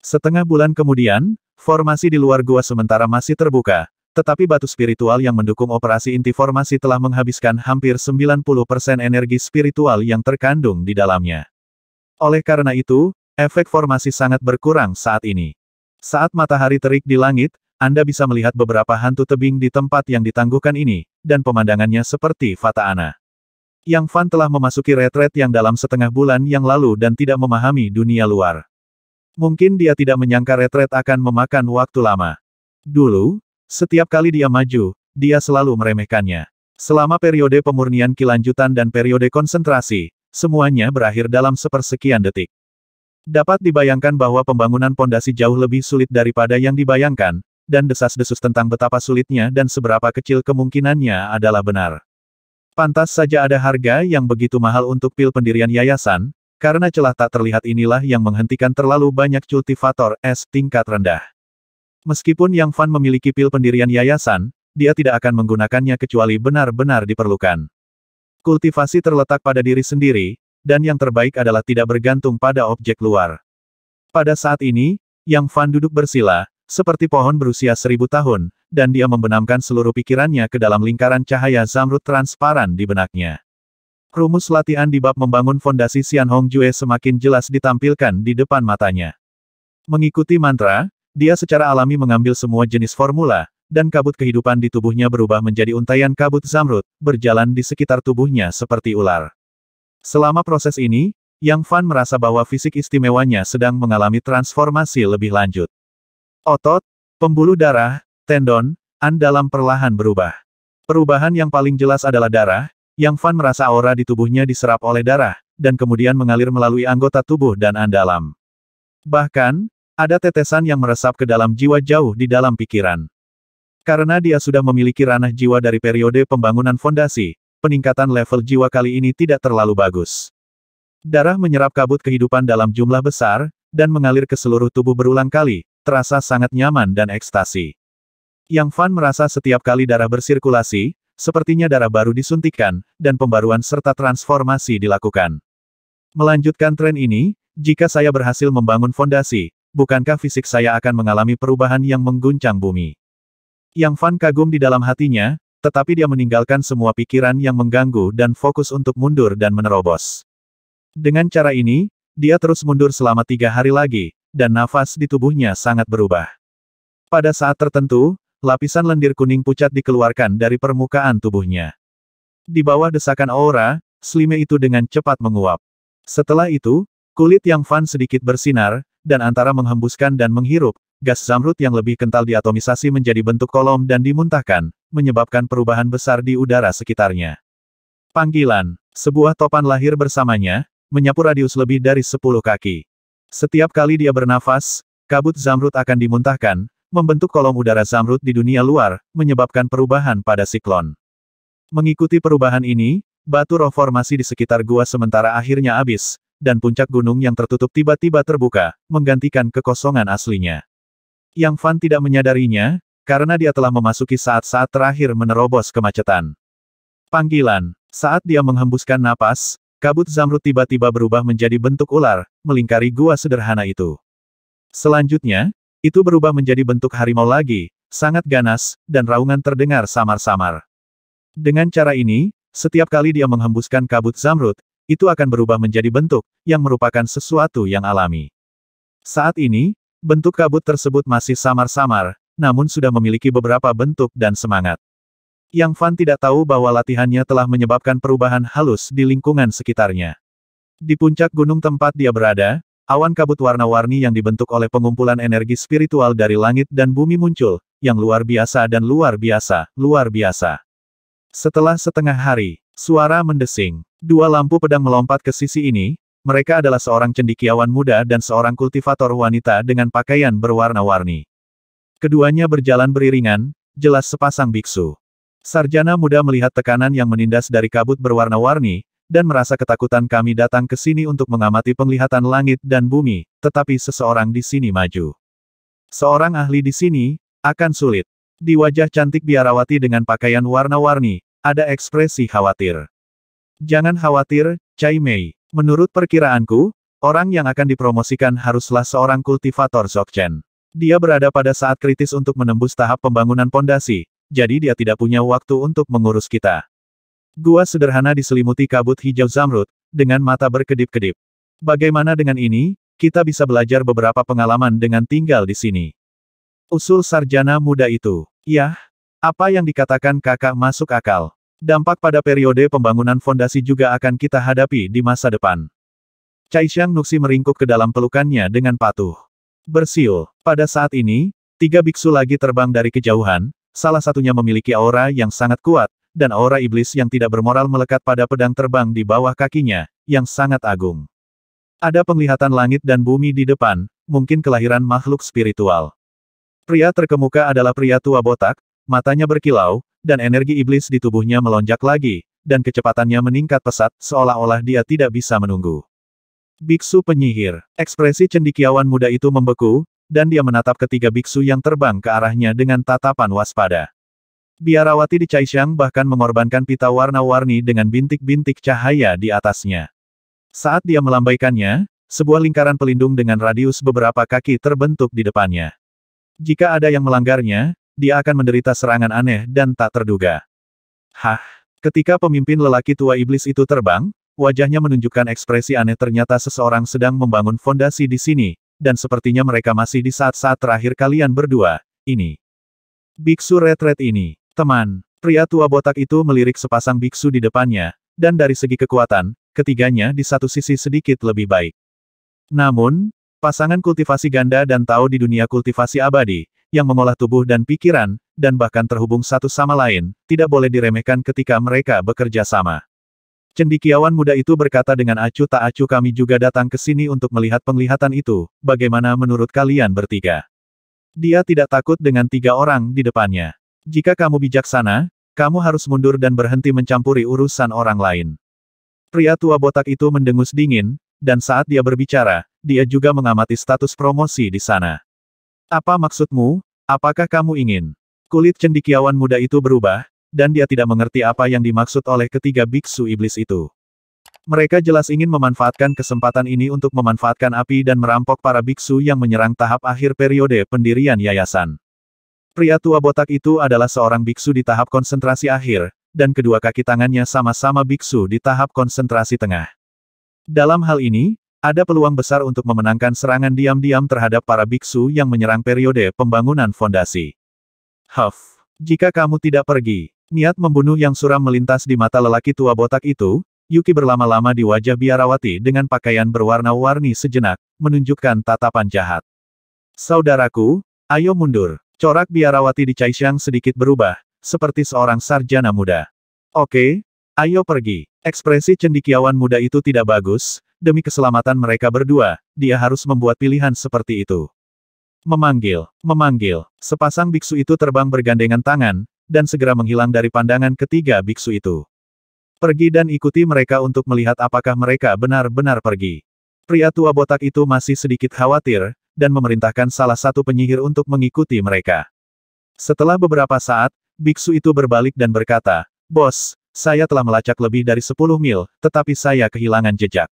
Setengah bulan kemudian, formasi di luar gua sementara masih terbuka, tetapi batu spiritual yang mendukung operasi inti formasi telah menghabiskan hampir 90% energi spiritual yang terkandung di dalamnya. Oleh karena itu, efek formasi sangat berkurang saat ini. Saat matahari terik di langit, Anda bisa melihat beberapa hantu tebing di tempat yang ditangguhkan ini, dan pemandangannya seperti Fata Ana. Yang Fan telah memasuki retret yang dalam setengah bulan yang lalu dan tidak memahami dunia luar. Mungkin dia tidak menyangka retret akan memakan waktu lama. Dulu, setiap kali dia maju, dia selalu meremehkannya. Selama periode pemurnian kelanjutan dan periode konsentrasi, semuanya berakhir dalam sepersekian detik. Dapat dibayangkan bahwa pembangunan pondasi jauh lebih sulit daripada yang dibayangkan, dan desas-desus tentang betapa sulitnya dan seberapa kecil kemungkinannya adalah benar. Pantas saja ada harga yang begitu mahal untuk pil pendirian yayasan, karena celah tak terlihat inilah yang menghentikan terlalu banyak kultivator es tingkat rendah. Meskipun Yang Fan memiliki pil pendirian yayasan, dia tidak akan menggunakannya kecuali benar-benar diperlukan. Kultivasi terletak pada diri sendiri, dan yang terbaik adalah tidak bergantung pada objek luar. Pada saat ini, Yang Fan duduk bersila, seperti pohon berusia 1000 tahun, dan dia membenamkan seluruh pikirannya ke dalam lingkaran cahaya zamrud transparan di benaknya. Rumus latihan di bab membangun fondasi Xian Hong Jue semakin jelas ditampilkan di depan matanya. Mengikuti mantra, dia secara alami mengambil semua jenis formula, dan kabut kehidupan di tubuhnya berubah menjadi untaian kabut zamrud, berjalan di sekitar tubuhnya seperti ular. Selama proses ini, Yang Fan merasa bahwa fisik istimewanya sedang mengalami transformasi lebih lanjut. Otot, pembuluh darah, tendon, dalam perlahan berubah. Perubahan yang paling jelas adalah darah. Yang Fan merasa aura di tubuhnya diserap oleh darah, dan kemudian mengalir melalui anggota tubuh dan dalam. Bahkan, ada tetesan yang meresap ke dalam jiwa jauh di dalam pikiran. Karena dia sudah memiliki ranah jiwa dari periode pembangunan fondasi, peningkatan level jiwa kali ini tidak terlalu bagus. Darah menyerap kabut kehidupan dalam jumlah besar, dan mengalir ke seluruh tubuh berulang kali, terasa sangat nyaman dan ekstasi. Yang Fan merasa setiap kali darah bersirkulasi, sepertinya darah baru disuntikkan, dan pembaruan serta transformasi dilakukan. Melanjutkan tren ini, jika saya berhasil membangun fondasi, bukankah fisik saya akan mengalami perubahan yang mengguncang bumi? Yang Fan kagum di dalam hatinya, tetapi dia meninggalkan semua pikiran yang mengganggu dan fokus untuk mundur dan menerobos. Dengan cara ini, dia terus mundur selama 3 hari lagi, dan nafas di tubuhnya sangat berubah. Pada saat tertentu, lapisan lendir kuning pucat dikeluarkan dari permukaan tubuhnya. Di bawah desakan aura, slime itu dengan cepat menguap. Setelah itu, kulit Yang Fan sedikit bersinar, dan antara menghembuskan dan menghirup, gas zamrud yang lebih kental diatomisasi menjadi bentuk kolom dan dimuntahkan, menyebabkan perubahan besar di udara sekitarnya. Panggilan, sebuah topan lahir bersamanya, menyapu radius lebih dari 10 kaki. Setiap kali dia bernafas, kabut zamrud akan dimuntahkan, membentuk kolom udara zamrud di dunia luar, menyebabkan perubahan pada siklon. Mengikuti perubahan ini, batu roh formasi di sekitar gua sementara akhirnya habis, dan puncak gunung yang tertutup tiba-tiba terbuka, menggantikan kekosongan aslinya. Yang Fan tidak menyadarinya, karena dia telah memasuki saat-saat terakhir menerobos kemacetan. Panggilan, saat dia menghembuskan napas, kabut zamrud tiba-tiba berubah menjadi bentuk ular, melingkari gua sederhana itu. Selanjutnya, itu berubah menjadi bentuk harimau lagi, sangat ganas, dan raungan terdengar samar-samar. Dengan cara ini, setiap kali dia menghembuskan kabut zamrud, itu akan berubah menjadi bentuk, yang merupakan sesuatu yang alami. Saat ini, bentuk kabut tersebut masih samar-samar, namun sudah memiliki beberapa bentuk dan semangat. Yang Fan tidak tahu bahwa latihannya telah menyebabkan perubahan halus di lingkungan sekitarnya. Di puncak gunung tempat dia berada, awan kabut warna-warni yang dibentuk oleh pengumpulan energi spiritual dari langit dan bumi muncul, yang luar biasa dan luar biasa, luar biasa. Setelah setengah hari, suara mendesing. 2 lampu pedang melompat ke sisi ini, mereka adalah seorang cendekiawan muda dan seorang kultivator wanita dengan pakaian berwarna-warni. Keduanya berjalan beriringan, jelas sepasang biksu. Sarjana muda melihat tekanan yang menindas dari kabut berwarna-warni, dan merasa ketakutan. Kami datang ke sini untuk mengamati penglihatan langit dan bumi, tetapi seseorang di sini maju. Seorang ahli di sini, akan sulit. Di wajah cantik biarawati dengan pakaian warna-warni, ada ekspresi khawatir. Jangan khawatir, Cai Mei. Menurut perkiraanku, Orang yang akan dipromosikan haruslah seorang kultivator Dzogchen. Dia berada pada saat kritis untuk menembus tahap pembangunan pondasi, jadi dia tidak punya waktu untuk mengurus kita. Gua sederhana diselimuti kabut hijau zamrud, dengan mata berkedip-kedip. Bagaimana dengan ini? Kita bisa belajar beberapa pengalaman dengan tinggal di sini. Usul sarjana muda itu. Yah, apa yang dikatakan kakak masuk akal. Dampak pada periode pembangunan fondasi juga akan kita hadapi di masa depan. Caishiang Nuxi meringkuk ke dalam pelukannya dengan patuh. Bersiul. Pada saat ini, 3 biksu lagi terbang dari kejauhan, salah satunya memiliki aura yang sangat kuat, dan aura iblis yang tidak bermoral melekat pada pedang terbang di bawah kakinya, yang sangat agung. Ada penglihatan langit dan bumi di depan, mungkin kelahiran makhluk spiritual. Pria terkemuka adalah pria tua botak, matanya berkilau, dan energi iblis di tubuhnya melonjak lagi, dan kecepatannya meningkat pesat, seolah-olah dia tidak bisa menunggu. Biksu penyihir. Ekspresi cendekiawan muda itu membeku, dan dia menatap ketiga biksu yang terbang ke arahnya dengan tatapan waspada. Biarawati di Caishiang bahkan mengorbankan pita warna-warni dengan bintik-bintik cahaya di atasnya. Saat dia melambaikannya, sebuah lingkaran pelindung dengan radius beberapa kaki terbentuk di depannya. Jika ada yang melanggarnya, dia akan menderita serangan aneh dan tak terduga. Hah! Ketika pemimpin lelaki tua iblis itu terbang, wajahnya menunjukkan ekspresi aneh. Ternyata seseorang sedang membangun fondasi di sini, dan sepertinya mereka masih di saat-saat terakhir kalian berdua, ini. Biksu retret ini, teman. Pria tua botak itu melirik sepasang biksu di depannya, dan dari segi kekuatan, ketiganya di satu sisi sedikit lebih baik. Namun, pasangan kultivasi ganda dan Tao di dunia kultivasi abadi, yang mengolah tubuh dan pikiran, dan bahkan terhubung satu sama lain, tidak boleh diremehkan ketika mereka bekerja sama. Cendekiawan muda itu berkata dengan acuh tak acuh, kami juga datang ke sini untuk melihat penglihatan itu, bagaimana menurut kalian bertiga? Dia tidak takut dengan 3 orang di depannya. Jika kamu bijaksana, kamu harus mundur dan berhenti mencampuri urusan orang lain. Pria tua botak itu mendengus dingin, dan saat dia berbicara, dia juga mengamati status promosi di sana. Apa maksudmu? Apakah kamu ingin? Kulit cendekiawan muda itu berubah, dan dia tidak mengerti apa yang dimaksud oleh ketiga biksu iblis itu. Mereka jelas ingin memanfaatkan kesempatan ini untuk memanfaatkan api dan merampok para biksu yang menyerang tahap akhir periode pendirian yayasan. Pria tua botak itu adalah seorang biksu di tahap konsentrasi akhir, dan kedua kaki tangannya sama-sama biksu di tahap konsentrasi tengah. Dalam hal ini, ada peluang besar untuk memenangkan serangan diam-diam terhadap para biksu yang menyerang periode pembangunan fondasi. Huff, jika kamu tidak pergi. Niat membunuh yang suram melintas di mata lelaki tua botak itu. Yuki berlama-lama di wajah Biarawati dengan pakaian berwarna-warni sejenak, menunjukkan tatapan jahat. Saudaraku, ayo mundur. Corak Biarawati di Caishiang sedikit berubah, seperti seorang sarjana muda. Oke, ayo pergi. Ekspresi cendekiawan muda itu tidak bagus, demi keselamatan mereka berdua, dia harus membuat pilihan seperti itu. Memanggil. Sepasang biksu itu terbang bergandengan tangan, dan segera menghilang dari pandangan ketiga biksu itu. Pergi dan ikuti mereka untuk melihat apakah mereka benar-benar pergi. Pria tua botak itu masih sedikit khawatir, dan memerintahkan salah satu penyihir untuk mengikuti mereka. Setelah beberapa saat, biksu itu berbalik dan berkata, "Bos, saya telah melacak lebih dari 10 mil, tetapi saya kehilangan jejak.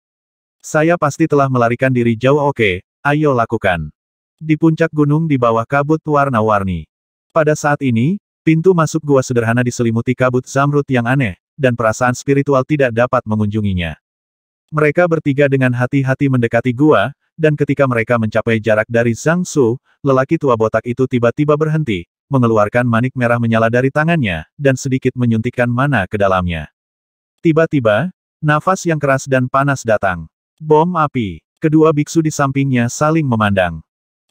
Saya pasti telah melarikan diri jauh. Oke, ayo lakukan." Di puncak gunung di bawah kabut warna-warni. Pada saat ini, pintu masuk gua sederhana diselimuti kabut zamrud yang aneh, dan perasaan spiritual tidak dapat mengunjunginya. Mereka bertiga dengan hati-hati mendekati gua, dan ketika mereka mencapai jarak dari Zhang Su, lelaki tua botak itu tiba-tiba berhenti, mengeluarkan manik merah menyala dari tangannya, dan sedikit menyuntikkan mana ke dalamnya. Tiba-tiba, nafas yang keras dan panas datang. Bom api. Kedua biksu di sampingnya saling memandang.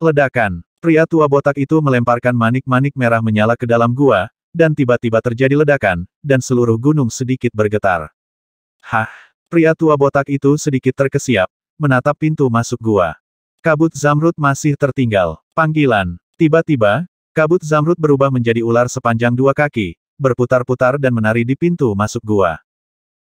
Ledakan. Pria tua botak itu melemparkan manik-manik merah menyala ke dalam gua, dan tiba-tiba terjadi ledakan, dan seluruh gunung sedikit bergetar. Hah! Pria tua botak itu sedikit terkesiap, menatap pintu masuk gua. Kabut zamrud masih tertinggal. Panggilan. Tiba-tiba, kabut zamrud berubah menjadi ular sepanjang 2 kaki, berputar-putar dan menari di pintu masuk gua.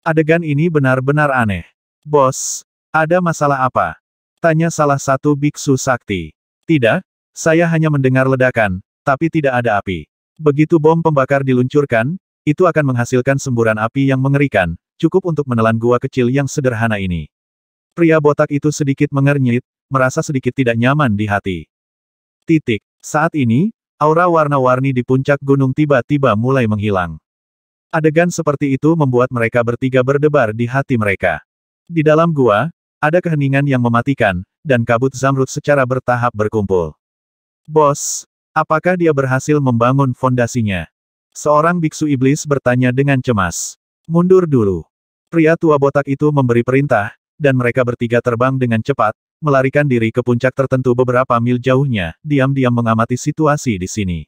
Adegan ini benar-benar aneh. Bos, ada masalah apa? Tanya salah satu biksu sakti. Tidak. Saya hanya mendengar ledakan, tapi tidak ada api. Begitu bom pembakar diluncurkan, itu akan menghasilkan semburan api yang mengerikan, cukup untuk menelan gua kecil yang sederhana ini. Pria botak itu sedikit mengernyit, merasa sedikit tidak nyaman di hati. Saat ini, aura warna-warni di puncak gunung tiba-tiba mulai menghilang. Adegan seperti itu membuat mereka bertiga berdebar di hati mereka. Di dalam gua, ada keheningan yang mematikan, dan kabut zamrud secara bertahap berkumpul. Bos, apakah dia berhasil membangun fondasinya? Seorang biksu iblis bertanya dengan cemas. Mundur dulu. Pria tua botak itu memberi perintah, dan mereka bertiga terbang dengan cepat, melarikan diri ke puncak tertentu beberapa mil jauhnya, diam-diam mengamati situasi di sini.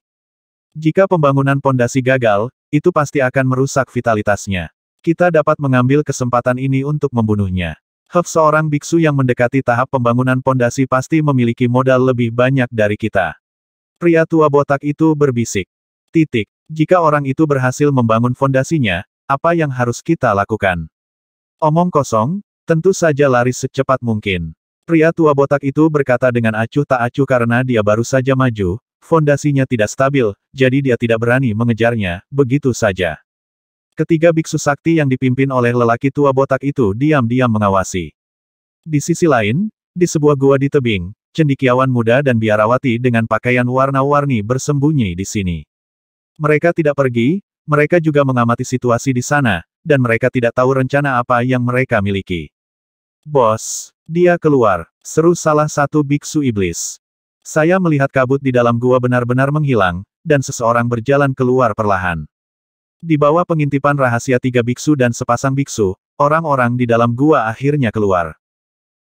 Jika pembangunan pondasi gagal, itu pasti akan merusak vitalitasnya. Kita dapat mengambil kesempatan ini untuk membunuhnya. Seorang biksu yang mendekati tahap pembangunan pondasi pasti memiliki modal lebih banyak dari kita. Pria tua botak itu berbisik. Jika orang itu berhasil membangun fondasinya, apa yang harus kita lakukan? Omong kosong, tentu saja lari secepat mungkin. Pria tua botak itu berkata dengan acuh tak acuh karena dia baru saja maju, fondasinya tidak stabil, jadi dia tidak berani mengejarnya, begitu saja. Ketiga biksu sakti yang dipimpin oleh lelaki tua botak itu diam-diam mengawasi. Di sisi lain, di sebuah gua di tebing, cendekiawan muda dan biarawati dengan pakaian warna-warni bersembunyi di sini. Mereka tidak pergi, mereka juga mengamati situasi di sana, dan mereka tidak tahu rencana apa yang mereka miliki. Bos, dia keluar, seru salah satu biksu iblis. Saya melihat kabut di dalam gua benar-benar menghilang, dan seseorang berjalan keluar perlahan. Di bawah pengintipan rahasia tiga biksu dan sepasang biksu, orang-orang di dalam gua akhirnya keluar.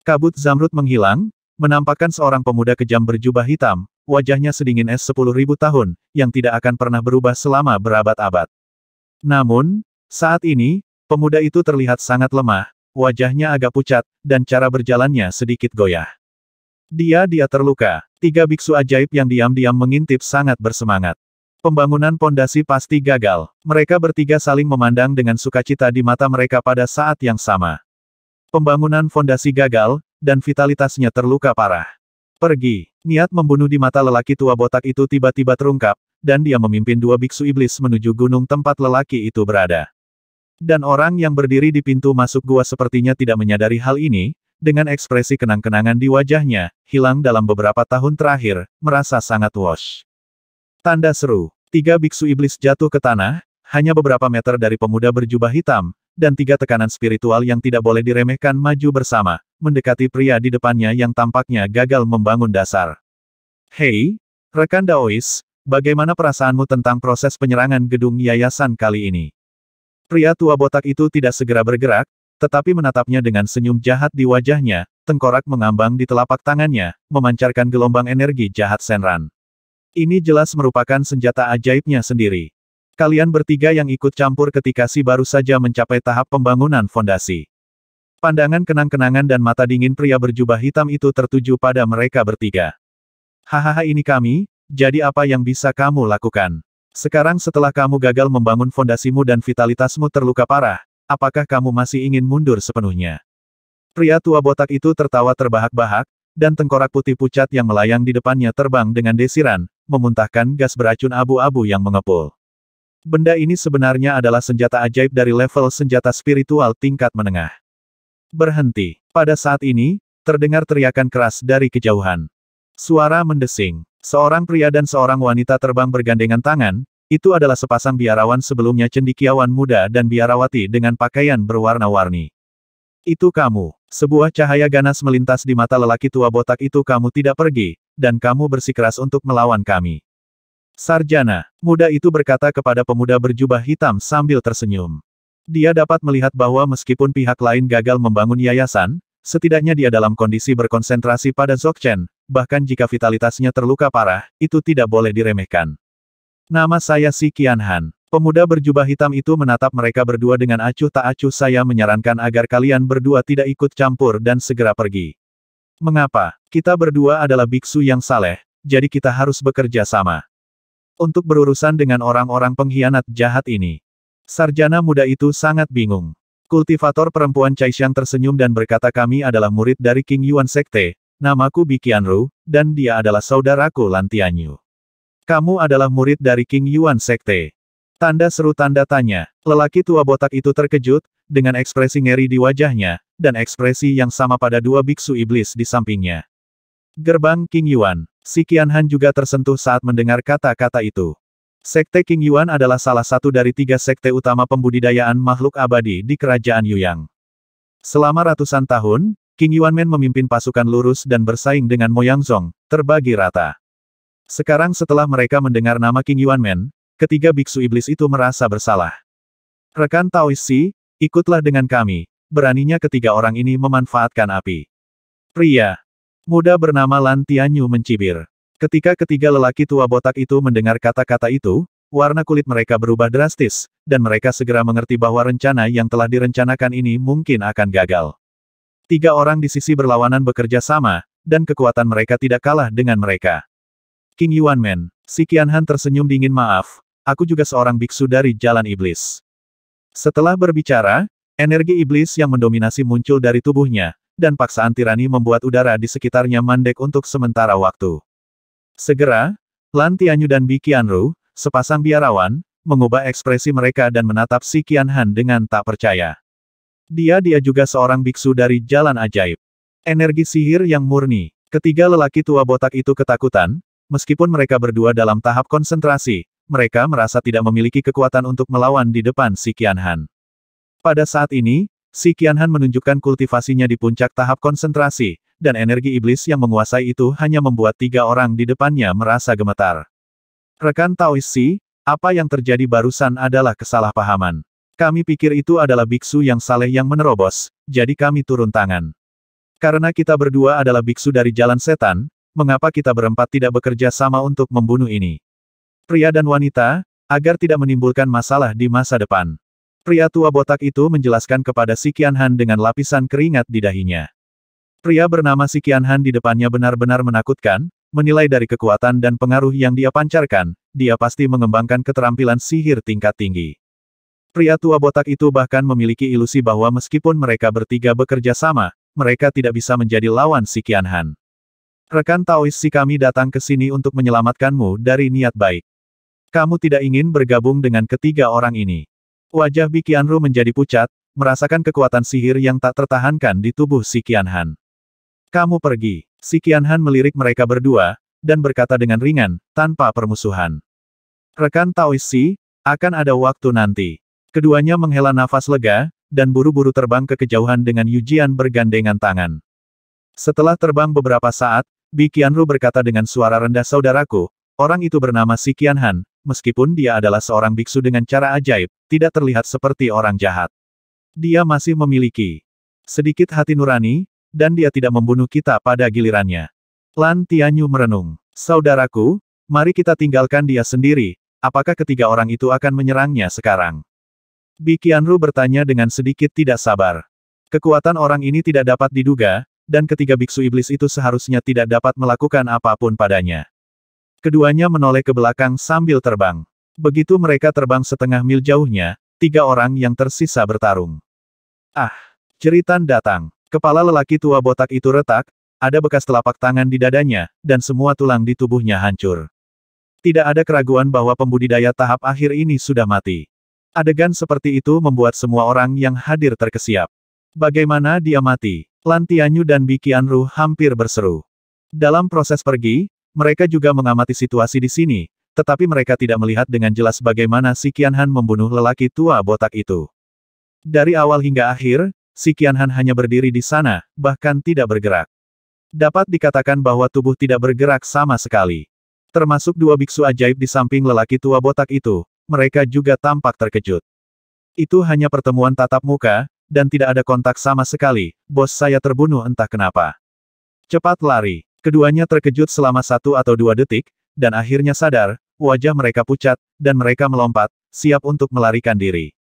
Kabut zamrud menghilang, menampakkan seorang pemuda kejam berjubah hitam, wajahnya sedingin es 10.000 tahun, yang tidak akan pernah berubah selama berabad-abad. Namun, saat ini, pemuda itu terlihat sangat lemah, wajahnya agak pucat, dan cara berjalannya sedikit goyah. Dia terluka. Tiga biksu ajaib yang diam-diam mengintip sangat bersemangat. Pembangunan pondasi pasti gagal. Mereka bertiga saling memandang dengan sukacita di mata mereka pada saat yang sama. Pembangunan fondasi gagal, dan vitalitasnya terluka parah. Pergi. Niat membunuh di mata lelaki tua botak itu tiba-tiba terungkap, dan dia memimpin dua biksu iblis menuju gunung tempat lelaki itu berada. Dan orang yang berdiri di pintu masuk gua sepertinya tidak menyadari hal ini, dengan ekspresi kenang-kenangan di wajahnya, hilang dalam beberapa tahun terakhir, merasa sangat wash. Tanda seru. Tiga biksu iblis jatuh ke tanah, hanya beberapa meter dari pemuda berjubah hitam, dan tiga tekanan spiritual yang tidak boleh diremehkan maju bersama, mendekati pria di depannya yang tampaknya gagal membangun dasar. Hei, rekan Daois, bagaimana perasaanmu tentang proses penyerangan gedung yayasan kali ini? Pria tua botak itu tidak segera bergerak, tetapi menatapnya dengan senyum jahat di wajahnya, tengkorak mengambang di telapak tangannya, memancarkan gelombang energi jahat Senran. Ini jelas merupakan senjata ajaibnya sendiri. Kalian bertiga yang ikut campur ketika si baru saja mencapai tahap pembangunan fondasi. Pandangan kenang-kenangan dan mata dingin pria berjubah hitam itu tertuju pada mereka bertiga. Hahaha, ini kami, jadi apa yang bisa kamu lakukan? Sekarang setelah kamu gagal membangun fondasimu dan vitalitasmu terluka parah, apakah kamu masih ingin mundur sepenuhnya? Pria tua botak itu tertawa terbahak-bahak, dan tengkorak putih pucat yang melayang di depannya terbang dengan desiran, memuntahkan gas beracun abu-abu yang mengepul. Benda ini sebenarnya adalah senjata ajaib dari level senjata spiritual tingkat menengah. Berhenti. Pada saat ini, terdengar teriakan keras dari kejauhan. Suara mendesing. Seorang pria dan seorang wanita terbang bergandengan tangan, itu adalah sepasang biarawan sebelumnya cendekiawan muda dan biarawati dengan pakaian berwarna-warni. Itu kamu. Sebuah cahaya ganas melintas di mata lelaki tua botak itu. Kamu tidak pergi, dan kamu bersikeras untuk melawan kami. Sarjana, muda itu berkata kepada pemuda berjubah hitam sambil tersenyum. Dia dapat melihat bahwa meskipun pihak lain gagal membangun yayasan, setidaknya dia dalam kondisi berkonsentrasi pada Dzogchen, bahkan jika vitalitasnya terluka parah, itu tidak boleh diremehkan. Nama saya Si Qianhan. Pemuda berjubah hitam itu menatap mereka berdua dengan acuh tak acuh. Saya menyarankan agar kalian berdua tidak ikut campur dan segera pergi. Mengapa? Kita berdua adalah biksu yang saleh, jadi kita harus bekerja sama. Untuk berurusan dengan orang-orang pengkhianat jahat ini. Sarjana muda itu sangat bingung. Kultivator perempuan Caishiang tersenyum dan berkata, kami adalah murid dari King Yuan Sekte, namaku Bi Qianru, dan dia adalah saudaraku Lan Tianyu. Kamu adalah murid dari King Yuan Sekte. Tanda seru tanda tanya. Lelaki tua botak itu terkejut, dengan ekspresi ngeri di wajahnya, dan ekspresi yang sama pada dua biksu iblis di sampingnya. Gerbang King Yuan. Si Qianhan juga tersentuh saat mendengar kata-kata itu. Sekte King Yuan adalah salah satu dari 3 sekte utama pembudidayaan makhluk abadi di kerajaan Yuyang. Selama ratusan tahun, King Yuanmen memimpin pasukan lurus dan bersaing dengan Mo Yangzong, terbagi rata. Sekarang setelah mereka mendengar nama King Yuanmen, ketiga biksu iblis itu merasa bersalah. Rekan Taoist Si, ikutlah dengan kami. Beraninya ketiga orang ini memanfaatkan api. Pria muda bernama Lan Tianyu mencibir. Ketika ketiga lelaki tua botak itu mendengar kata-kata itu, warna kulit mereka berubah drastis, dan mereka segera mengerti bahwa rencana yang telah direncanakan ini mungkin akan gagal. 3 orang di sisi berlawanan bekerja sama, dan kekuatan mereka tidak kalah dengan mereka. King Yuanmen, si Qianhan tersenyum dingin. Maaf, aku juga seorang biksu dari Jalan Iblis. Setelah berbicara, energi iblis yang mendominasi muncul dari tubuhnya, dan paksaan tirani membuat udara di sekitarnya mandek untuk sementara waktu. Segera, Lan Tianyu dan Bi Qianru, sepasang biarawan, mengubah ekspresi mereka dan menatap si Qianhan dengan tak percaya. Dia juga seorang biksu dari Jalan Ajaib. Energi sihir yang murni. Ketiga lelaki tua botak itu ketakutan, meskipun mereka berdua dalam tahap konsentrasi, mereka merasa tidak memiliki kekuatan untuk melawan di depan si Qianhan. Pada saat ini, si Qianhan menunjukkan kultivasinya di puncak tahap konsentrasi, dan energi iblis yang menguasai itu hanya membuat 3 orang di depannya merasa gemetar. Rekan Taoist Si, apa yang terjadi barusan adalah kesalahpahaman. Kami pikir itu adalah biksu yang saleh yang menerobos, jadi kami turun tangan. Karena kita berdua adalah biksu dari Jalan Setan, mengapa kita berempat tidak bekerja sama untuk membunuh ini? Pria dan wanita, agar tidak menimbulkan masalah di masa depan. Pria tua botak itu menjelaskan kepada si Qianhan dengan lapisan keringat di dahinya. Pria bernama si Qianhan di depannya benar-benar menakutkan, menilai dari kekuatan dan pengaruh yang dia pancarkan, dia pasti mengembangkan keterampilan sihir tingkat tinggi. Pria tua botak itu bahkan memiliki ilusi bahwa meskipun mereka bertiga bekerja sama, mereka tidak bisa menjadi lawan si Qianhan. Rekan Taoist Si, kami datang ke sini untuk menyelamatkanmu dari niat baik. Kamu tidak ingin bergabung dengan ketiga orang ini. Wajah Bi Qianru menjadi pucat, merasakan kekuatan sihir yang tak tertahankan di tubuh si Qianhan. Kamu pergi. Si Qianhan melirik mereka berdua, dan berkata dengan ringan, tanpa permusuhan. Rekan Taoist Si, akan ada waktu nanti. Keduanya menghela nafas lega, dan buru-buru terbang ke kejauhan dengan Yujian bergandengan tangan. Setelah terbang beberapa saat, Bi Qianru berkata dengan suara rendah, saudaraku, orang itu bernama si Qianhan, meskipun dia adalah seorang biksu dengan cara ajaib, tidak terlihat seperti orang jahat. Dia masih memiliki sedikit hati nurani, dan dia tidak membunuh kita pada gilirannya. Lan Tianyu merenung. Saudaraku, mari kita tinggalkan dia sendiri, apakah ketiga orang itu akan menyerangnya sekarang? Bi Qianru bertanya dengan sedikit tidak sabar. Kekuatan orang ini tidak dapat diduga, dan ketiga biksu iblis itu seharusnya tidak dapat melakukan apapun padanya. Keduanya menoleh ke belakang sambil terbang. Begitu mereka terbang setengah mil jauhnya, 3 orang yang tersisa bertarung. Ah! Jeritan datang. Kepala lelaki tua botak itu retak, ada bekas telapak tangan di dadanya, dan semua tulang di tubuhnya hancur. Tidak ada keraguan bahwa pembudidaya tahap akhir ini sudah mati. Adegan seperti itu membuat semua orang yang hadir terkesiap. Bagaimana dia mati? Lan Tianyu dan Bi Qianru hampir berseru. Dalam proses pergi, mereka juga mengamati situasi di sini, tetapi mereka tidak melihat dengan jelas bagaimana si Qianhan membunuh lelaki tua botak itu. Dari awal hingga akhir, si Qianhan hanya berdiri di sana, bahkan tidak bergerak. Dapat dikatakan bahwa tubuh tidak bergerak sama sekali. Termasuk 2 biksu ajaib di samping lelaki tua botak itu, mereka juga tampak terkejut. Itu hanya pertemuan tatap muka, dan tidak ada kontak sama sekali, bos saya terbunuh entah kenapa. Cepat lari. Keduanya terkejut selama 1 atau 2 detik, dan akhirnya sadar, wajah mereka pucat, dan mereka melompat, siap untuk melarikan diri.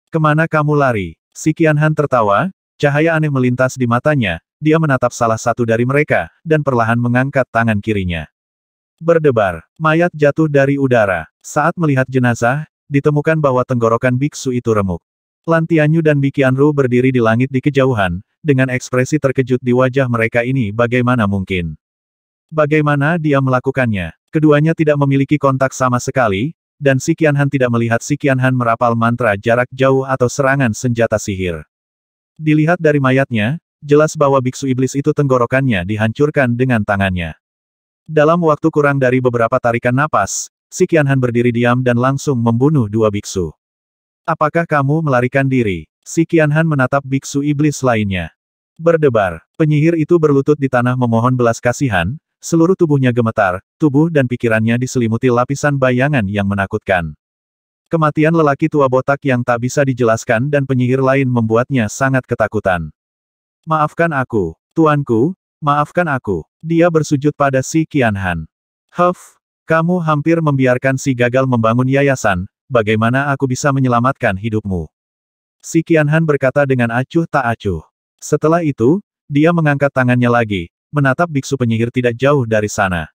Kemana kamu lari? Si Qianhan tertawa, cahaya aneh melintas di matanya, dia menatap salah satu dari mereka, dan perlahan mengangkat tangan kirinya. Berdebar, mayat jatuh dari udara. Saat melihat jenazah, ditemukan bahwa tenggorokan biksu itu remuk. Lan Tianyu dan Bi Qianru berdiri di langit di kejauhan, dengan ekspresi terkejut di wajah mereka. Ini bagaimana mungkin? Bagaimana dia melakukannya? Keduanya tidak memiliki kontak sama sekali, dan Si Qianhan tidak melihat Si Qianhan merapal mantra jarak jauh atau serangan senjata sihir. Dilihat dari mayatnya, jelas bahwa biksu iblis itu tenggorokannya dihancurkan dengan tangannya. Dalam waktu kurang dari beberapa tarikan napas, Si Qianhan berdiri diam dan langsung membunuh dua biksu. Apakah kamu melarikan diri? Si Qianhan menatap biksu iblis lainnya. Berdebar, penyihir itu berlutut di tanah memohon belas kasihan, seluruh tubuhnya gemetar, tubuh dan pikirannya diselimuti lapisan bayangan yang menakutkan. Kematian lelaki tua botak yang tak bisa dijelaskan dan penyihir lain membuatnya sangat ketakutan. Maafkan aku, tuanku, maafkan aku. Dia bersujud pada Si Qianhan. Huff, kamu hampir membiarkan si gagal membangun yayasan, bagaimana aku bisa menyelamatkan hidupmu? Si Qianhan berkata dengan acuh tak acuh. Setelah itu, dia mengangkat tangannya lagi, menatap biksu penyihir tidak jauh dari sana.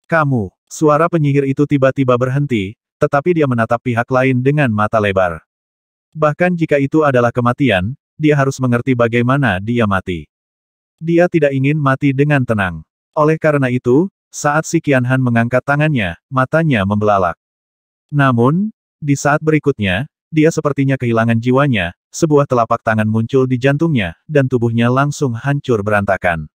Kamu, suara penyihir itu tiba-tiba berhenti, tetapi dia menatap pihak lain dengan mata lebar. Bahkan jika itu adalah kematian, dia harus mengerti bagaimana dia mati. Dia tidak ingin mati dengan tenang. Oleh karena itu, saat Si Qianhan mengangkat tangannya, matanya membelalak. Namun, di saat berikutnya, dia sepertinya kehilangan jiwanya, sebuah telapak tangan muncul di jantungnya, dan tubuhnya langsung hancur berantakan.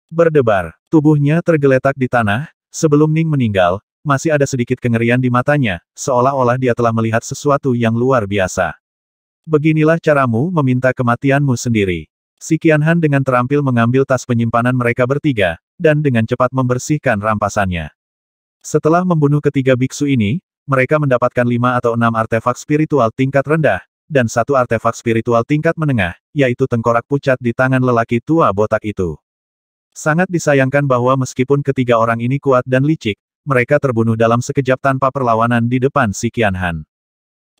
Berdebar, tubuhnya tergeletak di tanah, sebelum Ning meninggal, masih ada sedikit kengerian di matanya, seolah-olah dia telah melihat sesuatu yang luar biasa. Beginilah caramu meminta kematianmu sendiri. Si Qianhan dengan terampil mengambil tas penyimpanan mereka bertiga, dan dengan cepat membersihkan rampasannya. Setelah membunuh ketiga biksu ini, mereka mendapatkan 5 atau 6 artefak spiritual tingkat rendah, dan 1 artefak spiritual tingkat menengah, yaitu tengkorak pucat di tangan lelaki tua botak itu. Sangat disayangkan bahwa meskipun ketiga orang ini kuat dan licik, mereka terbunuh dalam sekejap tanpa perlawanan di depan Si Qianhan.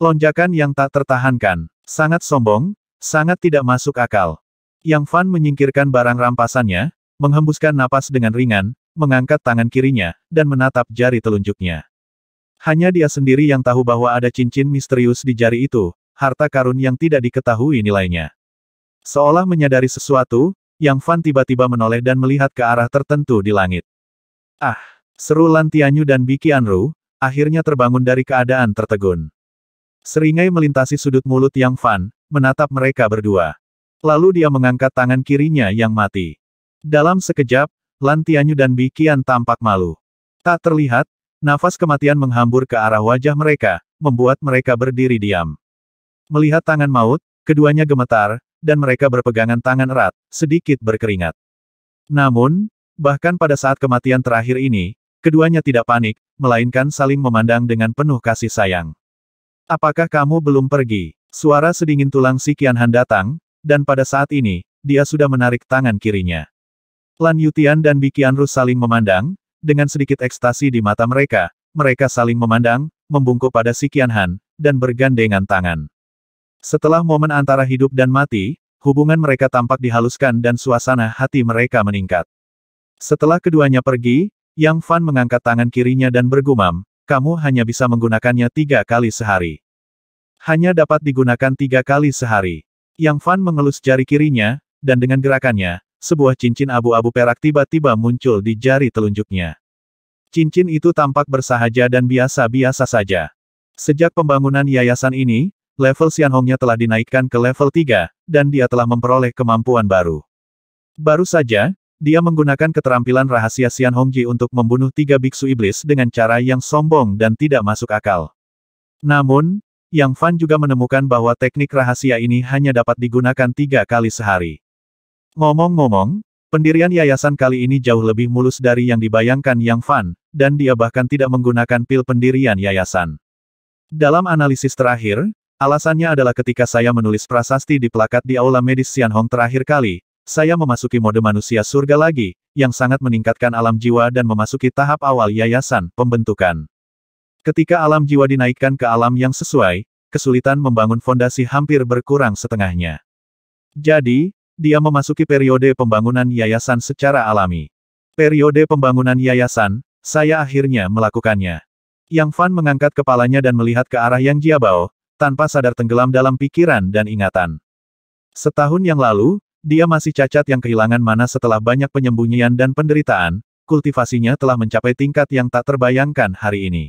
Lonjakan yang tak tertahankan, sangat sombong, sangat tidak masuk akal. Yang Fan menyingkirkan barang rampasannya, menghembuskan napas dengan ringan, mengangkat tangan kirinya, dan menatap jari telunjuknya. Hanya dia sendiri yang tahu bahwa ada cincin misterius di jari itu, harta karun yang tidak diketahui nilainya. Seolah menyadari sesuatu, Yang Fan tiba-tiba menoleh dan melihat ke arah tertentu di langit. Ah! Seru Lan Tianyu dan Bi Qianru, akhirnya terbangun dari keadaan tertegun. Seringai melintasi sudut mulut Yang Fan, menatap mereka berdua. Lalu dia mengangkat tangan kirinya yang mati. Dalam sekejap, Lan Tianyu dan Bi Qian tampak malu. Tak terlihat, nafas kematian menghambur ke arah wajah mereka, membuat mereka berdiri diam. Melihat tangan maut, keduanya gemetar, dan mereka berpegangan tangan erat, sedikit berkeringat. Namun, bahkan pada saat kematian terakhir ini, keduanya tidak panik, melainkan saling memandang dengan penuh kasih sayang. Apakah kamu belum pergi? Suara sedingin tulang Si Qianhan datang, dan pada saat ini, dia sudah menarik tangan kirinya. Lan Yutian dan Bi Qianru saling memandang, dengan sedikit ekstasi di mata mereka saling memandang, membungkuk pada Si Qianhan, dan bergandengan tangan. Setelah momen antara hidup dan mati, hubungan mereka tampak dihaluskan dan suasana hati mereka meningkat. Setelah keduanya pergi, Yang Fan mengangkat tangan kirinya dan bergumam, kamu hanya bisa menggunakannya 3 kali sehari. Hanya dapat digunakan 3 kali sehari. Yang Fan mengelus jari kirinya, dan dengan gerakannya, sebuah cincin abu-abu perak tiba-tiba muncul di jari telunjuknya. Cincin itu tampak bersahaja dan biasa-biasa saja. Sejak pembangunan yayasan ini, level Xianhongnya telah dinaikkan ke level 3, dan dia telah memperoleh kemampuan baru. Baru saja, dia menggunakan keterampilan rahasia Xianhongji untuk membunuh 3 biksu iblis dengan cara yang sombong dan tidak masuk akal. Namun, Yang Fan juga menemukan bahwa teknik rahasia ini hanya dapat digunakan 3 kali sehari. Ngomong-ngomong, pendirian yayasan kali ini jauh lebih mulus dari yang dibayangkan Yang Fan, dan dia bahkan tidak menggunakan pil pendirian yayasan. Dalam analisis terakhir, alasannya adalah ketika saya menulis prasasti di plakat di Aula Medis Xianhong terakhir kali, saya memasuki mode manusia surga lagi, yang sangat meningkatkan alam jiwa dan memasuki tahap awal yayasan pembentukan. Ketika alam jiwa dinaikkan ke alam yang sesuai, kesulitan membangun fondasi hampir berkurang setengahnya. Jadi, dia memasuki periode pembangunan yayasan secara alami. Periode pembangunan yayasan, saya akhirnya melakukannya. Yang Fan mengangkat kepalanya dan melihat ke arah Yang Jiabao, tanpa sadar tenggelam dalam pikiran dan ingatan. Setahun yang lalu, dia masih cacat yang kehilangan mana setelah banyak penyembunyian dan penderitaan, kultivasinya telah mencapai tingkat yang tak terbayangkan hari ini.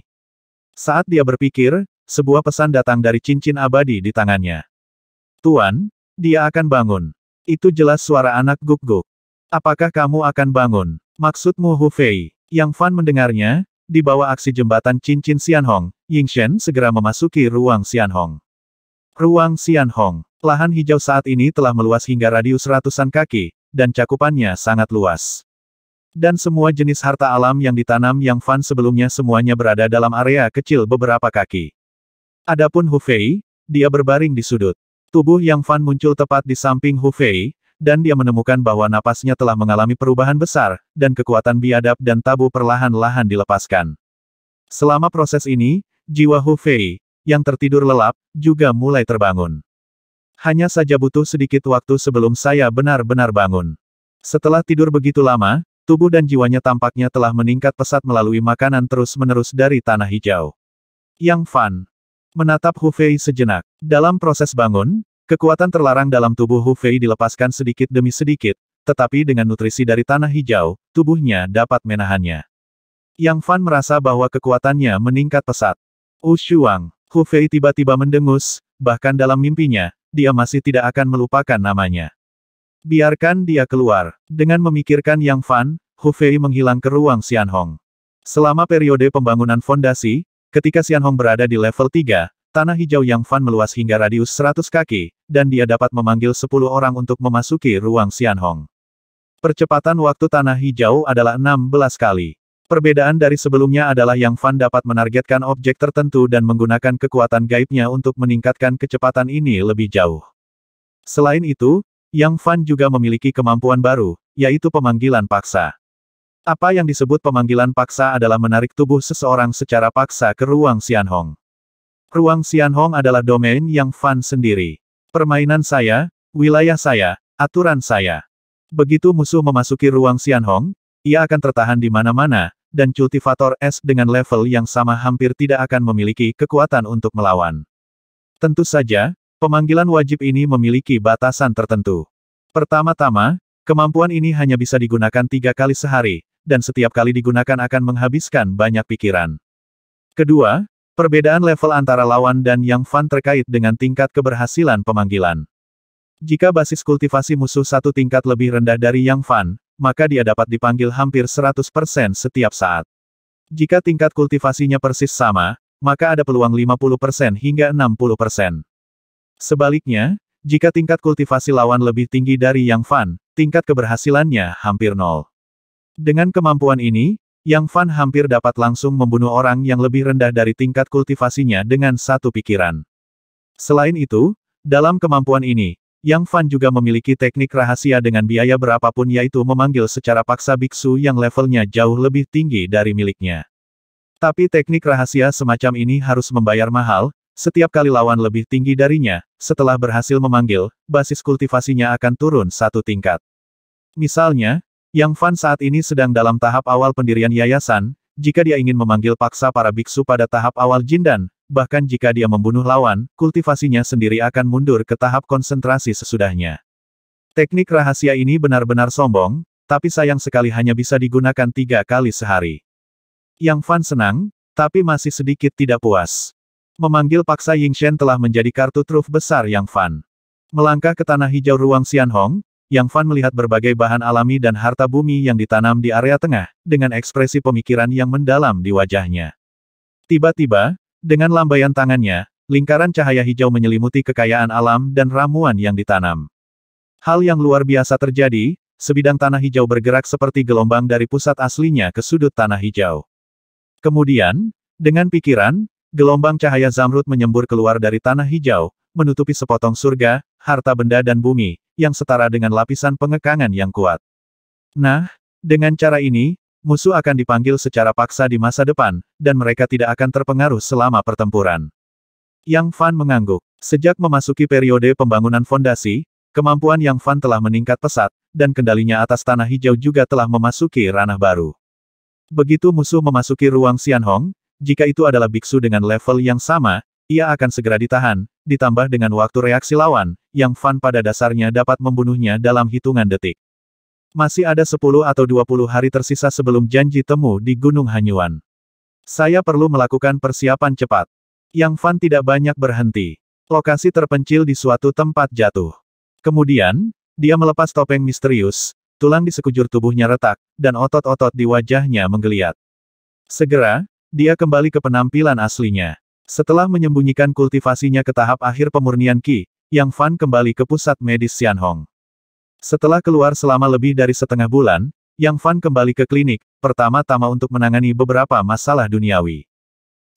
Saat dia berpikir, sebuah pesan datang dari cincin abadi di tangannya. Tuan, dia akan bangun. Itu jelas suara anak guk-guk. Apakah kamu akan bangun? Maksudmu Hu Fei? Yang Fan mendengarnya, di bawah aksi jembatan cincin Xianhong, Yingshen segera memasuki ruang Xianhong. Ruang Xianhong. Lahan hijau saat ini telah meluas hingga radius ratusan kaki, dan cakupannya sangat luas. Dan semua jenis harta alam yang ditanam Yang Fan sebelumnya semuanya berada dalam area kecil beberapa kaki. Adapun Hu Fei, dia berbaring di sudut. Tubuh Yang Fan muncul tepat di samping Hu Fei, dan dia menemukan bahwa napasnya telah mengalami perubahan besar, dan kekuatan biadab dan tabu perlahan-lahan dilepaskan. Selama proses ini, jiwa Hu Fei, yang tertidur lelap, juga mulai terbangun. Hanya saja butuh sedikit waktu sebelum saya benar-benar bangun. Setelah tidur begitu lama, tubuh dan jiwanya tampaknya telah meningkat pesat melalui makanan terus-menerus dari tanah hijau. Yang Fan menatap Hu Fei sejenak. Dalam proses bangun, kekuatan terlarang dalam tubuh Hu Fei dilepaskan sedikit demi sedikit, tetapi dengan nutrisi dari tanah hijau, tubuhnya dapat menahannya. Yang Fan merasa bahwa kekuatannya meningkat pesat. Shuang, Hu Fei tiba-tiba mendengus, bahkan dalam mimpinya, dia masih tidak akan melupakan namanya. Biarkan dia keluar. Dengan memikirkan Yang Fan, Hu Fei menghilang ke ruang Xianhong. Selama periode pembangunan fondasi, ketika Xianhong berada di level 3, tanah hijau Yang Fan meluas hingga radius 100 kaki, dan dia dapat memanggil 10 orang untuk memasuki ruang Xianhong. Percepatan waktu tanah hijau adalah 16 kali. Perbedaan dari sebelumnya adalah Yang Fan dapat menargetkan objek tertentu dan menggunakan kekuatan gaibnya untuk meningkatkan kecepatan ini lebih jauh. Selain itu, Yang Fan juga memiliki kemampuan baru, yaitu pemanggilan paksa. Apa yang disebut pemanggilan paksa adalah menarik tubuh seseorang secara paksa ke ruang Xianhong. Ruang Xianhong adalah domain Yang Fan sendiri. Permainan saya, wilayah saya, aturan saya. Begitu musuh memasuki ruang Xianhong, ia akan tertahan di mana-mana, dan kultivator es dengan level yang sama hampir tidak akan memiliki kekuatan untuk melawan. Tentu saja, pemanggilan wajib ini memiliki batasan tertentu. Pertama-tama, kemampuan ini hanya bisa digunakan 3 kali sehari, dan setiap kali digunakan akan menghabiskan banyak pikiran. Kedua, perbedaan level antara lawan dan Yang Fan terkait dengan tingkat keberhasilan pemanggilan. Jika basis kultivasi musuh satu tingkat lebih rendah dari Yang Fan, maka dia dapat dipanggil hampir 100% setiap saat. Jika tingkat kultivasinya persis sama, maka ada peluang 50% hingga 60%. Sebaliknya, jika tingkat kultivasi lawan lebih tinggi dari Yang Fan, tingkat keberhasilannya hampir nol. Dengan kemampuan ini, Yang Fan hampir dapat langsung membunuh orang yang lebih rendah dari tingkat kultivasinya dengan satu pikiran. Selain itu, dalam kemampuan ini, Yang Fan juga memiliki teknik rahasia dengan biaya berapapun yaitu memanggil secara paksa biksu yang levelnya jauh lebih tinggi dari miliknya. Tapi teknik rahasia semacam ini harus membayar mahal, setiap kali lawan lebih tinggi darinya, setelah berhasil memanggil, basis kultivasinya akan turun satu tingkat. Misalnya, Yang Fan saat ini sedang dalam tahap awal pendirian yayasan, jika dia ingin memanggil paksa para biksu pada tahap awal Jindan, bahkan jika dia membunuh lawan, kultivasinya sendiri akan mundur ke tahap konsentrasi sesudahnya. Teknik rahasia ini benar-benar sombong, tapi sayang sekali hanya bisa digunakan 3 kali sehari. Yang Fan senang, tapi masih sedikit tidak puas. Memanggil paksa Yingshen telah menjadi kartu truf besar Yang Fan. Melangkah ke tanah hijau ruang Xianhong, Yang Fan melihat berbagai bahan alami dan harta bumi yang ditanam di area tengah, dengan ekspresi pemikiran yang mendalam di wajahnya. Tiba-tiba, dengan lambaian tangannya, lingkaran cahaya hijau menyelimuti kekayaan alam dan ramuan yang ditanam. Hal yang luar biasa terjadi, sebidang tanah hijau bergerak seperti gelombang dari pusat aslinya ke sudut tanah hijau. Kemudian, dengan pikiran, gelombang cahaya zamrud menyembur keluar dari tanah hijau, menutupi sepotong surga, harta benda dan bumi, yang setara dengan lapisan pengekangan yang kuat. Nah, dengan cara ini, musuh akan dipanggil secara paksa di masa depan, dan mereka tidak akan terpengaruh selama pertempuran. Yang Fan mengangguk. Sejak memasuki periode pembangunan fondasi, kemampuan Yang Fan telah meningkat pesat, dan kendalinya atas tanah hijau juga telah memasuki ranah baru. Begitu musuh memasuki ruang Xianhong, jika itu adalah biksu dengan level yang sama, ia akan segera ditahan, ditambah dengan waktu reaksi lawan, Yang Fan pada dasarnya dapat membunuhnya dalam hitungan detik. Masih ada 10 atau 20 hari tersisa sebelum janji temu di Gunung Hanyuan. Saya perlu melakukan persiapan cepat. Yang Fan tidak banyak berhenti. Lokasi terpencil di suatu tempat jatuh. Kemudian, dia melepas topeng misterius, tulang di sekujur tubuhnya retak, dan otot-otot di wajahnya menggeliat. Segera, dia kembali ke penampilan aslinya. Setelah menyembunyikan kultivasinya ke tahap akhir pemurnian Qi, Yang Fan kembali ke pusat medis Xianhong. Setelah keluar selama lebih dari setengah bulan, Yang Fan kembali ke klinik, pertama-tama untuk menangani beberapa masalah duniawi.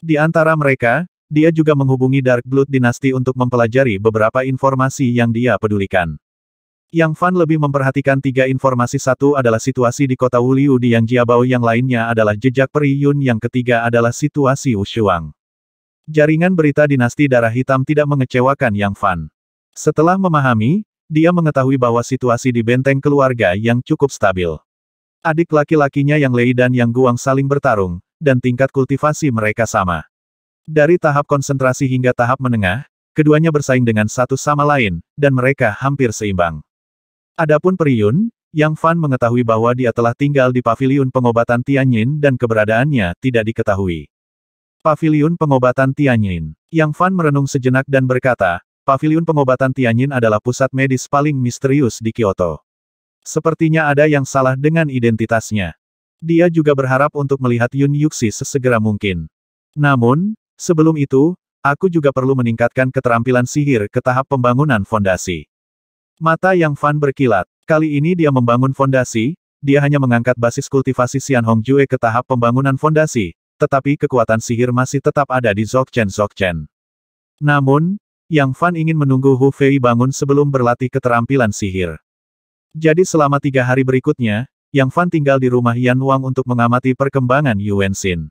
Di antara mereka, dia juga menghubungi Dark Blood Dynasty untuk mempelajari beberapa informasi yang dia pedulikan. Yang Fan lebih memperhatikan 3 informasi. Satu adalah situasi di kota Wuliu di Yang Jiabao, yang lainnya adalah jejak Peri Yun, yang ketiga adalah situasi Wushuang. Jaringan berita dinasti darah hitam tidak mengecewakan Yang Fan. Setelah memahami, dia mengetahui bahwa situasi di benteng keluarga yang cukup stabil. Adik laki-lakinya Yang Lei dan Yang Guang saling bertarung, dan tingkat kultivasi mereka sama. Dari tahap konsentrasi hingga tahap menengah, keduanya bersaing dengan satu sama lain, dan mereka hampir seimbang. Adapun Peri Yun, Yang Fan mengetahui bahwa dia telah tinggal di paviliun pengobatan Tianyin dan keberadaannya tidak diketahui. Paviliun pengobatan Tianyin. Yang Fan merenung sejenak dan berkata, paviliun pengobatan Tianyin adalah pusat medis paling misterius di Kyoto. Sepertinya ada yang salah dengan identitasnya. Dia juga berharap untuk melihat Yun Yuxi sesegera mungkin. Namun, sebelum itu, aku juga perlu meningkatkan keterampilan sihir ke tahap pembangunan fondasi. Mata Yang Fan berkilat. Kali ini dia membangun fondasi, dia hanya mengangkat basis kultivasi Xianhong Jue ke tahap pembangunan fondasi, tetapi kekuatan sihir masih tetap ada di Dzogchen. Namun, Yang Fan ingin menunggu Hu Fei bangun sebelum berlatih keterampilan sihir. Jadi selama 3 hari berikutnya, Yang Fan tinggal di rumah Yan Wang untuk mengamati perkembangan Yu Wenxin.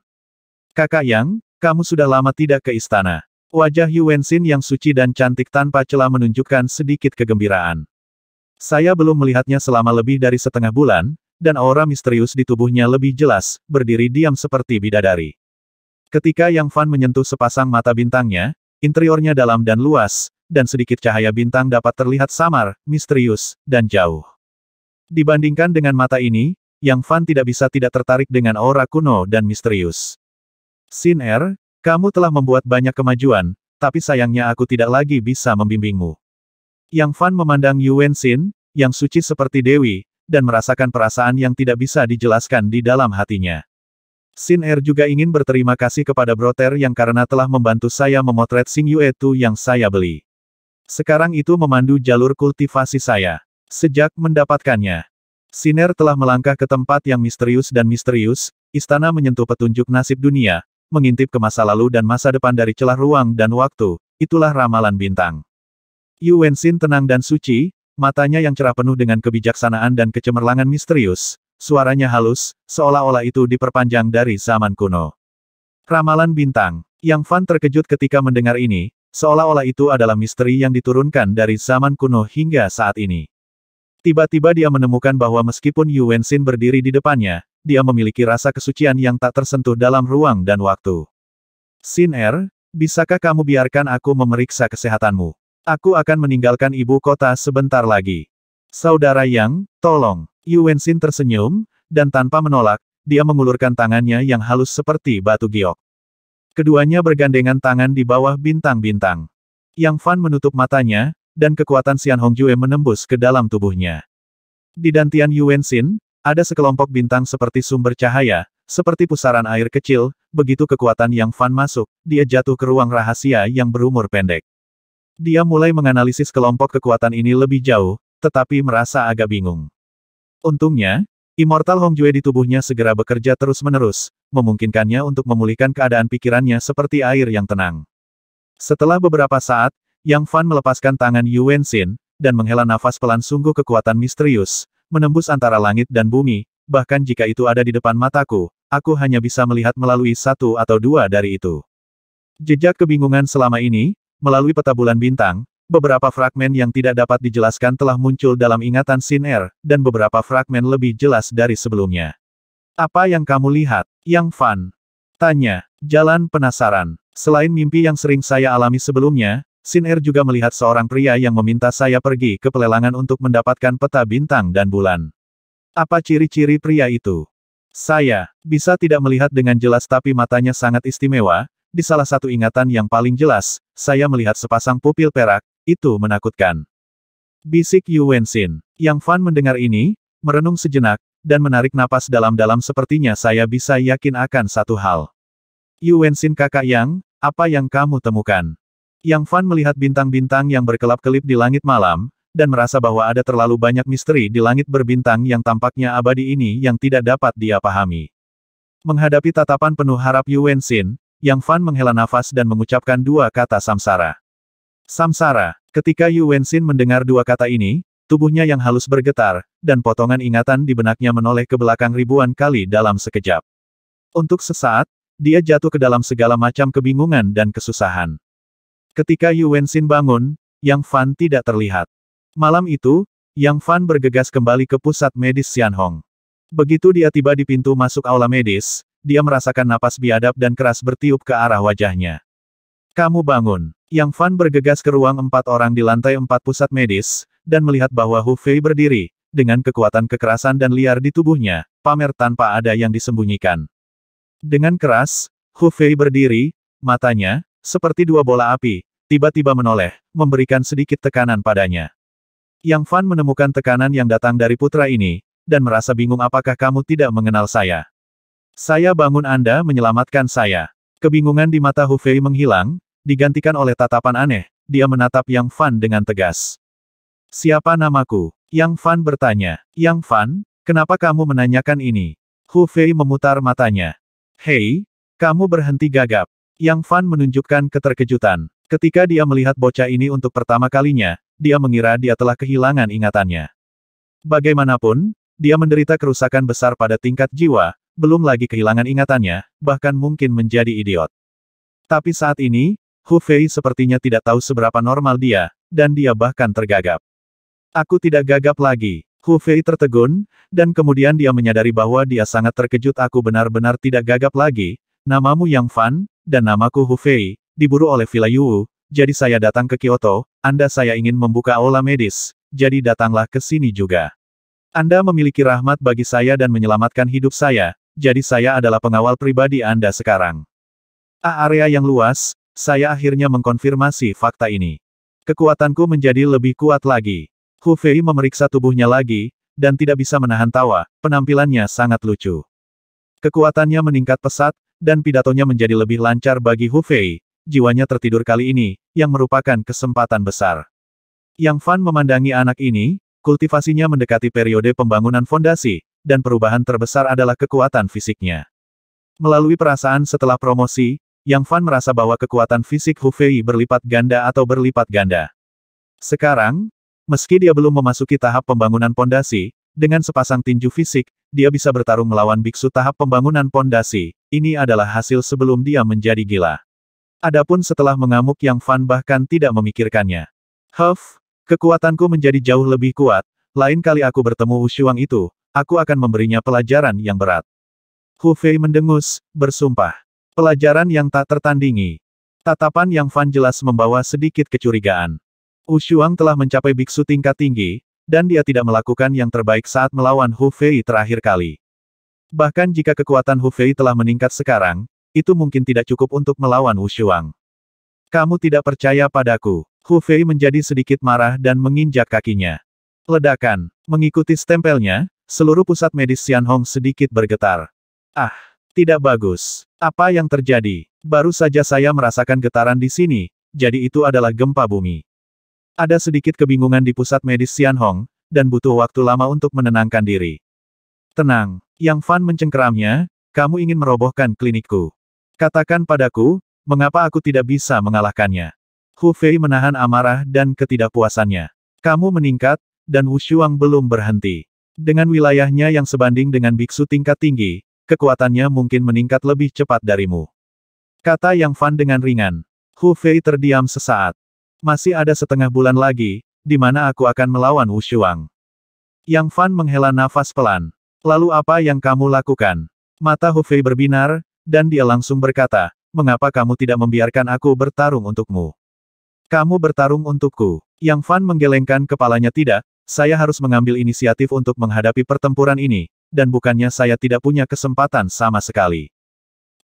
Kakak Yang, kamu sudah lama tidak ke istana. Wajah Yu Wenxin yang suci dan cantik tanpa celah menunjukkan sedikit kegembiraan. Saya belum melihatnya selama lebih dari setengah bulan, dan aura misterius di tubuhnya lebih jelas, berdiri diam seperti bidadari. Ketika Yang Fan menyentuh sepasang mata bintangnya, interiornya dalam dan luas, dan sedikit cahaya bintang dapat terlihat samar, misterius, dan jauh. Dibandingkan dengan mata ini, Yang Fan tidak bisa tidak tertarik dengan aura kuno dan misterius. Xin Er, kamu telah membuat banyak kemajuan, tapi sayangnya aku tidak lagi bisa membimbingmu. Yang Fan memandang Yu Wenxin, yang suci seperti dewi, dan merasakan perasaan yang tidak bisa dijelaskan di dalam hatinya. Xin Er juga ingin berterima kasih kepada Broter yang karena telah membantu saya memotret Xing Yue Tu yang saya beli. Sekarang itu memandu jalur kultivasi saya. Sejak mendapatkannya, Xin Er telah melangkah ke tempat yang misterius, istana menyentuh petunjuk nasib dunia, mengintip ke masa lalu dan masa depan dari celah ruang dan waktu, itulah ramalan bintang. Yu Wenxin tenang dan suci, matanya yang cerah penuh dengan kebijaksanaan dan kecemerlangan misterius, suaranya halus, seolah-olah itu diperpanjang dari zaman kuno. Ramalan bintang. Yang Fan terkejut ketika mendengar ini, seolah-olah itu adalah misteri yang diturunkan dari zaman kuno hingga saat ini. Tiba-tiba dia menemukan bahwa meskipun Yu Wenxin berdiri di depannya, dia memiliki rasa kesucian yang tak tersentuh dalam ruang dan waktu. Xin Er, bisakah kamu biarkan aku memeriksa kesehatanmu? Aku akan meninggalkan ibu kota sebentar lagi. Saudara Yang, tolong. Yu Wenxin tersenyum, dan tanpa menolak, dia mengulurkan tangannya yang halus seperti batu giok. Keduanya bergandengan tangan di bawah bintang-bintang. Yang Fan menutup matanya, dan kekuatan Xianhong Jue menembus ke dalam tubuhnya. Di dantian Yu Wenxin, ada sekelompok bintang seperti sumber cahaya, seperti pusaran air kecil, begitu kekuatan Yang Fan masuk, dia jatuh ke ruang rahasia yang berumur pendek. Dia mulai menganalisis kelompok kekuatan ini lebih jauh, tetapi merasa agak bingung. Untungnya, Immortal Hong Jue di tubuhnya segera bekerja terus-menerus, memungkinkannya untuk memulihkan keadaan pikirannya seperti air yang tenang. Setelah beberapa saat, Yang Fan melepaskan tangan Yu Wenxin, dan menghela nafas pelan. Sungguh kekuatan misterius, menembus antara langit dan bumi, bahkan jika itu ada di depan mataku, aku hanya bisa melihat melalui 1 atau 2 dari itu. Jejak kebingungan selama ini, melalui peta bulan bintang, beberapa fragmen yang tidak dapat dijelaskan telah muncul dalam ingatan Xin Er, dan beberapa fragmen lebih jelas dari sebelumnya. Apa yang kamu lihat, Yang Fan? Tanya. Jalan penasaran. Selain mimpi yang sering saya alami sebelumnya, Xin Er juga melihat seorang pria yang meminta saya pergi ke pelelangan untuk mendapatkan peta bintang dan bulan. Apa ciri-ciri pria itu? Saya bisa tidak melihat dengan jelas tapi matanya sangat istimewa. Di salah satu ingatan yang paling jelas, saya melihat sepasang pupil perak, itu menakutkan. Bisik Yu Wenxin. Yang Fan mendengar ini, merenung sejenak, dan menarik napas dalam-dalam sepertinya saya bisa yakin akan satu hal. Yu Wenxin kakak Yang, apa yang kamu temukan? Yang Fan melihat bintang-bintang yang berkelap-kelip di langit malam, dan merasa bahwa ada terlalu banyak misteri di langit berbintang yang tampaknya abadi ini yang tidak dapat dia pahami. Menghadapi tatapan penuh harap Yu Wenxin, Yang Fan menghela nafas dan mengucapkan dua kata samsara. Samsara. Ketika Yu Wenxin mendengar dua kata ini, tubuhnya yang halus bergetar, dan potongan ingatan di benaknya menoleh ke belakang ribuan kali dalam sekejap. Untuk sesaat, dia jatuh ke dalam segala macam kebingungan dan kesusahan. Ketika Yu Wenxin bangun, Yang Fan tidak terlihat. Malam itu, Yang Fan bergegas kembali ke pusat medis Xianhong. Begitu dia tiba di pintu masuk aula medis, dia merasakan napas biadab dan keras bertiup ke arah wajahnya. Kamu bangun. Yang Fan bergegas ke ruang 4 orang di lantai 4 pusat medis, dan melihat bahwa Hu Fei berdiri, dengan kekuatan kekerasan dan liar di tubuhnya, pamer tanpa ada yang disembunyikan. Dengan keras, Hu Fei berdiri, matanya, seperti dua bola api, tiba-tiba menoleh, memberikan sedikit tekanan padanya. Yang Fan menemukan tekanan yang datang dari putra ini, dan merasa bingung apakah kamu tidak mengenal saya. Saya bangun Anda menyelamatkan saya. Kebingungan di mata Hu Fei menghilang, digantikan oleh tatapan aneh, dia menatap Yang Fan dengan tegas. Siapa namaku? Yang Fan bertanya. Yang Fan, kenapa kamu menanyakan ini? Hu Fei memutar matanya. Hei, kamu berhenti gagap. Yang Fan menunjukkan keterkejutan. Ketika dia melihat bocah ini untuk pertama kalinya, dia mengira dia telah kehilangan ingatannya. Bagaimanapun, dia menderita kerusakan besar pada tingkat jiwa, belum lagi kehilangan ingatannya, bahkan mungkin menjadi idiot. Tapi saat ini, Hu Fei sepertinya tidak tahu seberapa normal dia, dan dia bahkan tergagap. Aku tidak gagap lagi. Hu Fei tertegun, dan kemudian dia menyadari bahwa dia sangat terkejut. Aku benar-benar tidak gagap lagi. Namamu Yang Fan, dan namaku Hu Fei, diburu oleh Villa Yu, jadi saya datang ke Kyoto. Anda saya ingin membuka aula medis, jadi datanglah ke sini juga. Anda memiliki rahmat bagi saya dan menyelamatkan hidup saya, jadi saya adalah pengawal pribadi Anda sekarang. Area yang luas, saya akhirnya mengkonfirmasi fakta ini. Kekuatanku menjadi lebih kuat lagi. Hu Fei memeriksa tubuhnya lagi, dan tidak bisa menahan tawa, penampilannya sangat lucu. Kekuatannya meningkat pesat, dan pidatonya menjadi lebih lancar bagi Hu Fei. Jiwanya tertidur kali ini, yang merupakan kesempatan besar. Yang Fan memandangi anak ini, kultivasinya mendekati periode pembangunan fondasi, dan perubahan terbesar adalah kekuatan fisiknya. Melalui perasaan setelah promosi, Yang Fan merasa bahwa kekuatan fisik Hu Fei berlipat ganda atau berlipat ganda. Sekarang, meski dia belum memasuki tahap pembangunan pondasi, dengan sepasang tinju fisik, dia bisa bertarung melawan biksu tahap pembangunan pondasi. Ini adalah hasil sebelum dia menjadi gila. Adapun setelah mengamuk Yang Fan bahkan tidak memikirkannya. Kekuatanku menjadi jauh lebih kuat, lain kali aku bertemu Wu Shuang itu, aku akan memberinya pelajaran yang berat. Hu Fei mendengus, bersumpah. Pelajaran yang tak tertandingi. Tatapan Yang Fan jelas membawa sedikit kecurigaan. Wu Shuang telah mencapai biksu tingkat tinggi, dan dia tidak melakukan yang terbaik saat melawan Hu Fei terakhir kali. Bahkan jika kekuatan Hu Fei telah meningkat sekarang, itu mungkin tidak cukup untuk melawan Wu Shuang. Kamu tidak percaya padaku. Hu Fei menjadi sedikit marah dan menginjak kakinya. Ledakan. Mengikuti stempelnya, seluruh pusat medis Xianhong sedikit bergetar. Ah, tidak bagus. Apa yang terjadi? Baru saja saya merasakan getaran di sini, jadi itu adalah gempa bumi. Ada sedikit kebingungan di pusat medis Xianhong, dan butuh waktu lama untuk menenangkan diri. Tenang. Yang Fan mencengkeramnya, kamu ingin merobohkan klinikku. Katakan padaku, mengapa aku tidak bisa mengalahkannya? Hu Fei menahan amarah dan ketidakpuasannya. Kamu meningkat, dan Wu Shuang belum berhenti. Dengan wilayahnya yang sebanding dengan biksu tingkat tinggi, kekuatannya mungkin meningkat lebih cepat darimu. Kata Yang Fan dengan ringan. Hu Fei terdiam sesaat. Masih ada setengah bulan lagi, di mana aku akan melawan Wu Shuang. Yang Fan menghela nafas pelan. Lalu apa yang kamu lakukan? Mata Hu Fei berbinar, dan dia langsung berkata, mengapa kamu tidak membiarkan aku bertarung untukmu? Kamu bertarung untukku. Yang Fan menggelengkan kepalanya. Tidak, saya harus mengambil inisiatif untuk menghadapi pertempuran ini, dan bukannya saya tidak punya kesempatan sama sekali.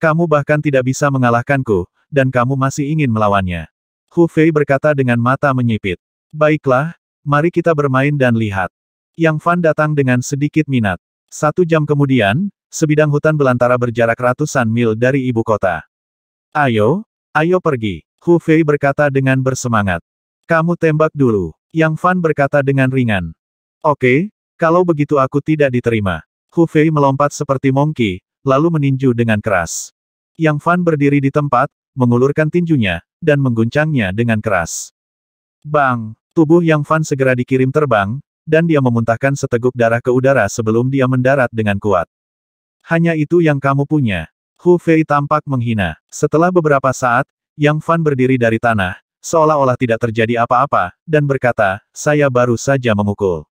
Kamu bahkan tidak bisa mengalahkanku, dan kamu masih ingin melawannya. Hu Fei berkata dengan mata menyipit. Baiklah, mari kita bermain dan lihat. Yang Fan datang dengan sedikit minat. 1 jam kemudian, sebidang hutan belantara berjarak ratusan mil dari ibu kota. Ayo, ayo pergi. Hu Fei berkata dengan bersemangat. Kamu tembak dulu. Yang Fan berkata dengan ringan. Oke, kalau begitu aku tidak diterima. Hu Fei melompat seperti monkey, lalu meninju dengan keras. Yang Fan berdiri di tempat, mengulurkan tinjunya, dan mengguncangnya dengan keras. Bang! Tubuh Yang Fan segera dikirim terbang, dan dia memuntahkan seteguk darah ke udara sebelum dia mendarat dengan kuat. Hanya itu yang kamu punya. Hu Fei tampak menghina. Setelah beberapa saat, Yang Fan berdiri dari tanah, seolah-olah tidak terjadi apa-apa, dan berkata, saya baru saja memukul.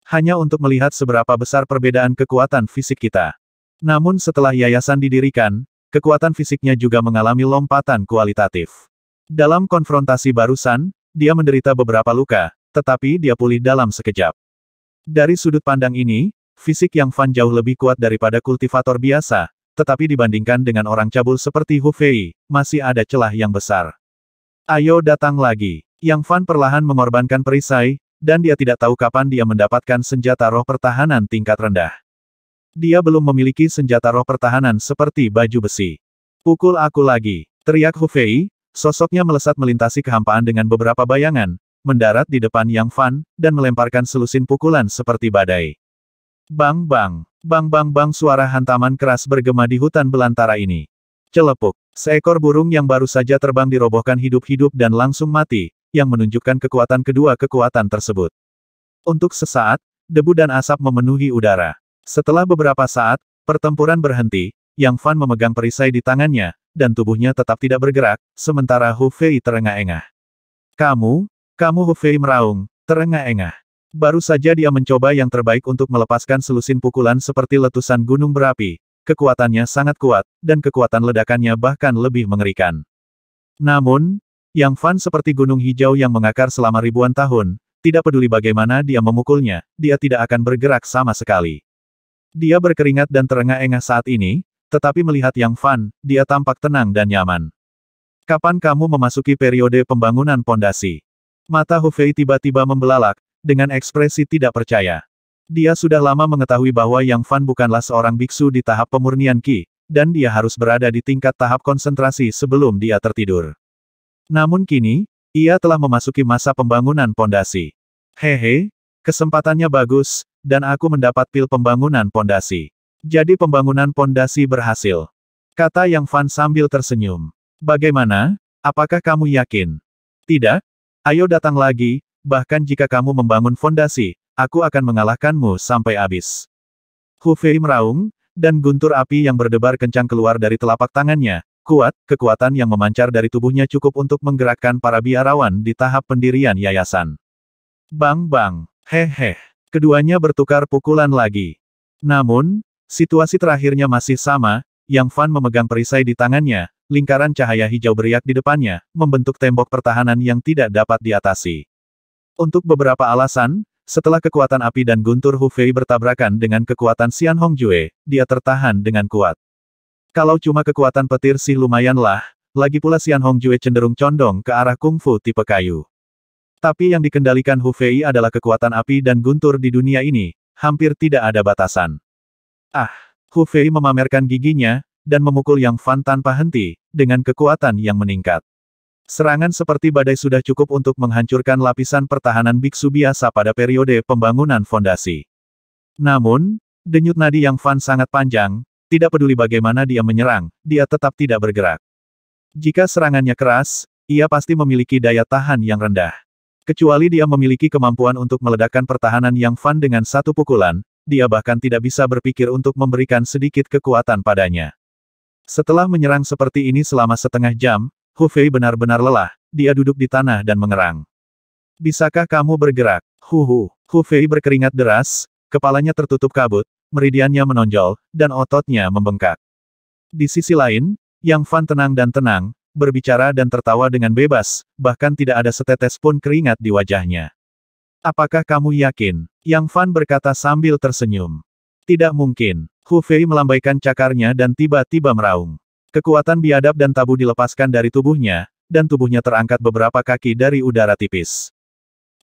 Hanya untuk melihat seberapa besar perbedaan kekuatan fisik kita. Namun setelah yayasan didirikan, kekuatan fisiknya juga mengalami lompatan kualitatif. Dalam konfrontasi barusan, dia menderita beberapa luka, tetapi dia pulih dalam sekejap. Dari sudut pandang ini, fisik Yang Fan jauh lebih kuat daripada kultivator biasa, tetapi dibandingkan dengan orang cabul seperti Hu Fei, masih ada celah yang besar. Ayo datang lagi. Yang Fan perlahan mengorbankan perisai, dan dia tidak tahu kapan dia mendapatkan senjata roh pertahanan tingkat rendah. Dia belum memiliki senjata roh pertahanan seperti baju besi. Pukul aku lagi, teriak Hu Fei, sosoknya melesat melintasi kehampaan dengan beberapa bayangan, mendarat di depan Yang Fan, dan melemparkan selusin pukulan seperti badai. Bang bang, bang bang bang suara hantaman keras bergema di hutan belantara ini. Celepuk, seekor burung yang baru saja terbang dirobohkan hidup-hidup dan langsung mati, yang menunjukkan kekuatan kedua kekuatan tersebut. Untuk sesaat, debu dan asap memenuhi udara. Setelah beberapa saat, pertempuran berhenti, Yang Fan memegang perisai di tangannya, dan tubuhnya tetap tidak bergerak, sementara Hu Fei terengah-engah. Kamu Hu Fei meraung, terengah-engah. Baru saja dia mencoba yang terbaik untuk melepaskan selusin pukulan seperti letusan gunung berapi. Kekuatannya sangat kuat, dan kekuatan ledakannya bahkan lebih mengerikan. Namun, Yang Fan seperti gunung hijau yang mengakar selama ribuan tahun, tidak peduli bagaimana dia memukulnya, dia tidak akan bergerak sama sekali. Dia berkeringat dan terengah-engah saat ini, tetapi melihat Yang Fan, dia tampak tenang dan nyaman. Kapan kamu memasuki periode pembangunan pondasi? Mata Hu Fei tiba-tiba membelalak, dengan ekspresi tidak percaya. Dia sudah lama mengetahui bahwa Yang Fan bukanlah seorang biksu di tahap pemurnian Qi, dan dia harus berada di tingkat tahap konsentrasi sebelum dia tertidur. Namun kini, ia telah memasuki masa pembangunan pondasi. Hehe, kesempatannya bagus, dan aku mendapat pil pembangunan pondasi. Jadi pembangunan pondasi berhasil. Kata Yang Fan sambil tersenyum. Bagaimana? Apakah kamu yakin? Tidak? Ayo datang lagi, bahkan jika kamu membangun fondasi, aku akan mengalahkanmu sampai habis. Hu Fei meraung, dan guntur api yang berdebar kencang keluar dari telapak tangannya. Kuat, kekuatan yang memancar dari tubuhnya cukup untuk menggerakkan para biarawan di tahap pendirian yayasan. Bang bang, hehe. Keduanya bertukar pukulan lagi. Namun, situasi terakhirnya masih sama, Yang Fan memegang perisai di tangannya, lingkaran cahaya hijau beriak di depannya, membentuk tembok pertahanan yang tidak dapat diatasi. Untuk beberapa alasan, setelah kekuatan api dan guntur Hu Fei bertabrakan dengan kekuatan Xian Hongjue, dia tertahan dengan kuat. Kalau cuma kekuatan petir sih lumayanlah, lagi pula Xian Hongjue cenderung condong ke arah kungfu tipe kayu. Tapi yang dikendalikan Hu Fei adalah kekuatan api dan guntur di dunia ini, hampir tidak ada batasan. Ah! Hu Fei memamerkan giginya, dan memukul Yang Fan tanpa henti, dengan kekuatan yang meningkat. Serangan seperti badai sudah cukup untuk menghancurkan lapisan pertahanan biksu biasa pada periode pembangunan fondasi. Namun, denyut nadi Yang Fan sangat panjang, tidak peduli bagaimana dia menyerang, dia tetap tidak bergerak. Jika serangannya keras, ia pasti memiliki daya tahan yang rendah. Kecuali dia memiliki kemampuan untuk meledakkan pertahanan Yang Fan dengan satu pukulan, dia bahkan tidak bisa berpikir untuk memberikan sedikit kekuatan padanya. Setelah menyerang seperti ini selama setengah jam, Hu Fei benar-benar lelah, dia duduk di tanah dan mengerang. Bisakah kamu bergerak? Hu Fei berkeringat deras, kepalanya tertutup kabut, meridiannya menonjol, dan ototnya membengkak. Di sisi lain, Yang Fan tenang dan tenang, berbicara dan tertawa dengan bebas, bahkan tidak ada setetes pun keringat di wajahnya. Apakah kamu yakin? Yang Fan berkata sambil tersenyum. Tidak mungkin. Hu Fei melambaikan cakarnya dan tiba-tiba meraung. Kekuatan biadab dan tabu dilepaskan dari tubuhnya, dan tubuhnya terangkat beberapa kaki dari udara tipis.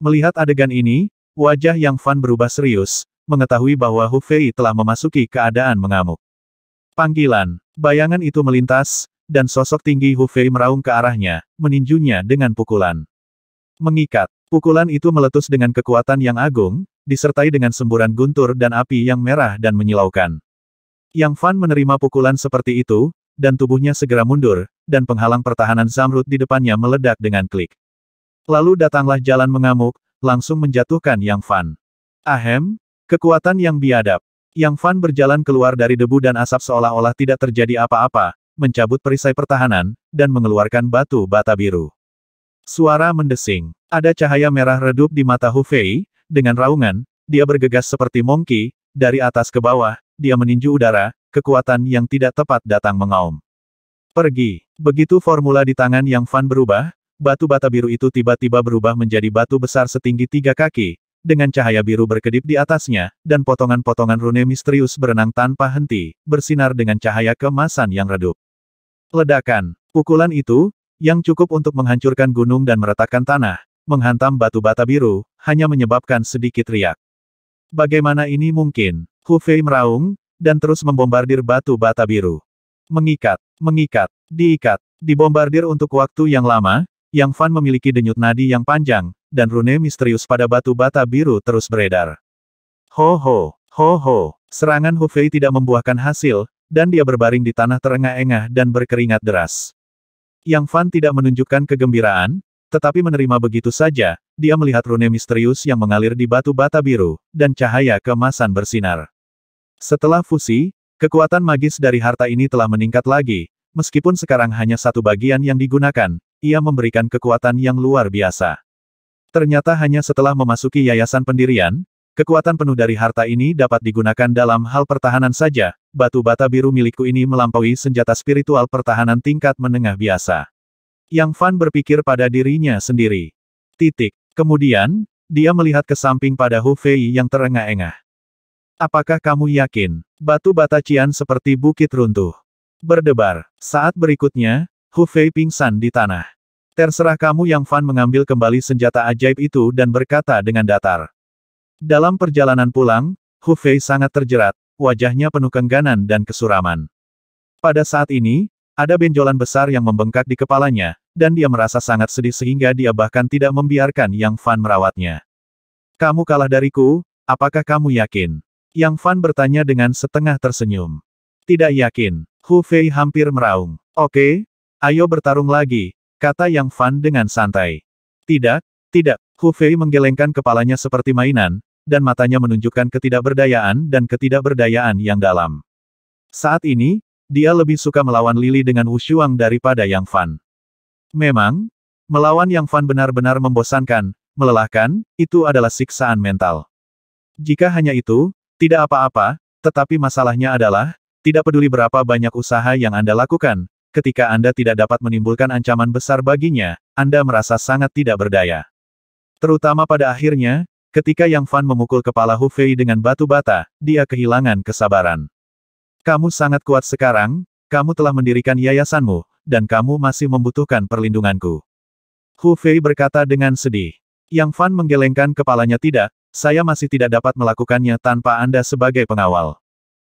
Melihat adegan ini, wajah Yang Fan berubah serius, mengetahui bahwa Hu Fei telah memasuki keadaan mengamuk. Panggilan. Bayangan itu melintas, dan sosok tinggi Hu Fei meraung ke arahnya, meninjunya dengan pukulan. Mengikat. Pukulan itu meletus dengan kekuatan yang agung, disertai dengan semburan guntur dan api yang merah dan menyilaukan. Yang Fan menerima pukulan seperti itu, dan tubuhnya segera mundur, dan penghalang pertahanan Zamrud di depannya meledak dengan klik. Lalu datanglah jalan mengamuk, langsung menjatuhkan Yang Fan. Ahem, kekuatan yang biadab. Yang Fan berjalan keluar dari debu dan asap seolah-olah tidak terjadi apa-apa, mencabut perisai pertahanan, dan mengeluarkan batu bata biru. Suara mendesing. Ada cahaya merah redup di mata Hu Fei, dengan raungan, dia bergegas seperti Monkey, dari atas ke bawah, dia meninju udara, kekuatan yang tidak tepat datang mengaum. Pergi. Begitu formula di tangan Yang Fan berubah, batu bata biru itu tiba-tiba berubah menjadi batu besar setinggi 3 kaki, dengan cahaya biru berkedip di atasnya, dan potongan-potongan rune misterius berenang tanpa henti, bersinar dengan cahaya keemasan yang redup. Ledakan. Pukulan itu, yang cukup untuk menghancurkan gunung dan meretakkan tanah, menghantam batu bata biru, hanya menyebabkan sedikit riak. Bagaimana ini mungkin? Hu Fei meraung, dan terus membombardir batu bata biru. Mengikat, diikat, dibombardir untuk waktu yang lama, Yang Fan memiliki denyut nadi yang panjang, dan rune misterius pada batu bata biru terus beredar. Ho ho, serangan Hu Fei tidak membuahkan hasil, dan dia berbaring di tanah terengah-engah dan berkeringat deras. Yang Fan tidak menunjukkan kegembiraan, tetapi menerima begitu saja, dia melihat rune misterius yang mengalir di batu bata biru, dan cahaya keemasan bersinar. Setelah fusi, kekuatan magis dari harta ini telah meningkat lagi, meskipun sekarang hanya satu bagian yang digunakan, ia memberikan kekuatan yang luar biasa. Ternyata hanya setelah memasuki yayasan pendirian, kekuatan penuh dari harta ini dapat digunakan dalam hal pertahanan saja. Batu bata biru milikku ini melampaui senjata spiritual pertahanan tingkat menengah biasa. Yang Fan berpikir pada dirinya sendiri. Kemudian, dia melihat ke samping pada Hu Fei yang terengah-engah. Apakah kamu yakin? Batu bata Cian seperti bukit runtuh. Berdebar. Saat berikutnya, Hu Fei pingsan di tanah. Terserah kamu. Yang Fan mengambil kembali senjata ajaib itu dan berkata dengan datar. Dalam perjalanan pulang, Hu Fei sangat terjerat, wajahnya penuh keengganan dan kesuraman. Pada saat ini, ada benjolan besar yang membengkak di kepalanya, dan dia merasa sangat sedih sehingga dia bahkan tidak membiarkan Yang Fan merawatnya. Kamu kalah dariku, apakah kamu yakin? Yang Fan bertanya dengan setengah tersenyum. Tidak yakin. Hu Fei hampir meraung. Oke, ayo bertarung lagi, kata Yang Fan dengan santai. Tidak. Hu Fei menggelengkan kepalanya seperti mainan, dan matanya menunjukkan ketidakberdayaan dan ketidakberdayaan yang dalam. Saat ini, dia lebih suka melawan Lili dengan Wushuang daripada Yang Fan. Memang, melawan Yang Fan benar-benar membosankan, melelahkan, itu adalah siksaan mental. Jika hanya itu, tidak apa-apa, tetapi masalahnya adalah, tidak peduli berapa banyak usaha yang Anda lakukan, ketika Anda tidak dapat menimbulkan ancaman besar baginya, Anda merasa sangat tidak berdaya. Terutama pada akhirnya, ketika Yang Fan memukul kepala Hu Fei dengan batu bata, dia kehilangan kesabaran. Kamu sangat kuat sekarang, kamu telah mendirikan yayasanmu, dan kamu masih membutuhkan perlindunganku. Hu Fei berkata dengan sedih. Yang Fan menggelengkan kepalanya. Tidak, saya masih tidak dapat melakukannya tanpa Anda sebagai pengawal.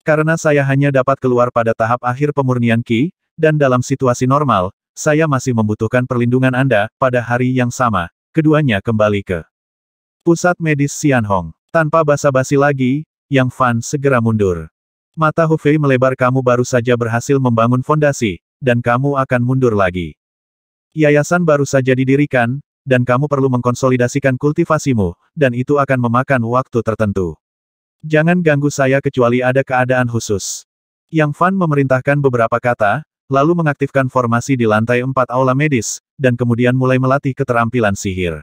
Karena saya hanya dapat keluar pada tahap akhir pemurnian Qi, dan dalam situasi normal, saya masih membutuhkan perlindungan Anda. Pada hari yang sama, keduanya kembali ke pusat medis Xianhong. Tanpa basa-basi lagi, Yang Fan segera mundur. Mata Hu Fei melebar. Kamu baru saja berhasil membangun fondasi, dan kamu akan mundur lagi. Yayasan baru saja didirikan, dan kamu perlu mengkonsolidasikan kultivasimu, dan itu akan memakan waktu tertentu. Jangan ganggu saya kecuali ada keadaan khusus. Yang Fan memerintahkan beberapa kata, lalu mengaktifkan formasi di lantai 4 aula medis, dan kemudian mulai melatih keterampilan sihir.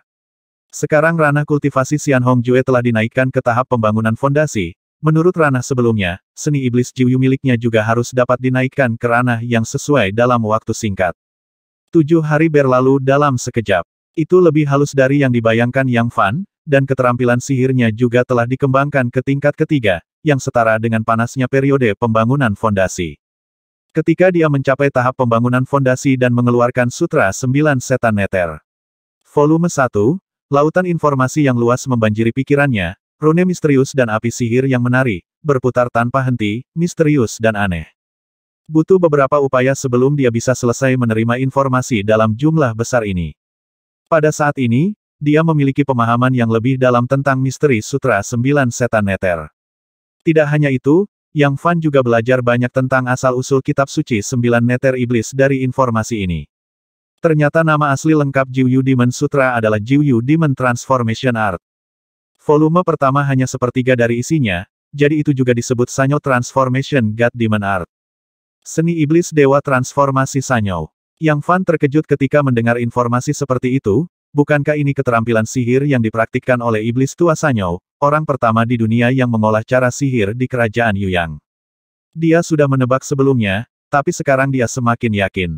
Sekarang ranah kultivasi Xianhong Jue telah dinaikkan ke tahap pembangunan fondasi. Menurut ranah sebelumnya, seni iblis Jiu miliknya juga harus dapat dinaikkan ke ranah yang sesuai dalam waktu singkat. 7 hari berlalu dalam sekejap. Itu lebih halus dari yang dibayangkan Yang Fan, dan keterampilan sihirnya juga telah dikembangkan ke tingkat ketiga, yang setara dengan panasnya periode pembangunan fondasi. Ketika dia mencapai tahap pembangunan fondasi dan mengeluarkan Sutra 9 Setan Neter. Volume 1, lautan informasi yang luas membanjiri pikirannya, rune misterius dan api sihir yang menari, berputar tanpa henti, misterius dan aneh. Butuh beberapa upaya sebelum dia bisa selesai menerima informasi dalam jumlah besar ini. Pada saat ini, dia memiliki pemahaman yang lebih dalam tentang misteri Sutra 9 Setan Neter. Tidak hanya itu, Yang Fan juga belajar banyak tentang asal-usul kitab suci 9 Neter Iblis dari informasi ini. Ternyata nama asli lengkap Jiuyu Demon Sutra adalah Jiuyu Demon Transformation Art. Volume pertama hanya sepertiga dari isinya, jadi itu juga disebut Sanyo Transformation God Demon Art. Seni Iblis Dewa Transformasi Sanyo. Yang Fan terkejut ketika mendengar informasi seperti itu, bukankah ini keterampilan sihir yang dipraktikkan oleh Iblis Tua Sanyo, orang pertama di dunia yang mengolah cara sihir di kerajaan Yuyang. Dia sudah menebak sebelumnya, tapi sekarang dia semakin yakin.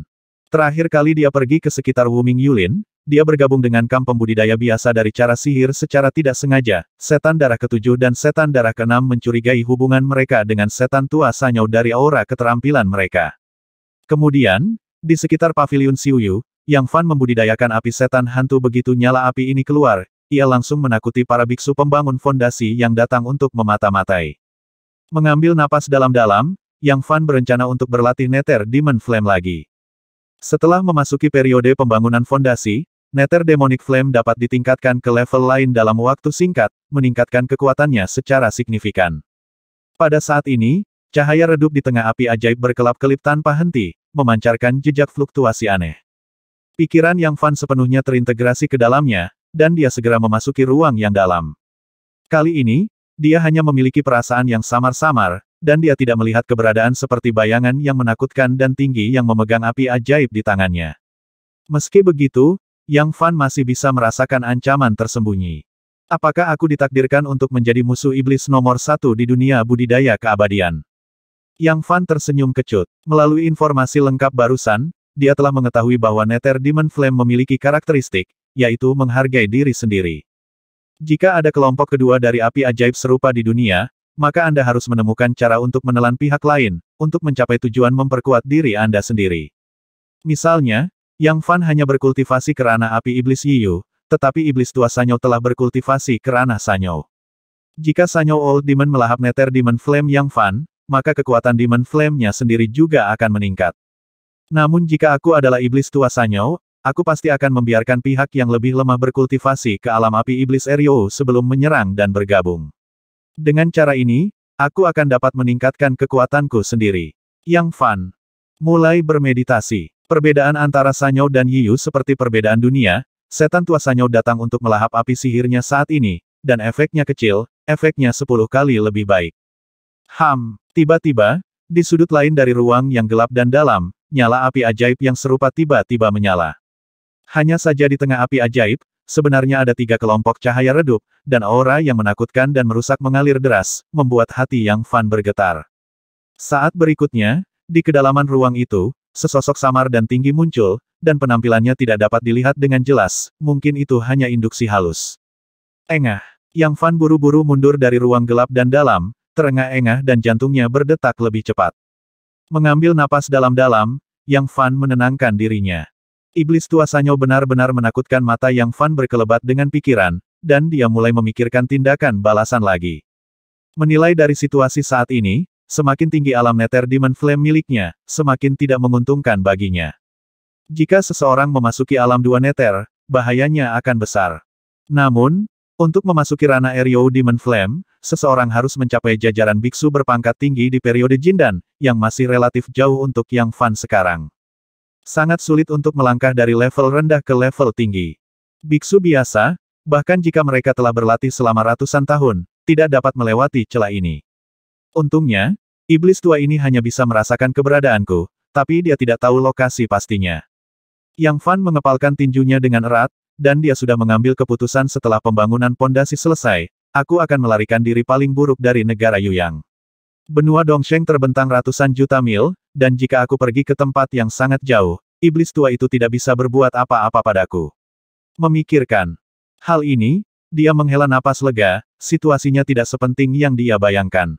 Terakhir kali dia pergi ke sekitar Wuming Yulin, dia bergabung dengan kamp pembudidaya biasa dari cara sihir secara tidak sengaja. Setan darah ke-7 dan setan darah ke-6 mencurigai hubungan mereka dengan setan tua Sanyo dari aura keterampilan mereka. Kemudian, di sekitar paviliun Xiuyu, Yang Fan membudidayakan api setan hantu begitu nyala api ini keluar, ia langsung menakuti para biksu pembangun fondasi yang datang untuk memata-matai. Mengambil napas dalam-dalam, Yang Fan berencana untuk berlatih Nether Demon Flame lagi. Setelah memasuki periode pembangunan fondasi, Nether Demonic Flame dapat ditingkatkan ke level lain dalam waktu singkat, meningkatkan kekuatannya secara signifikan. Pada saat ini, cahaya redup di tengah api ajaib berkelap-kelip tanpa henti, memancarkan jejak fluktuasi aneh. Pikiran Yang Fan sepenuhnya terintegrasi ke dalamnya, dan dia segera memasuki ruang yang dalam. Kali ini, dia hanya memiliki perasaan yang samar-samar, dan dia tidak melihat keberadaan seperti bayangan yang menakutkan dan tinggi yang memegang api ajaib di tangannya. Meski begitu, Yang Fan masih bisa merasakan ancaman tersembunyi. Apakah aku ditakdirkan untuk menjadi musuh iblis nomor 1 di dunia budidaya keabadian? Yang Fan tersenyum kecut. Melalui informasi lengkap barusan, dia telah mengetahui bahwa Nether Demon Flame memiliki karakteristik, yaitu menghargai diri sendiri. Jika ada kelompok kedua dari api ajaib serupa di dunia, maka Anda harus menemukan cara untuk menelan pihak lain, untuk mencapai tujuan memperkuat diri Anda sendiri. Misalnya, Yang Fan hanya berkultivasi ke ranah api iblis Yiyu, tetapi iblis tua Sanyo telah berkultivasi ke ranah Sanyo. Jika Sanyo Old Demon melahap Nether Demon Flame Yang Fan, maka kekuatan Demon Flame-nya sendiri juga akan meningkat. Namun jika aku adalah iblis tua Sanyo, aku pasti akan membiarkan pihak yang lebih lemah berkultivasi ke alam api iblis Ryo sebelum menyerang dan bergabung. Dengan cara ini, aku akan dapat meningkatkan kekuatanku sendiri. Yang Fan mulai bermeditasi. Perbedaan antara Sanyo dan Yiyu seperti perbedaan dunia, setan tua Sanyo datang untuk melahap api sihirnya saat ini, dan efeknya kecil, efeknya 10 kali lebih baik. Tiba-tiba, di sudut lain dari ruang yang gelap dan dalam, nyala api ajaib yang serupa tiba-tiba menyala. Hanya saja di tengah api ajaib, sebenarnya ada 3 kelompok cahaya redup, dan aura yang menakutkan dan merusak mengalir deras, membuat hati Yang Fan bergetar. Saat berikutnya, di kedalaman ruang itu, sesosok samar dan tinggi muncul, dan penampilannya tidak dapat dilihat dengan jelas, mungkin itu hanya induksi halus. Engah. Yang Fan buru-buru mundur dari ruang gelap dan dalam, terengah-engah dan jantungnya berdetak lebih cepat. Mengambil napas dalam-dalam, Yang Fan menenangkan dirinya. Iblis tua Sanyo benar-benar menakutkan. Mata Yang Fan berkelebat dengan pikiran, dan dia mulai memikirkan tindakan balasan lagi. Menilai dari situasi saat ini, semakin tinggi alam Nether Demon Flame miliknya, semakin tidak menguntungkan baginya. Jika seseorang memasuki alam 2 Nether, bahayanya akan besar. Namun, untuk memasuki ranah Ryo Demon Flame, seseorang harus mencapai jajaran biksu berpangkat tinggi di periode Jindan, yang masih relatif jauh untuk Yang Fan sekarang. Sangat sulit untuk melangkah dari level rendah ke level tinggi. Biksu biasa, bahkan jika mereka telah berlatih selama ratusan tahun, tidak dapat melewati celah ini. Untungnya, iblis tua ini hanya bisa merasakan keberadaanku, tapi dia tidak tahu lokasi pastinya. Yang Fan mengepalkan tinjunya dengan erat, dan dia sudah mengambil keputusan setelah pembangunan pondasi selesai, aku akan melarikan diri paling buruk dari negara Yuyang. Benua Dongsheng terbentang ratusan juta mil, dan jika aku pergi ke tempat yang sangat jauh, iblis tua itu tidak bisa berbuat apa-apa padaku. Memikirkan hal ini, dia menghela napas lega, situasinya tidak sepenting yang dia bayangkan.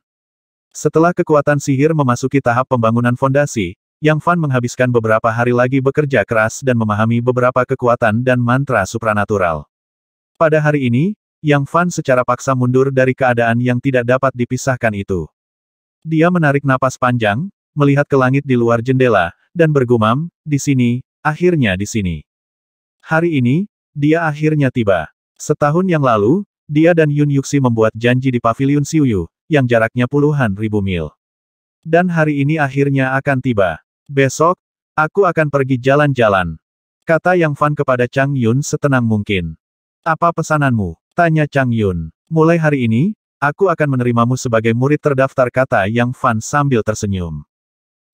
Setelah kekuatan sihir memasuki tahap pembangunan fondasi, Yang Fan menghabiskan beberapa hari lagi bekerja keras dan memahami beberapa kekuatan dan mantra supranatural. Pada hari ini, Yang Fan secara paksa mundur dari keadaan yang tidak dapat dipisahkan itu. Dia menarik napas panjang, melihat ke langit di luar jendela, dan bergumam, di sini, akhirnya di sini. Hari ini, dia akhirnya tiba. Setahun yang lalu, dia dan Yun Yuxi membuat janji di Paviliun Xiuyu, yang jaraknya puluhan ribu mil. Dan hari ini akhirnya akan tiba. Besok, aku akan pergi jalan-jalan. Kata Yang Fan kepada Chang Yun setenang mungkin. Apa pesananmu? Tanya Chang Yun. Mulai hari ini, aku akan menerimamu sebagai murid terdaftar, kata Yang Fan sambil tersenyum.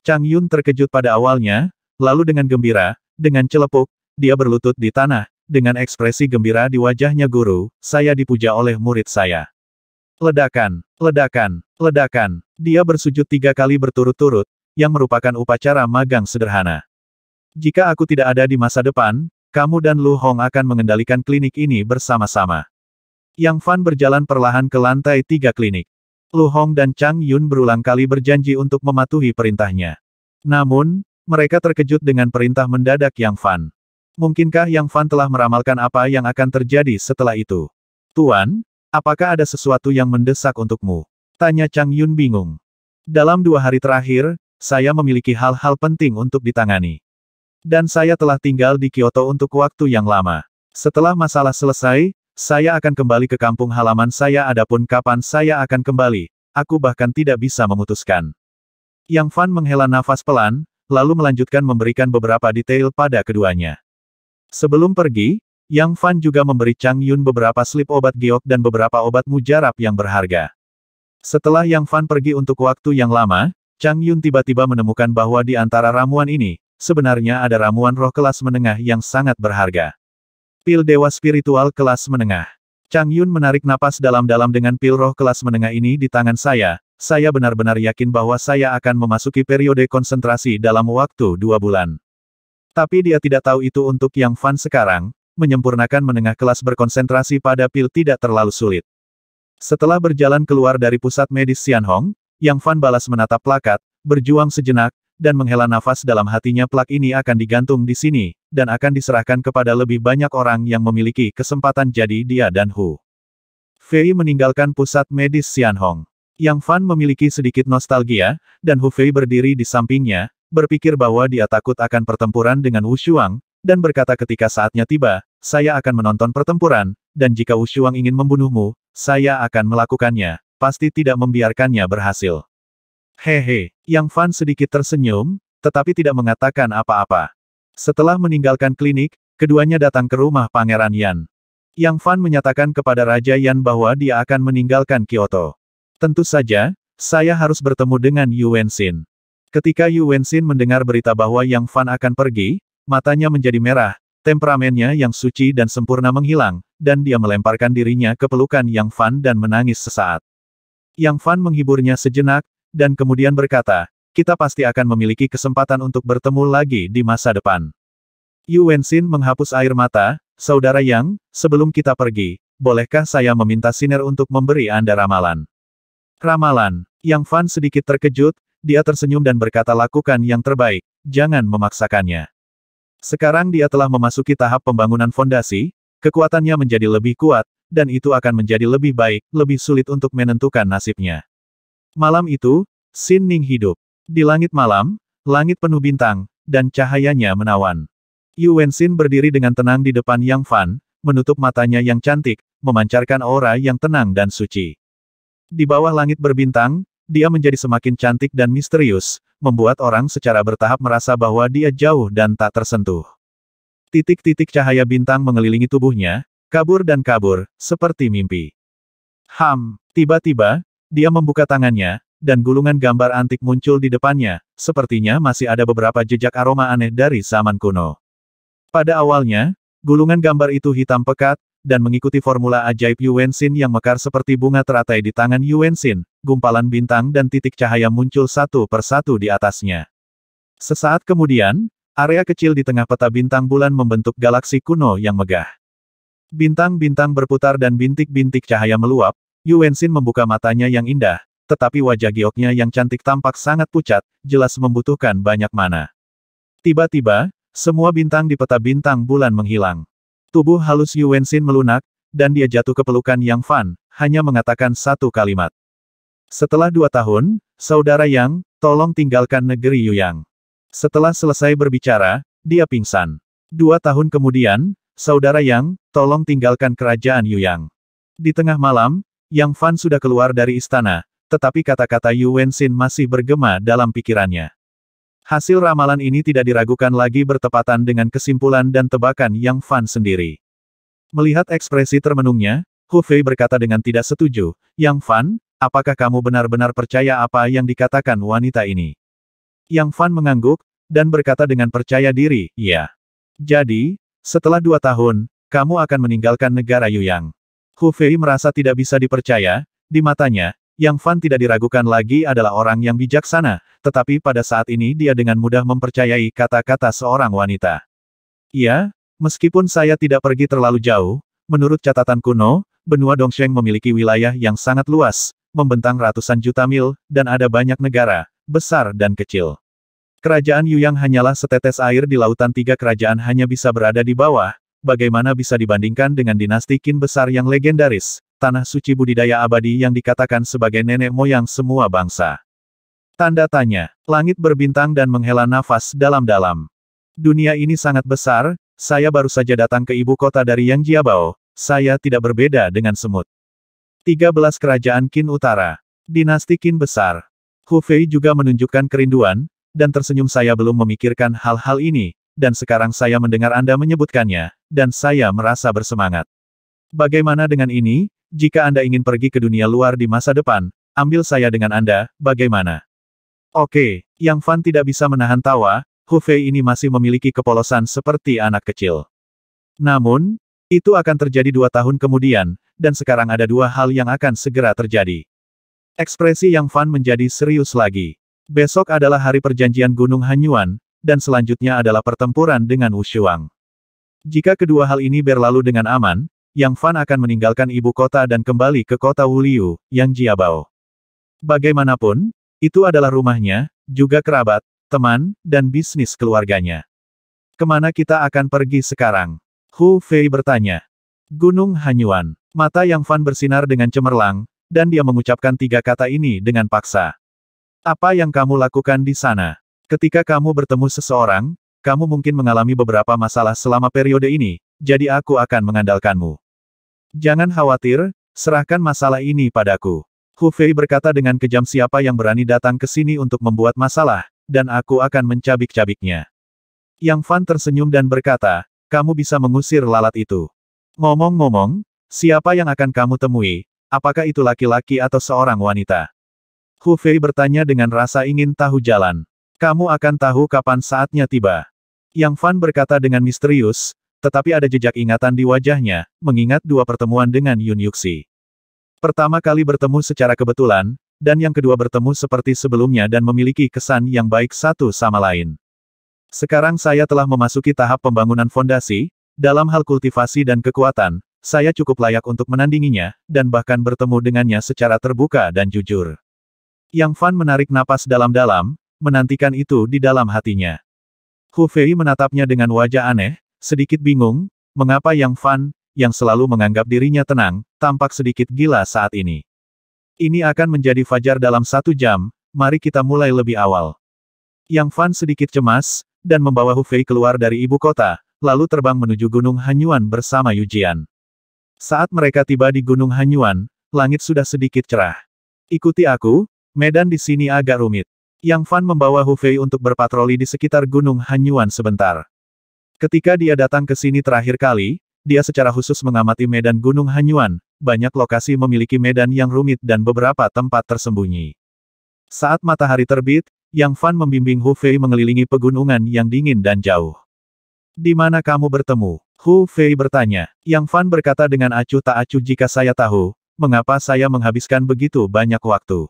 Chang Yun terkejut pada awalnya, lalu dengan gembira, dengan celepuk, dia berlutut di tanah, dengan ekspresi gembira di wajahnya. Guru, saya dipuja oleh murid saya. Ledakan, ledakan, ledakan. Dia bersujud 3 kali berturut-turut, yang merupakan upacara magang sederhana. Jika aku tidak ada di masa depan, kamu dan Lu Hong akan mengendalikan klinik ini bersama-sama. Yang Fan berjalan perlahan ke lantai 3 klinik. Lu Hong dan Chang Yun berulang kali berjanji untuk mematuhi perintahnya. Namun, mereka terkejut dengan perintah mendadak Yang Fan. Mungkinkah Yang Fan telah meramalkan apa yang akan terjadi setelah itu? Tuan, apakah ada sesuatu yang mendesak untukmu? Tanya Chang Yun bingung. Dalam 2 hari terakhir, saya memiliki hal-hal penting untuk ditangani. Dan saya telah tinggal di Kyoto untuk waktu yang lama. Setelah masalah selesai, saya akan kembali ke kampung halaman saya. Adapun kapan saya akan kembali, aku bahkan tidak bisa memutuskan. Yang Fan menghela nafas pelan, lalu melanjutkan memberikan beberapa detail pada keduanya. Sebelum pergi, Yang Fan juga memberi Chang Yun beberapa slip obat giok dan beberapa obat mujarab yang berharga. Setelah Yang Fan pergi untuk waktu yang lama, Chang Yun tiba-tiba menemukan bahwa di antara ramuan ini, sebenarnya ada ramuan roh kelas menengah yang sangat berharga. Pil Dewa Spiritual kelas menengah. Chang Yun menarik napas dalam-dalam. Dengan pil roh kelas menengah ini di tangan saya benar-benar yakin bahwa saya akan memasuki periode konsentrasi dalam waktu 2 bulan. Tapi dia tidak tahu itu untuk Yang Fan sekarang, menyempurnakan menengah kelas berkonsentrasi pada pil tidak terlalu sulit. Setelah berjalan keluar dari pusat medis Xianhong, Yang Fan balas menatap plakat, berjuang sejenak, dan menghela nafas dalam hatinya. Plak ini akan digantung di sini, dan akan diserahkan kepada lebih banyak orang yang memiliki kesempatan. Jadi dia dan Hu Fei meninggalkan pusat medis Xianhong. Yang Fan memiliki sedikit nostalgia, dan Hu Fei berdiri di sampingnya, berpikir bahwa dia takut akan pertempuran dengan Wu Shuang, dan berkata ketika saatnya tiba, saya akan menonton pertempuran, dan jika Wu Shuang ingin membunuhmu, saya akan melakukannya. Pasti tidak membiarkannya berhasil. Hehe, Yang Fan sedikit tersenyum, tetapi tidak mengatakan apa-apa. Setelah meninggalkan klinik, keduanya datang ke rumah Pangeran Yan. Yang Fan menyatakan kepada Raja Yan bahwa dia akan meninggalkan Kyoto. Tentu saja, saya harus bertemu dengan Yu Wenxin. Ketika Yu Wenxin mendengar berita bahwa Yang Fan akan pergi, matanya menjadi merah, temperamennya yang suci dan sempurna menghilang, dan dia melemparkan dirinya ke pelukan Yang Fan dan menangis sesaat. Yang Fan menghiburnya sejenak, dan kemudian berkata, kita pasti akan memiliki kesempatan untuk bertemu lagi di masa depan. Yu Wenxin menghapus air mata, saudara Yang, sebelum kita pergi, bolehkah saya meminta Siner untuk memberi Anda ramalan? Ramalan. Yang Fan sedikit terkejut, dia tersenyum dan berkata lakukan yang terbaik, jangan memaksakannya. Sekarang dia telah memasuki tahap pembangunan fondasi, kekuatannya menjadi lebih kuat, dan itu akan menjadi lebih baik, lebih sulit untuk menentukan nasibnya. Malam itu, Xin Ning hidup. Di langit malam, langit penuh bintang, dan cahayanya menawan. Yu Wenxin berdiri dengan tenang di depan Yang Fan, menutup matanya yang cantik, memancarkan aura yang tenang dan suci. Di bawah langit berbintang, dia menjadi semakin cantik dan misterius, membuat orang secara bertahap merasa bahwa dia jauh dan tak tersentuh. Titik-titik cahaya bintang mengelilingi tubuhnya, kabur dan kabur, seperti mimpi. Tiba-tiba, dia membuka tangannya, dan gulungan gambar antik muncul di depannya, sepertinya masih ada beberapa jejak aroma aneh dari zaman kuno. Pada awalnya, gulungan gambar itu hitam pekat, dan mengikuti formula ajaib Yu Wenxin yang mekar seperti bunga teratai di tangan Yu Wenxin, gumpalan bintang dan titik cahaya muncul satu persatu di atasnya. Sesaat kemudian, area kecil di tengah peta bintang bulan membentuk galaksi kuno yang megah. Bintang-bintang berputar dan bintik-bintik cahaya meluap, Yu Wenzin membuka matanya yang indah, tetapi wajah gioknya yang cantik tampak sangat pucat, jelas membutuhkan banyak mana. Tiba-tiba, semua bintang di peta bintang bulan menghilang. Tubuh halus Yu Wenzin melunak, dan dia jatuh ke pelukan Yang Fan, hanya mengatakan satu kalimat. Setelah 2 tahun, Saudara Yang, tolong tinggalkan negeri Yuyang. Setelah selesai berbicara, dia pingsan. 2 tahun kemudian, Saudara Yang, tolong tinggalkan kerajaan Yuyang. Di tengah malam, Yang Fan sudah keluar dari istana, tetapi kata-kata Yu Wenzin masih bergema dalam pikirannya. Hasil ramalan ini tidak diragukan lagi bertepatan dengan kesimpulan dan tebakan Yang Fan sendiri. Melihat ekspresi termenungnya, Hu Fei berkata dengan tidak setuju, Yang Fan, apakah kamu benar-benar percaya apa yang dikatakan wanita ini? Yang Fan mengangguk, dan berkata dengan percaya diri, iya. Jadi, setelah 2 tahun, kamu akan meninggalkan negara Yuyang. Hu Fei merasa tidak bisa dipercaya, di matanya, Yang Fan tidak diragukan lagi adalah orang yang bijaksana, tetapi pada saat ini dia dengan mudah mempercayai kata-kata seorang wanita. Iya, meskipun saya tidak pergi terlalu jauh, menurut catatan kuno, benua Dongsheng memiliki wilayah yang sangat luas, membentang ratusan juta mil, dan ada banyak negara, besar dan kecil. Kerajaan Yuyang hanyalah setetes air di lautan. 3 kerajaan hanya bisa berada di bawah, bagaimana bisa dibandingkan dengan dinasti Qin besar yang legendaris, tanah suci budidaya abadi yang dikatakan sebagai nenek moyang semua bangsa. Tanda tanya, langit berbintang dan menghela nafas dalam-dalam. Dunia ini sangat besar, saya baru saja datang ke ibu kota dari Yang Jiabao, saya tidak berbeda dengan semut. 13 kerajaan Qin Utara. Dinasti Qin besar. Hu Fei juga menunjukkan kerinduan, dan tersenyum. Saya belum memikirkan hal-hal ini, dan sekarang saya mendengar Anda menyebutkannya, dan saya merasa bersemangat. Bagaimana dengan ini, jika Anda ingin pergi ke dunia luar di masa depan, ambil saya dengan Anda, bagaimana? Oke, Yang Fan tidak bisa menahan tawa, Hu Fei ini masih memiliki kepolosan seperti anak kecil. Namun, itu akan terjadi 2 tahun kemudian, dan sekarang ada 2 hal yang akan segera terjadi. Ekspresi Yang Fan menjadi serius lagi. Besok adalah hari perjanjian Gunung Hanyuan, dan selanjutnya adalah pertempuran dengan Wushuang. Jika kedua hal ini berlalu dengan aman, Yang Fan akan meninggalkan ibu kota dan kembali ke kota Wuliu, Yang Jiabao. Bagaimanapun, itu adalah rumahnya, juga kerabat, teman, dan bisnis keluarganya. Kemana kita akan pergi sekarang? Hu Fei bertanya. Gunung Hanyuan. Mata Yang Fan bersinar dengan cemerlang, dan dia mengucapkan 3 kata ini dengan paksa. Apa yang kamu lakukan di sana? Ketika kamu bertemu seseorang, kamu mungkin mengalami beberapa masalah selama periode ini, jadi aku akan mengandalkanmu. Jangan khawatir, serahkan masalah ini padaku. Hu Fei berkata dengan kejam, siapa yang berani datang ke sini untuk membuat masalah, dan aku akan mencabik-cabiknya. Yang Fan tersenyum dan berkata, kamu bisa mengusir lalat itu. Ngomong-ngomong, siapa yang akan kamu temui, apakah itu laki-laki atau seorang wanita? Hu Fei bertanya dengan rasa ingin tahu jalan. Kamu akan tahu kapan saatnya tiba. Yang Fan berkata dengan misterius, tetapi ada jejak ingatan di wajahnya, mengingat 2 pertemuan dengan Yun Yuxi. Pertama kali bertemu secara kebetulan, dan yang kedua bertemu seperti sebelumnya dan memiliki kesan yang baik satu sama lain. Sekarang saya telah memasuki tahap pembangunan fondasi, dalam hal kultivasi dan kekuatan, saya cukup layak untuk menandinginya, dan bahkan bertemu dengannya secara terbuka dan jujur. Yang Fan menarik napas dalam-dalam, menantikan itu di dalam hatinya. Hu Fei menatapnya dengan wajah aneh, sedikit bingung, mengapa Yang Fan, yang selalu menganggap dirinya tenang, tampak sedikit gila saat ini. Ini akan menjadi fajar dalam 1 jam, mari kita mulai lebih awal. Yang Fan sedikit cemas, dan membawa Hu Fei keluar dari ibu kota, lalu terbang menuju Gunung Hanyuan bersama Yu Jian. Saat mereka tiba di Gunung Hanyuan, langit sudah sedikit cerah. Ikuti aku, medan di sini agak rumit. Yang Fan membawa Hu Fei untuk berpatroli di sekitar Gunung Hanyuan sebentar. Ketika dia datang ke sini terakhir kali, dia secara khusus mengamati medan Gunung Hanyuan. Banyak lokasi memiliki medan yang rumit dan beberapa tempat tersembunyi. Saat matahari terbit, Yang Fan membimbing Hu Fei mengelilingi pegunungan yang dingin dan jauh. Di mana kamu bertemu? Hu Fei bertanya. Yang Fan berkata dengan acuh tak acuh, jika saya tahu, mengapa saya menghabiskan begitu banyak waktu.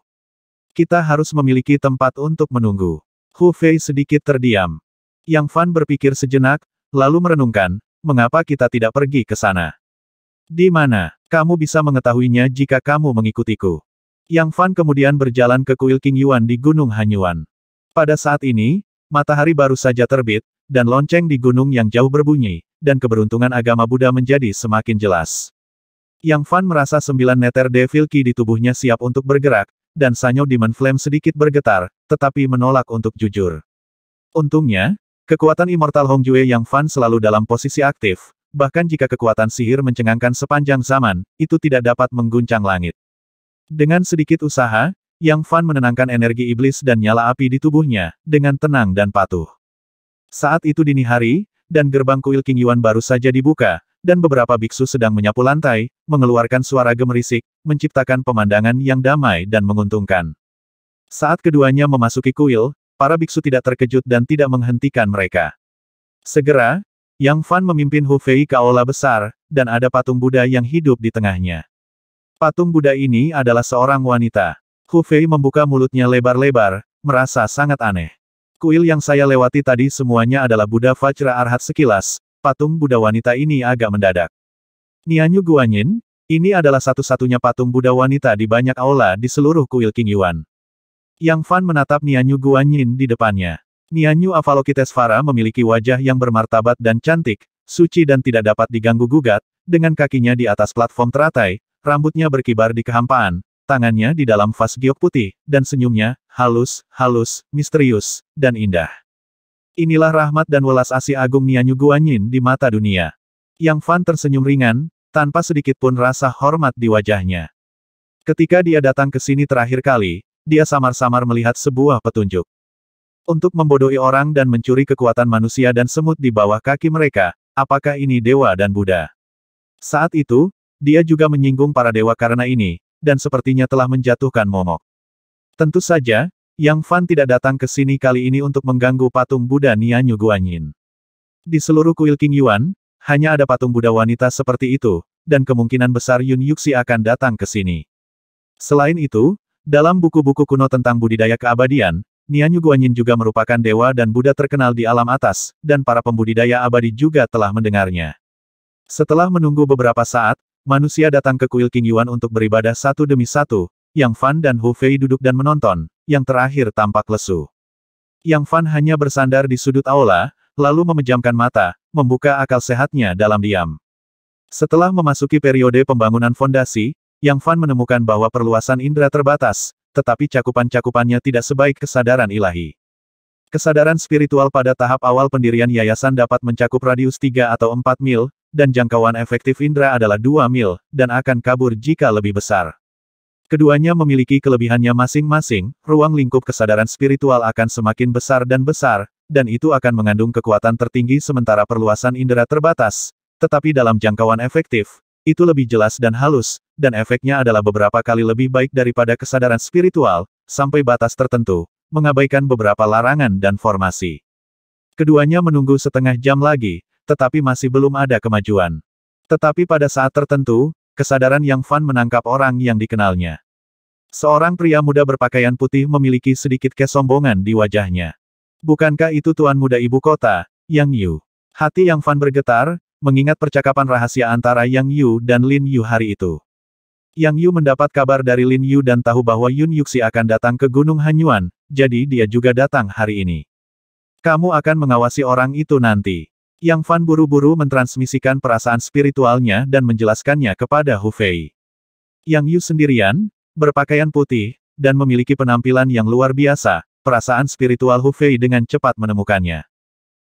Kita harus memiliki tempat untuk menunggu. Hu Fei sedikit terdiam. Yang Fan berpikir sejenak, lalu merenungkan, mengapa kita tidak pergi ke sana? Di mana? Kamu bisa mengetahuinya jika kamu mengikutiku. Yang Fan kemudian berjalan ke kuil King Yuan di Gunung Hanyuan. Pada saat ini, matahari baru saja terbit, dan lonceng di gunung yang jauh berbunyi, dan keberuntungan agama Buddha menjadi semakin jelas. Yang Fan merasa 9 neter Devil Ki di tubuhnya siap untuk bergerak, dan Sanyo Demon Flame sedikit bergetar, tetapi menolak untuk jujur. Untungnya, kekuatan Immortal Hongjue Yang Fan selalu dalam posisi aktif, bahkan jika kekuatan sihir mencengangkan sepanjang zaman, itu tidak dapat mengguncang langit. Dengan sedikit usaha, Yang Fan menenangkan energi iblis dan nyala api di tubuhnya, dengan tenang dan patuh. Saat itu dini hari, dan gerbang kuil King Yuan baru saja dibuka, dan beberapa biksu sedang menyapu lantai, mengeluarkan suara gemerisik, menciptakan pemandangan yang damai dan menguntungkan. Saat keduanya memasuki kuil, para biksu tidak terkejut dan tidak menghentikan mereka. Segera, Yang Fan memimpin Hu Fei ke aula besar, dan ada patung Buddha yang hidup di tengahnya. Patung Buddha ini adalah seorang wanita. Hu Fei membuka mulutnya lebar-lebar, merasa sangat aneh. Kuil yang saya lewati tadi semuanya adalah Buddha Vajra Arhat sekilas, patung Buddha wanita ini agak mendadak. Nianyu Guanyin, ini adalah satu-satunya patung Buddha wanita di banyak aula di seluruh kuil King Yuan. Yang Fan menatap Nianyu Guanyin di depannya. Nianyu Avalokitesvara memiliki wajah yang bermartabat dan cantik, suci dan tidak dapat diganggu-gugat, dengan kakinya di atas platform teratai, rambutnya berkibar di kehampaan, tangannya di dalam vas giok putih, dan senyumnya, halus, misterius, dan indah. Inilah rahmat dan welas asih agung Nianyu Guanyin di mata dunia. Yang Fan tersenyum ringan, tanpa sedikit pun rasa hormat di wajahnya. Ketika dia datang ke sini terakhir kali, dia samar-samar melihat sebuah petunjuk. Untuk membodohi orang dan mencuri kekuatan manusia dan semut di bawah kaki mereka, apakah ini dewa dan Buddha? Saat itu, dia juga menyinggung para dewa karena ini, dan sepertinya telah menjatuhkan momok. Tentu saja, Yang Fan tidak datang ke sini kali ini untuk mengganggu patung Buddha Nianyu Guanyin. Di seluruh kuil King Yuan, hanya ada patung Buddha wanita seperti itu, dan kemungkinan besar Yun Yuxi akan datang ke sini. Selain itu, dalam buku-buku kuno tentang budidaya keabadian, Nianyu Guanyin juga merupakan dewa dan Buddha terkenal di alam atas, dan para pembudidaya abadi juga telah mendengarnya. Setelah menunggu beberapa saat, manusia datang ke kuil King Yuan untuk beribadah satu demi satu. Yang Fan dan Hu Fei duduk dan menonton, yang terakhir tampak lesu. Yang Fan hanya bersandar di sudut aula, lalu memejamkan mata, membuka akal sehatnya dalam diam. Setelah memasuki periode pembangunan fondasi, Yang Fan menemukan bahwa perluasan indera terbatas, tetapi cakupan-cakupannya tidak sebaik kesadaran ilahi. Kesadaran spiritual pada tahap awal pendirian yayasan dapat mencakup radius 3 atau 4 mil, dan jangkauan efektif indera adalah 2 mil, dan akan kabur jika lebih besar. Keduanya memiliki kelebihannya masing-masing, ruang lingkup kesadaran spiritual akan semakin besar, dan itu akan mengandung kekuatan tertinggi sementara perluasan indera terbatas, tetapi dalam jangkauan efektif, itu lebih jelas dan halus, dan efeknya adalah beberapa kali lebih baik daripada kesadaran spiritual, sampai batas tertentu, mengabaikan beberapa larangan dan formasi. Keduanya menunggu setengah jam lagi, tetapi masih belum ada kemajuan. Tetapi pada saat tertentu, kesadaran Yang Fan menangkap orang yang dikenalnya. Seorang pria muda berpakaian putih memiliki sedikit kesombongan di wajahnya. Bukankah itu tuan muda ibu kota, Yang Yu? Hati Yang Fan bergetar, mengingat percakapan rahasia antara Yang Yu dan Lin Yu hari itu. Yang Yu mendapat kabar dari Lin Yu dan tahu bahwa Yun Yuxi akan datang ke Gunung Hanyuan, jadi dia juga datang hari ini. Kamu akan mengawasi orang itu nanti. Yang Fan buru-buru mentransmisikan perasaan spiritualnya dan menjelaskannya kepada Hu Fei. Yang Yu sendirian, berpakaian putih, dan memiliki penampilan yang luar biasa, perasaan spiritual Hu Fei dengan cepat menemukannya.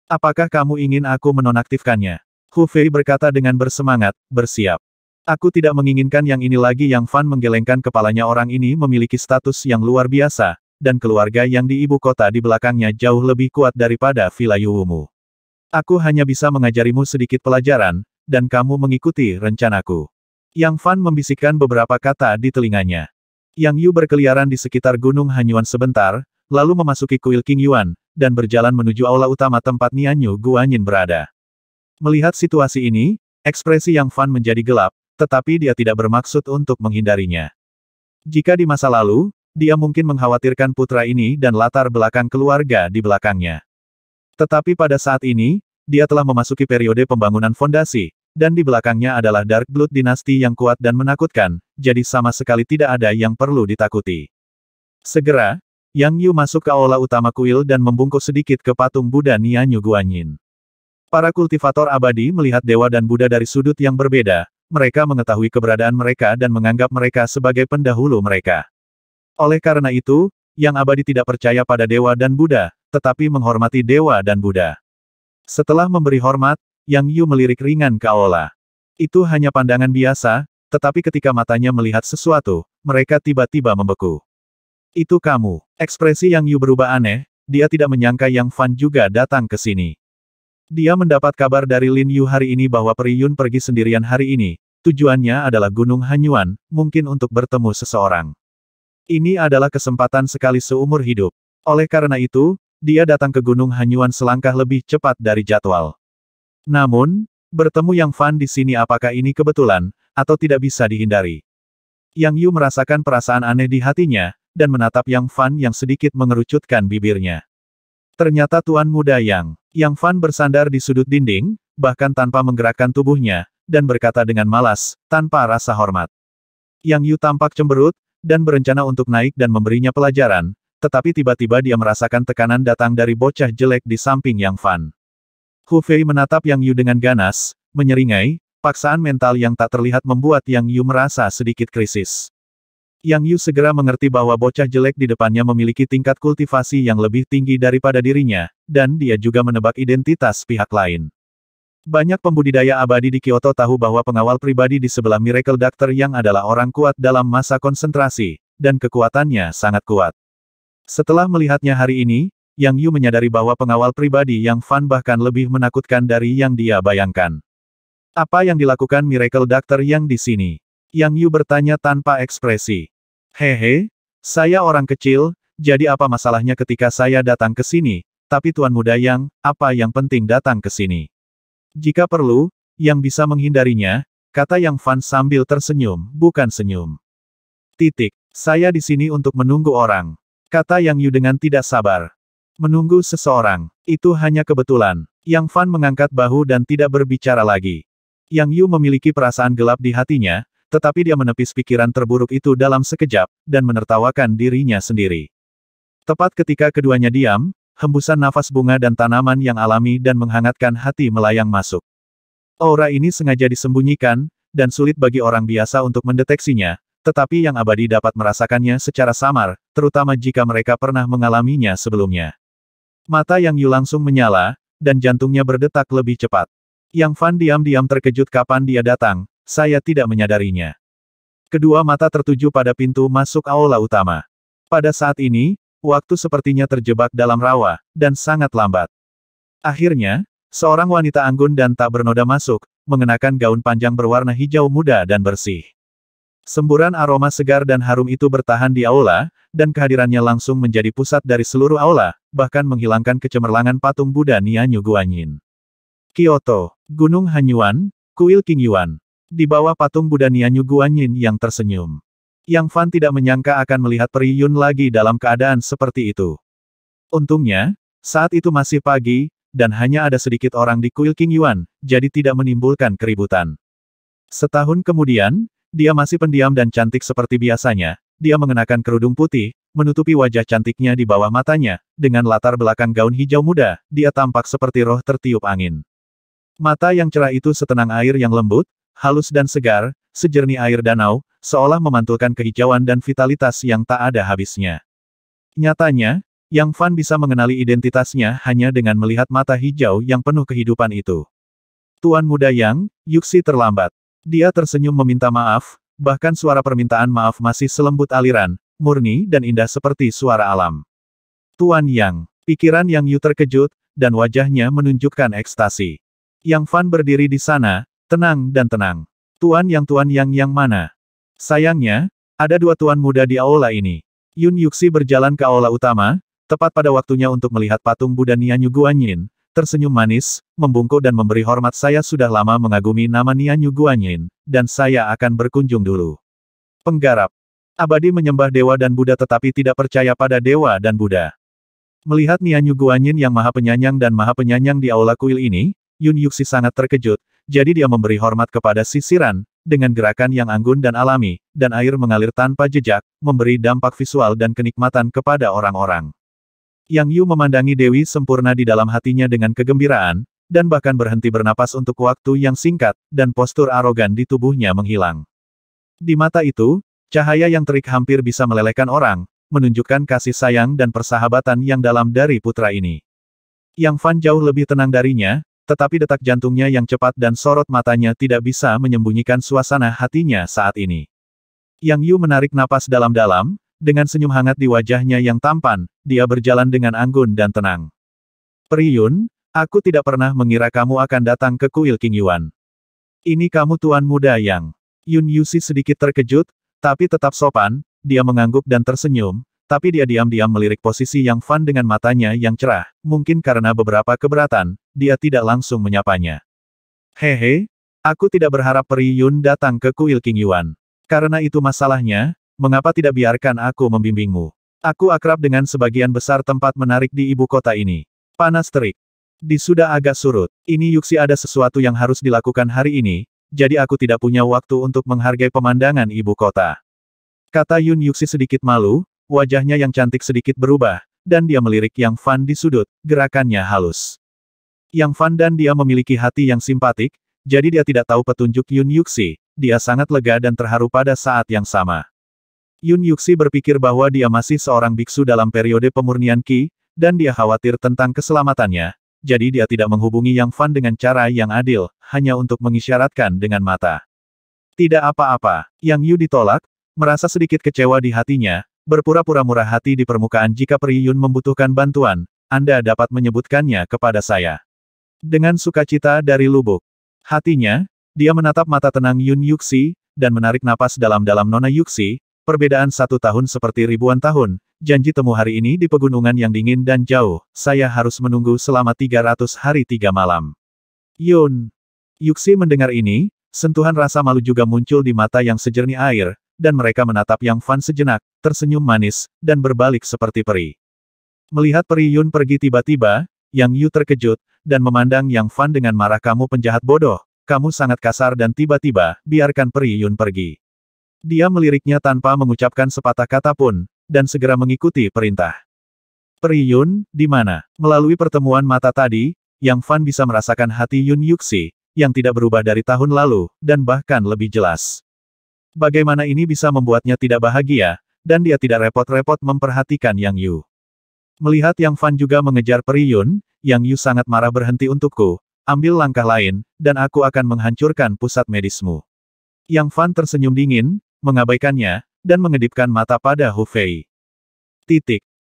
Apakah kamu ingin aku menonaktifkannya? Hu Fei berkata dengan bersemangat, bersiap. Aku tidak menginginkan yang ini lagi. Yang Fan menggelengkan kepalanya. Orang ini memiliki status yang luar biasa, dan keluarga yang di ibu kota di belakangnya jauh lebih kuat daripada Villa Yuwumu. Aku hanya bisa mengajarimu sedikit pelajaran, dan kamu mengikuti rencanaku. Yang Fan membisikkan beberapa kata di telinganya. Yang Yu berkeliaran di sekitar Gunung Hanyuan sebentar, lalu memasuki kuil King Yuan, dan berjalan menuju aula utama tempat Nianyu Guanyin berada. Melihat situasi ini, ekspresi Yang Fan menjadi gelap, tetapi dia tidak bermaksud untuk menghindarinya. Jika di masa lalu, dia mungkin mengkhawatirkan putra ini dan latar belakang keluarga di belakangnya. Tetapi pada saat ini, dia telah memasuki periode pembangunan fondasi, Dan di belakangnya adalah Dark Blood dinasti yang kuat dan menakutkan, jadi sama sekali tidak ada yang perlu ditakuti. Segera, Yang Yu masuk ke aula utama kuil dan membungkuk sedikit ke patung Buddha Nianyu Guanyin. Para kultivator abadi melihat dewa dan Buddha dari sudut yang berbeda, mereka mengetahui keberadaan mereka dan menganggap mereka sebagai pendahulu mereka. Oleh karena itu, Yang abadi tidak percaya pada dewa dan Buddha, tetapi menghormati dewa dan Buddha. Setelah memberi hormat, Yang Yu melirik ringan ke aula. Itu hanya pandangan biasa, tetapi ketika matanya melihat sesuatu, mereka tiba-tiba membeku. Itu kamu. Ekspresi Yang Yu berubah aneh, dia tidak menyangka Yang Fan juga datang ke sini. Dia mendapat kabar dari Lin Yu hari ini bahwa Peri Yun pergi sendirian hari ini, tujuannya adalah Gunung Hanyuan, mungkin untuk bertemu seseorang. Ini adalah kesempatan sekali seumur hidup. Oleh karena itu, dia datang ke Gunung Hanyuan selangkah lebih cepat dari jadwal. Namun, bertemu Yang Fan di sini apakah ini kebetulan, atau tidak bisa dihindari? Yang Yu merasakan perasaan aneh di hatinya, dan menatap Yang Fan yang sedikit mengerucutkan bibirnya. Ternyata Tuan Muda Yang Fan bersandar di sudut dinding, bahkan tanpa menggerakkan tubuhnya, dan berkata dengan malas, tanpa rasa hormat. Yang Yu tampak cemberut, dan berencana untuk naik dan memberinya pelajaran, tetapi tiba-tiba dia merasakan tekanan datang dari bocah jelek di samping Yang Fan. Hu Fei menatap Yang Yu dengan ganas, menyeringai, paksaan mental yang tak terlihat membuat Yang Yu merasa sedikit krisis. Yang Yu segera mengerti bahwa bocah jelek di depannya memiliki tingkat kultivasi yang lebih tinggi daripada dirinya, dan dia juga menebak identitas pihak lain. Banyak pembudidaya abadi di Kyoto tahu bahwa pengawal pribadi di sebelah Miracle Doctor yang adalah orang kuat dalam masa konsentrasi, dan kekuatannya sangat kuat. Setelah melihatnya hari ini, Yang Yu menyadari bahwa pengawal pribadi Yang Fan bahkan lebih menakutkan dari yang dia bayangkan. Apa yang dilakukan Miracle Doctor yang di sini? Yang Yu bertanya tanpa ekspresi. Hehe, saya orang kecil, jadi apa masalahnya ketika saya datang ke sini, tapi Tuan Muda Yang, apa yang penting datang ke sini? Jika perlu, Yang bisa menghindarinya, kata Yang Fan sambil tersenyum, bukan senyum. Saya di sini untuk menunggu orang, kata Yang Yu dengan tidak sabar. Menunggu seseorang, itu hanya kebetulan. Yang Fan mengangkat bahu dan tidak berbicara lagi. Yang Yu memiliki perasaan gelap di hatinya, tetapi dia menepis pikiran terburuk itu dalam sekejap, dan menertawakan dirinya sendiri. Tepat ketika keduanya diam, hembusan nafas bunga dan tanaman yang alami dan menghangatkan hati melayang masuk. Aura ini sengaja disembunyikan, dan sulit bagi orang biasa untuk mendeteksinya, tetapi Yang abadi dapat merasakannya secara samar, terutama jika mereka pernah mengalaminya sebelumnya. Mata Yang Yu langsung menyala, dan jantungnya berdetak lebih cepat. Yang Fan diam-diam terkejut kapan dia datang, saya tidak menyadarinya. Kedua mata tertuju pada pintu masuk aula utama. Pada saat ini, waktu sepertinya terjebak dalam rawa, dan sangat lambat. Akhirnya, seorang wanita anggun dan tak bernoda masuk, mengenakan gaun panjang berwarna hijau muda dan bersih. Semburan aroma segar dan harum itu bertahan di aula, dan kehadirannya langsung menjadi pusat dari seluruh aula, bahkan menghilangkan kecemerlangan patung Buddha Nianyu Guanyin. Kyoto, Gunung Hanyuan, Kuil King Yuan. Di bawah patung Buddha Nianyu Guanyin yang tersenyum. Yang Fan tidak menyangka akan melihat Peri Yun lagi dalam keadaan seperti itu. Untungnya, saat itu masih pagi, dan hanya ada sedikit orang di Kuil King Yuan, jadi tidak menimbulkan keributan. Setahun kemudian, dia masih pendiam dan cantik seperti biasanya, dia mengenakan kerudung putih, menutupi wajah cantiknya di bawah matanya, dengan latar belakang gaun hijau muda, dia tampak seperti roh tertiup angin. Mata yang cerah itu setenang air yang lembut, halus dan segar, sejernih air danau, seolah memantulkan kehijauan dan vitalitas yang tak ada habisnya. Nyatanya, Yang Fan bisa mengenali identitasnya hanya dengan melihat mata hijau yang penuh kehidupan itu. Tuan Muda Yang, Yuxi terlambat. Dia tersenyum meminta maaf, bahkan suara permintaan maaf masih selembut aliran, murni dan indah seperti suara alam. Tuan Yang, pikiran Yang Yu terkejut, dan wajahnya menunjukkan ekstasi. Yang Fan berdiri di sana, tenang dan tenang. Tuan Yang mana? Sayangnya, ada dua tuan muda di aula ini. Yun Yuxi berjalan ke aula utama, tepat pada waktunya untuk melihat patung Buddha Nianyu Guanyin, tersenyum manis, membungkuk dan memberi hormat. Saya sudah lama mengagumi nama Nianyu Guanyin, dan saya akan berkunjung dulu. Penggarap. Abadi menyembah dewa dan Buddha tetapi tidak percaya pada dewa dan Buddha. Melihat Nianyu Guanyin yang maha penyayang dan maha penyayang di aula kuil ini, Yun Yuxi sangat terkejut, jadi dia memberi hormat kepada sisiran, dengan gerakan yang anggun dan alami, dan air mengalir tanpa jejak, memberi dampak visual dan kenikmatan kepada orang-orang. Yang Yu memandangi Dewi sempurna di dalam hatinya dengan kegembiraan, dan bahkan berhenti bernapas untuk waktu yang singkat, dan postur arogan di tubuhnya menghilang. Di mata itu, cahaya yang terik hampir bisa melelehkan orang, menunjukkan kasih sayang dan persahabatan yang dalam dari putra ini. Yang Fan jauh lebih tenang darinya, tetapi detak jantungnya yang cepat dan sorot matanya tidak bisa menyembunyikan suasana hatinya saat ini. Yang Yu menarik napas dalam-dalam, dengan senyum hangat di wajahnya yang tampan, dia berjalan dengan anggun dan tenang. Peri Yun, aku tidak pernah mengira kamu akan datang ke kuil King Yuan. Ini kamu tuan muda yang... Yun Yuxi sedikit terkejut, tapi tetap sopan, dia mengangguk dan tersenyum, tapi dia diam-diam melirik posisi Yang Fan dengan matanya yang cerah, mungkin karena beberapa keberatan, dia tidak langsung menyapanya. Hehe, aku tidak berharap Peri Yun datang ke kuil King Yuan. Karena itu masalahnya, mengapa tidak biarkan aku membimbingmu? Aku akrab dengan sebagian besar tempat menarik di ibu kota ini. Panas terik. Di sudah agak surut. Ini Yuxi ada sesuatu yang harus dilakukan hari ini, jadi aku tidak punya waktu untuk menghargai pemandangan ibu kota. Kata Yun Yuxi sedikit malu, wajahnya yang cantik sedikit berubah, dan dia melirik Yang Fan di sudut, gerakannya halus. Yang Fan dan dia memiliki hati yang simpatik, jadi dia tidak tahu petunjuk Yun Yuxi, dia sangat lega dan terharu pada saat yang sama. Yun Yuxi berpikir bahwa dia masih seorang biksu dalam periode pemurnian Qi, dan dia khawatir tentang keselamatannya, jadi dia tidak menghubungi Yang Fan dengan cara yang adil, hanya untuk mengisyaratkan dengan mata. Tidak apa-apa, Yang Yu ditolak, merasa sedikit kecewa di hatinya, berpura-pura murah hati di permukaan jika Peri Yun membutuhkan bantuan, Anda dapat menyebutkannya kepada saya. Dengan sukacita dari lubuk hatinya, dia menatap mata tenang Yun Yuxi, dan menarik napas dalam-dalam Nona Yuxi, perbedaan 1 tahun seperti ribuan tahun, janji temu hari ini di pegunungan yang dingin dan jauh, saya harus menunggu selama 300 hari 3 malam. Yun Yuxi mendengar ini, sentuhan rasa malu juga muncul di mata yang sejernih air, dan mereka menatap Yang Fan sejenak, tersenyum manis, dan berbalik seperti peri. Melihat Peri Yun pergi tiba-tiba, Yang Yu terkejut, dan memandang Yang Fan dengan marah. Kamu penjahat bodoh, kamu sangat kasar dan tiba-tiba, biarkan Peri Yun pergi. Dia meliriknya tanpa mengucapkan sepatah kata pun, dan segera mengikuti perintah. Peri Yun, di mana? Melalui pertemuan mata tadi, Yang Fan bisa merasakan hati Yun Yuxi, yang tidak berubah dari tahun lalu, dan bahkan lebih jelas. Bagaimana ini bisa membuatnya tidak bahagia, dan dia tidak repot-repot memperhatikan Yang Yu. Melihat Yang Fan juga mengejar Peri Yun, Yang Yu sangat marah. Berhenti untukku, ambil langkah lain, dan aku akan menghancurkan pusat medismu. Yang Fan tersenyum dingin, mengabaikannya, dan mengedipkan mata pada Hu Fei.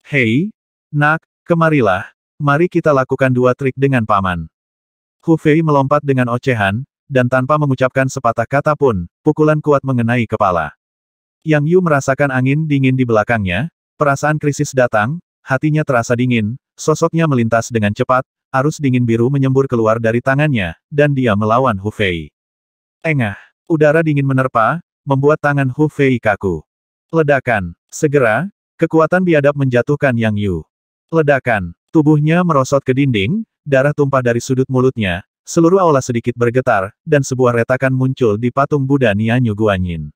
Hei, nak, kemarilah, mari kita lakukan 2 trik dengan paman. Hu Fei melompat dengan ocehan, dan tanpa mengucapkan sepatah kata pun, pukulan kuat mengenai kepala. Yang Yu merasakan angin dingin di belakangnya, perasaan krisis datang, hatinya terasa dingin, sosoknya melintas dengan cepat, arus dingin biru menyembur keluar dari tangannya, dan dia melawan Hu Fei. Engah, udara dingin menerpa, membuat tangan Hu Fei kaku. Ledakan, segera, kekuatan biadab menjatuhkan Yang Yu. Ledakan, tubuhnya merosot ke dinding, darah tumpah dari sudut mulutnya, seluruh aula sedikit bergetar, dan sebuah retakan muncul di patung Buddha Nianyu Guanyin.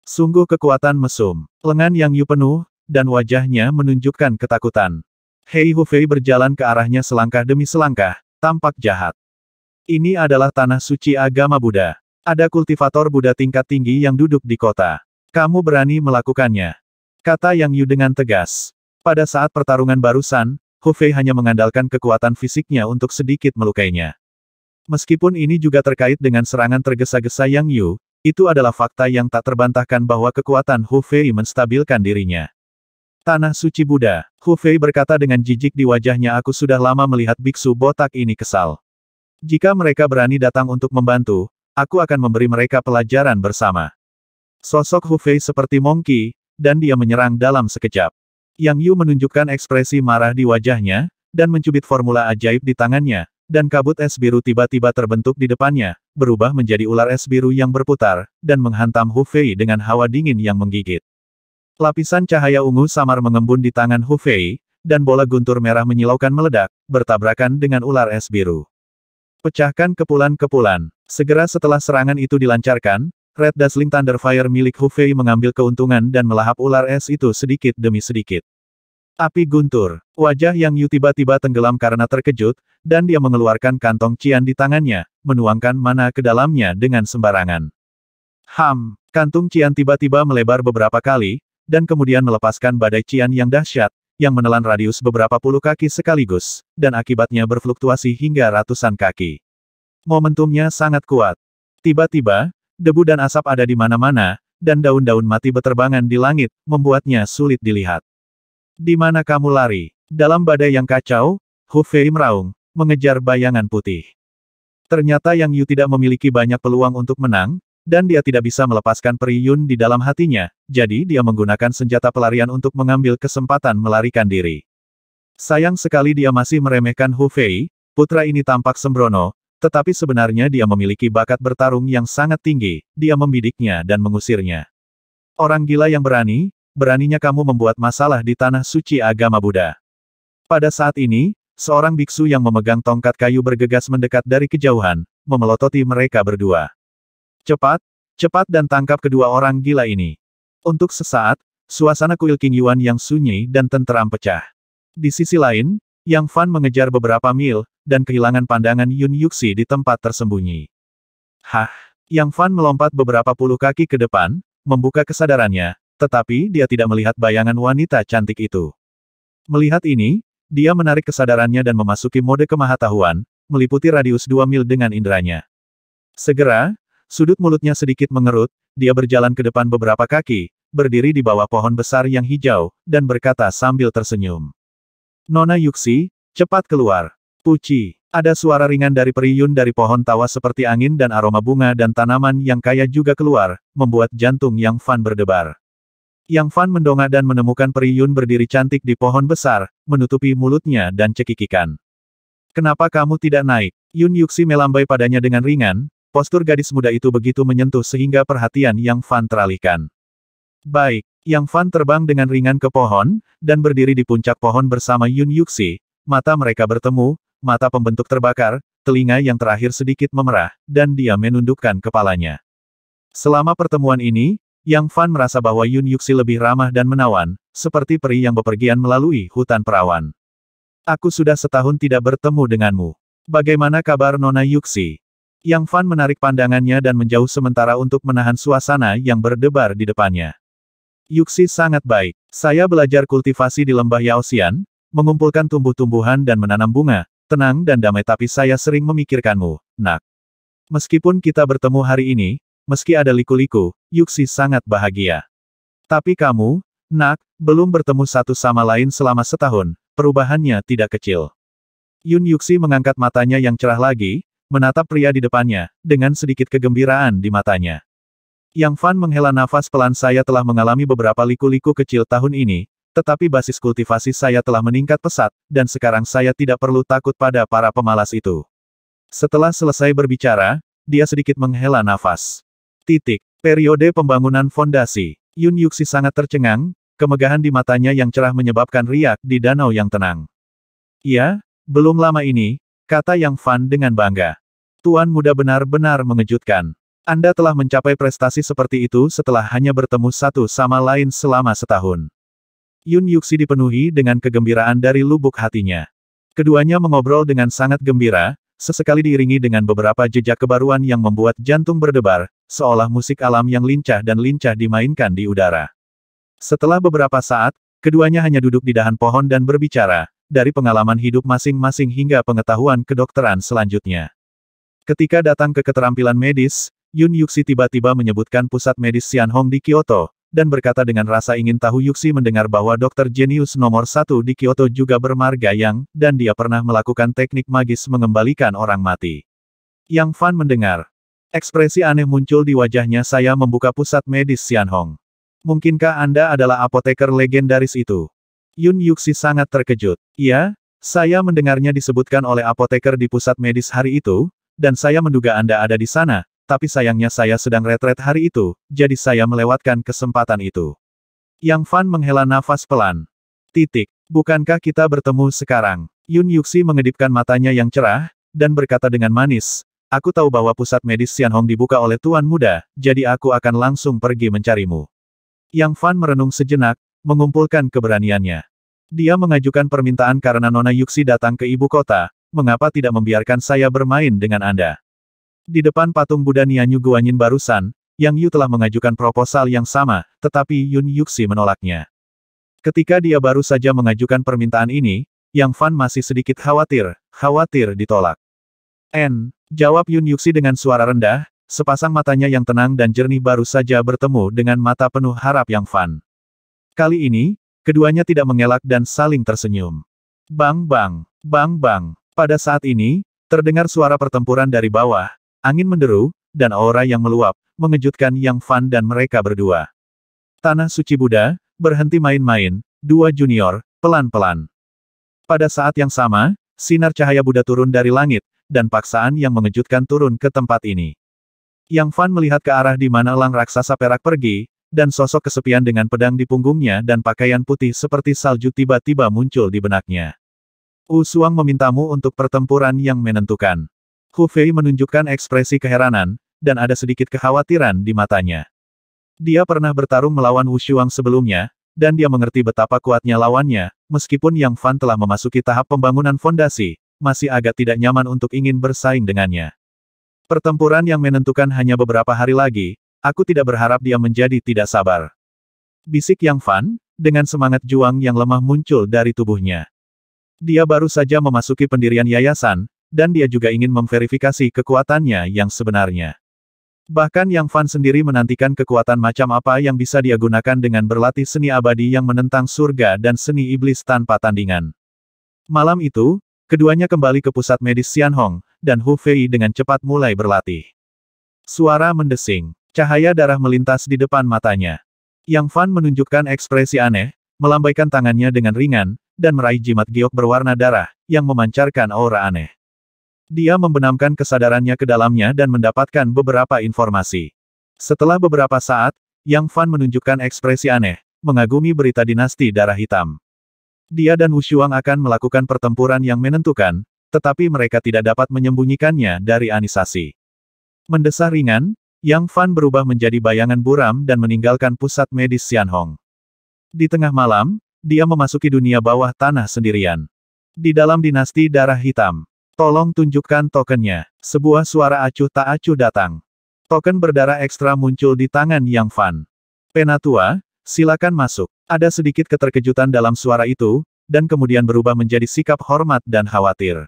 Sungguh kekuatan mesum. Lengan Yang Yu penuh, dan wajahnya menunjukkan ketakutan. Hei Hu Fei berjalan ke arahnya selangkah demi selangkah, tampak jahat. Ini adalah tanah suci agama Buddha. Ada kultivator Buddha tingkat tinggi yang duduk di kota. Kamu berani melakukannya? Kata Yang Yu dengan tegas. Pada saat pertarungan barusan, Hu Fei hanya mengandalkan kekuatan fisiknya untuk sedikit melukainya. Meskipun ini juga terkait dengan serangan tergesa-gesa Yang Yu, itu adalah fakta yang tak terbantahkan bahwa kekuatan Hu Fei menstabilkan dirinya. Tanah suci Buddha, Hu Fei berkata dengan jijik di wajahnya. Aku sudah lama melihat biksu botak ini kesal. Jika mereka berani datang untuk membantu, aku akan memberi mereka pelajaran bersama. Sosok Hu Fei seperti Monkey, dan dia menyerang dalam sekejap. Yang Yu menunjukkan ekspresi marah di wajahnya, dan mencubit formula ajaib di tangannya, dan kabut es biru tiba-tiba terbentuk di depannya, berubah menjadi ular es biru yang berputar, dan menghantam Hu Fei dengan hawa dingin yang menggigit. Lapisan cahaya ungu samar mengembun di tangan Hu Fei, dan bola guntur merah menyilaukan meledak, bertabrakan dengan ular es biru. Pecahkan kepulan-kepulan. Segera setelah serangan itu dilancarkan, Red Dazzling Thunder Fire milik Hu Fei mengambil keuntungan dan melahap ular es itu sedikit demi sedikit. Api guntur. Wajah Yang Yu tiba-tiba tenggelam karena terkejut, dan dia mengeluarkan kantong cian di tangannya, menuangkan mana ke dalamnya dengan sembarangan. Kantung cian tiba-tiba melebar beberapa kali, dan kemudian melepaskan badai cian yang dahsyat, yang menelan radius beberapa puluh kaki sekaligus, dan akibatnya berfluktuasi hingga ratusan kaki. Momentumnya sangat kuat. Tiba-tiba, debu dan asap ada di mana-mana, dan daun-daun mati beterbangan di langit, membuatnya sulit dilihat. Di mana kamu lari? Dalam badai yang kacau, Hu Fei meraung, mengejar bayangan putih. Ternyata Yang Yu tidak memiliki banyak peluang untuk menang, dan dia tidak bisa melepaskan Peri Yun di dalam hatinya, jadi dia menggunakan senjata pelarian untuk mengambil kesempatan melarikan diri. Sayang sekali dia masih meremehkan Hu Fei, putra ini tampak sembrono, tetapi sebenarnya dia memiliki bakat bertarung yang sangat tinggi, dia membidiknya dan mengusirnya. Orang gila yang berani, beraninya kamu membuat masalah di tanah suci agama Buddha. Pada saat ini, seorang biksu yang memegang tongkat kayu bergegas mendekat dari kejauhan, memelototi mereka berdua. Cepat dan tangkap kedua orang gila ini. Untuk sesaat, suasana kuil King Yuan yang sunyi dan tenteram pecah. Di sisi lain, Yang Fan mengejar beberapa mil, dan kehilangan pandangan Yun Yuxi di tempat tersembunyi. Yang Fan melompat beberapa puluh kaki ke depan, membuka kesadarannya, tetapi dia tidak melihat bayangan wanita cantik itu. Melihat ini, dia menarik kesadarannya dan memasuki mode kemahatauan, meliputi radius 2 mil dengan inderanya. Segera, sudut mulutnya sedikit mengerut, dia berjalan ke depan beberapa kaki, berdiri di bawah pohon besar yang hijau, dan berkata sambil tersenyum. Nona Yuxi, cepat keluar. Puci, ada suara ringan dari Peri Yun dari pohon tawa seperti angin dan aroma bunga dan tanaman yang kaya juga keluar, membuat jantung Yang Fan berdebar. Yang Fan mendongak dan menemukan Peri Yun berdiri cantik di pohon besar, menutupi mulutnya dan cekikikan. Kenapa kamu tidak naik? Yun Yuxi melambai padanya dengan ringan. Postur gadis muda itu begitu menyentuh sehingga perhatian Yang Fan teralihkan. Baik, Yang Fan terbang dengan ringan ke pohon, dan berdiri di puncak pohon bersama Yun Yuxi. Mata mereka bertemu, mata pembentuk terbakar, telinga yang terakhir sedikit memerah, dan dia menundukkan kepalanya. Selama pertemuan ini, Yang Fan merasa bahwa Yun Yuxi lebih ramah dan menawan, seperti peri yang bepergian melalui hutan perawan. Aku sudah setahun tidak bertemu denganmu. Bagaimana kabar Nona Yuxi? Yang Fan menarik pandangannya dan menjauh sementara untuk menahan suasana yang berdebar di depannya. Yuxi sangat baik. Saya belajar kultivasi di lembah Yaoxian, mengumpulkan tumbuh-tumbuhan dan menanam bunga, tenang dan damai tapi saya sering memikirkanmu, nak. Meskipun kita bertemu hari ini, meski ada liku-liku, Yuxi sangat bahagia. Tapi kamu, nak, belum bertemu satu sama lain selama setahun, perubahannya tidak kecil. Yun Yuxi mengangkat matanya yang cerah lagi, menatap pria di depannya, dengan sedikit kegembiraan di matanya. Yang Fan menghela nafas pelan. Saya telah mengalami beberapa liku-liku kecil tahun ini, tetapi basis kultivasi saya telah meningkat pesat, dan sekarang saya tidak perlu takut pada para pemalas itu. Setelah selesai berbicara, dia sedikit menghela nafas. Periode pembangunan fondasi. Yun Yuxi sangat tercengang, kemegahan di matanya yang cerah menyebabkan riak di danau yang tenang. Ya, belum lama ini, kata Yang Fan dengan bangga. Tuan muda benar-benar mengejutkan. Anda telah mencapai prestasi seperti itu setelah hanya bertemu satu sama lain selama setahun. Yun Yuxi dipenuhi dengan kegembiraan dari lubuk hatinya. Keduanya mengobrol dengan sangat gembira, sesekali diiringi dengan beberapa jejak kebaruan yang membuat jantung berdebar, seolah musik alam yang lincah dan lincah dimainkan di udara. Setelah beberapa saat, keduanya hanya duduk di dahan pohon dan berbicara, dari pengalaman hidup masing-masing hingga pengetahuan kedokteran selanjutnya. Ketika datang ke keterampilan medis, Yun Yuxi tiba-tiba menyebutkan pusat medis Xianhong di Kyoto, dan berkata dengan rasa ingin tahu. Yuxi mendengar bahwa dokter jenius nomor 1 di Kyoto juga bermarga Yang, dan dia pernah melakukan teknik magis mengembalikan orang mati. Yang Fan mendengar. Ekspresi aneh muncul di wajahnya. Saya membuka pusat medis Xianhong. Mungkinkah Anda adalah apoteker legendaris itu? Yun Yuxi sangat terkejut. Iya, saya mendengarnya disebutkan oleh apoteker di pusat medis hari itu, dan saya menduga Anda ada di sana, tapi sayangnya saya sedang retret hari itu, jadi saya melewatkan kesempatan itu. Yang Fan menghela nafas pelan. Bukankah kita bertemu sekarang? Yun Yuxi mengedipkan matanya yang cerah, dan berkata dengan manis, aku tahu bahwa pusat medis Xianhong dibuka oleh Tuan Muda, jadi aku akan langsung pergi mencarimu. Yang Fan merenung sejenak, mengumpulkan keberaniannya. Dia mengajukan permintaan karena Nona Yuxi datang ke ibu kota, mengapa tidak membiarkan saya bermain dengan Anda? Di depan patung Buddha Nianyu Guanyin barusan, Yang Yu telah mengajukan proposal yang sama, tetapi Yun Yuxi menolaknya. Ketika dia baru saja mengajukan permintaan ini, Yang Fan masih sedikit khawatir ditolak. Jawab Yun Yuxi dengan suara rendah, sepasang matanya yang tenang dan jernih baru saja bertemu dengan mata penuh harap Yang Fan. Kali ini, keduanya tidak mengelak dan saling tersenyum. Bang bang, bang bang. Pada saat ini, terdengar suara pertempuran dari bawah, angin menderu, dan aura yang meluap, mengejutkan Yang Fan dan mereka berdua. Tanah suci Buddha, berhenti main-main, dua junior, pelan-pelan. Pada saat yang sama, sinar cahaya Buddha turun dari langit, dan paksaan yang mengejutkan turun ke tempat ini. Yang Fan melihat ke arah di mana elang raksasa perak pergi, dan sosok kesepian dengan pedang di punggungnya dan pakaian putih seperti salju tiba-tiba muncul di benaknya. Wu Suang memintamu untuk pertempuran yang menentukan. Hu Fei menunjukkan ekspresi keheranan, dan ada sedikit kekhawatiran di matanya. Dia pernah bertarung melawan Wu Shuang sebelumnya, dan dia mengerti betapa kuatnya lawannya, meskipun Yang Fan telah memasuki tahap pembangunan fondasi, masih agak tidak nyaman untuk ingin bersaing dengannya. Pertempuran yang menentukan hanya beberapa hari lagi, aku tidak berharap dia menjadi tidak sabar. Bisik Yang Fan, dengan semangat juang yang lemah muncul dari tubuhnya. Dia baru saja memasuki pendirian yayasan, dan dia juga ingin memverifikasi kekuatannya yang sebenarnya. Bahkan Yang Fan sendiri menantikan kekuatan macam apa yang bisa dia gunakan dengan berlatih seni abadi yang menentang surga dan seni iblis tanpa tandingan. Malam itu, keduanya kembali ke pusat medis Xianhong, dan Hu Fei dengan cepat mulai berlatih. Suara mendesing, cahaya darah melintas di depan matanya. Yang Fan menunjukkan ekspresi aneh, melambaikan tangannya dengan ringan, dan meraih jimat giok berwarna darah, yang memancarkan aura aneh. Dia membenamkan kesadarannya ke dalamnya dan mendapatkan beberapa informasi. Setelah beberapa saat, Yang Fan menunjukkan ekspresi aneh, mengagumi berita dinasti darah hitam. Dia dan Wu Shuang akan melakukan pertempuran yang menentukan, tetapi mereka tidak dapat menyembunyikannya dari Anisasi. Mendesah ringan, Yang Fan berubah menjadi bayangan buram dan meninggalkan pusat medis Xianhong. Di tengah malam, dia memasuki dunia bawah tanah sendirian. Di dalam dinasti darah hitam. Tolong tunjukkan tokennya. Sebuah suara acuh tak acuh datang. Token berdarah ekstra muncul di tangan Yang Fan. Penatua, silakan masuk. Ada sedikit keterkejutan dalam suara itu, dan kemudian berubah menjadi sikap hormat dan khawatir.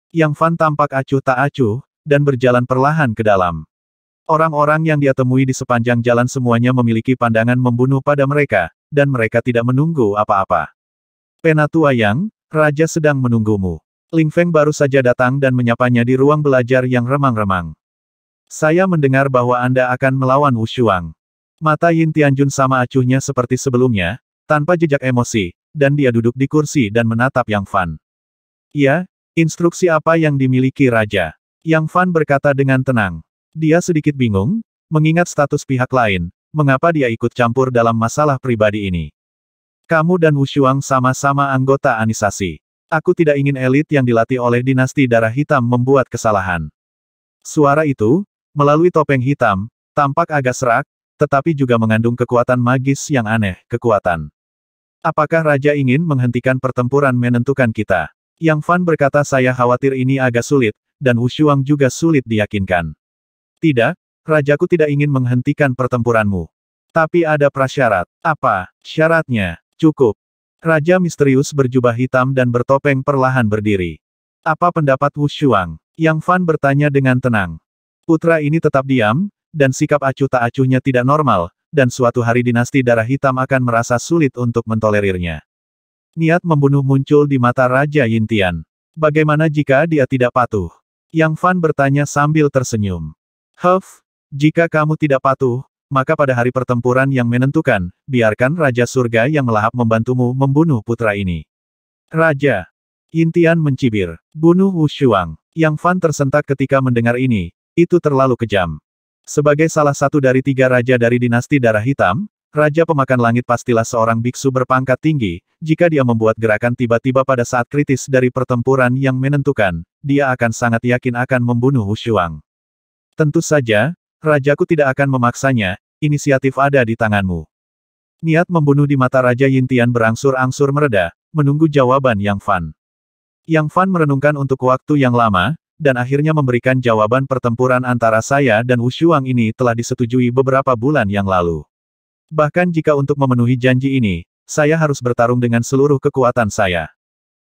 Yang Fan tampak acuh tak acuh, dan berjalan perlahan ke dalam. Orang-orang yang dia temui di sepanjang jalan semuanya memiliki pandangan membunuh pada mereka, dan mereka tidak menunggu apa-apa. Penatua Yang, Raja sedang menunggumu. Ling Feng baru saja datang dan menyapanya di ruang belajar yang remang-remang. Saya mendengar bahwa Anda akan melawan Wu Shuang. Mata Yin Tianjun sama acuhnya seperti sebelumnya, tanpa jejak emosi, dan dia duduk di kursi dan menatap Yang Fan. Ya, instruksi apa yang dimiliki Raja? Yang Fan berkata dengan tenang. Dia sedikit bingung, mengingat status pihak lain, mengapa dia ikut campur dalam masalah pribadi ini. Kamu dan Wu Shuang sama-sama anggota Anisasi. Aku tidak ingin elit yang dilatih oleh dinasti darah hitam membuat kesalahan. Suara itu, melalui topeng hitam, tampak agak serak, tetapi juga mengandung kekuatan magis yang aneh, kekuatan. Apakah Raja ingin menghentikan pertempuran menentukan kita? Yang Fan berkata saya khawatir ini agak sulit, dan Wu Shuang juga sulit diyakinkan. Tidak, Rajaku tidak ingin menghentikan pertempuranmu. Tapi ada prasyarat. Apa syaratnya? Cukup. Raja misterius berjubah hitam dan bertopeng perlahan berdiri. Apa pendapat Wu Shuang? Yang Fan bertanya dengan tenang. Putra ini tetap diam, dan sikap acuh tak acuhnya tidak normal, dan suatu hari dinasti darah hitam akan merasa sulit untuk mentolerirnya. Niat membunuh muncul di mata Raja Yintian. Bagaimana jika dia tidak patuh? Yang Fan bertanya sambil tersenyum. Jika kamu tidak patuh, maka pada hari pertempuran yang menentukan, biarkan Raja Surga yang melahap membantumu membunuh putra ini. Raja Yintian mencibir. Bunuh Wu Shuang. Yang Fan tersentak ketika mendengar ini, itu terlalu kejam. Sebagai salah satu dari 3 raja dari dinasti darah hitam, Raja Pemakan Langit pastilah seorang biksu berpangkat tinggi, jika dia membuat gerakan tiba-tiba pada saat kritis dari pertempuran yang menentukan, dia akan sangat yakin akan membunuh Wu Shuang. Tentu saja, rajaku tidak akan memaksanya, inisiatif ada di tanganmu. Niat membunuh di mata Raja Yintian berangsur-angsur mereda, menunggu jawaban Yang Fan. Yang Fan merenungkan untuk waktu yang lama, dan akhirnya memberikan jawaban pertempuran antara saya dan Wu Shuang ini telah disetujui beberapa bulan yang lalu. Bahkan jika untuk memenuhi janji ini, saya harus bertarung dengan seluruh kekuatan saya.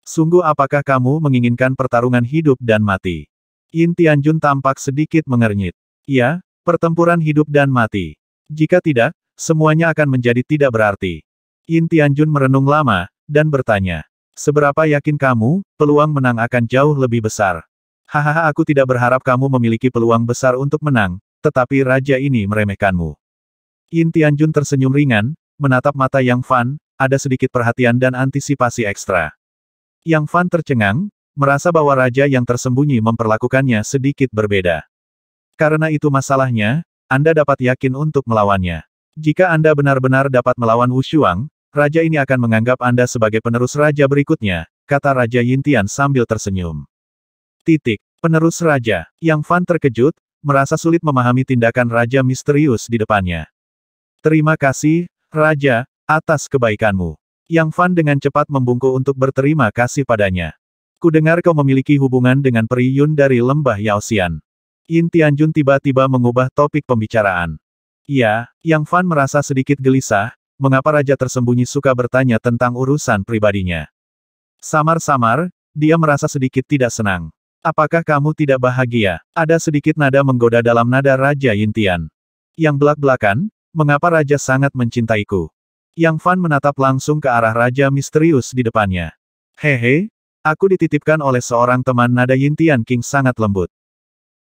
Sungguh apakah kamu menginginkan pertarungan hidup dan mati? Yin Tianjun tampak sedikit mengernyit. Ya, pertempuran hidup dan mati. Jika tidak, semuanya akan menjadi tidak berarti. Yin Tianjun merenung lama, dan bertanya. Seberapa yakin kamu, peluang menang akan jauh lebih besar? Hahaha, aku tidak berharap kamu memiliki peluang besar untuk menang, tetapi raja ini meremehkanmu. Yin Tianjun tersenyum ringan, menatap mata Yang Fan, ada sedikit perhatian dan antisipasi ekstra. Yang Fan tercengang, merasa bahwa raja yang tersembunyi memperlakukannya sedikit berbeda. Karena itu masalahnya, Anda dapat yakin untuk melawannya. Jika Anda benar-benar dapat melawan Wu Shuang, raja ini akan menganggap Anda sebagai penerus raja berikutnya, kata Raja Yintian sambil tersenyum. Penerus raja. Yang Fan terkejut, merasa sulit memahami tindakan raja misterius di depannya. Terima kasih, Raja, atas kebaikanmu. Yang Fan dengan cepat membungkuk untuk berterima kasih padanya. Kudengar kau memiliki hubungan dengan Peri Yun dari lembah Yaoxian. Yin Tianjun tiba-tiba mengubah topik pembicaraan. Ya, Yang Fan merasa sedikit gelisah, mengapa raja tersembunyi suka bertanya tentang urusan pribadinya. Samar-samar, dia merasa sedikit tidak senang. Apakah kamu tidak bahagia? Ada sedikit nada menggoda dalam nada Raja Yintian. Yang belak-belakan, mengapa raja sangat mencintaiku? Yang Fan menatap langsung ke arah raja misterius di depannya. Hehe, aku dititipkan oleh seorang teman, nada Yintian King sangat lembut.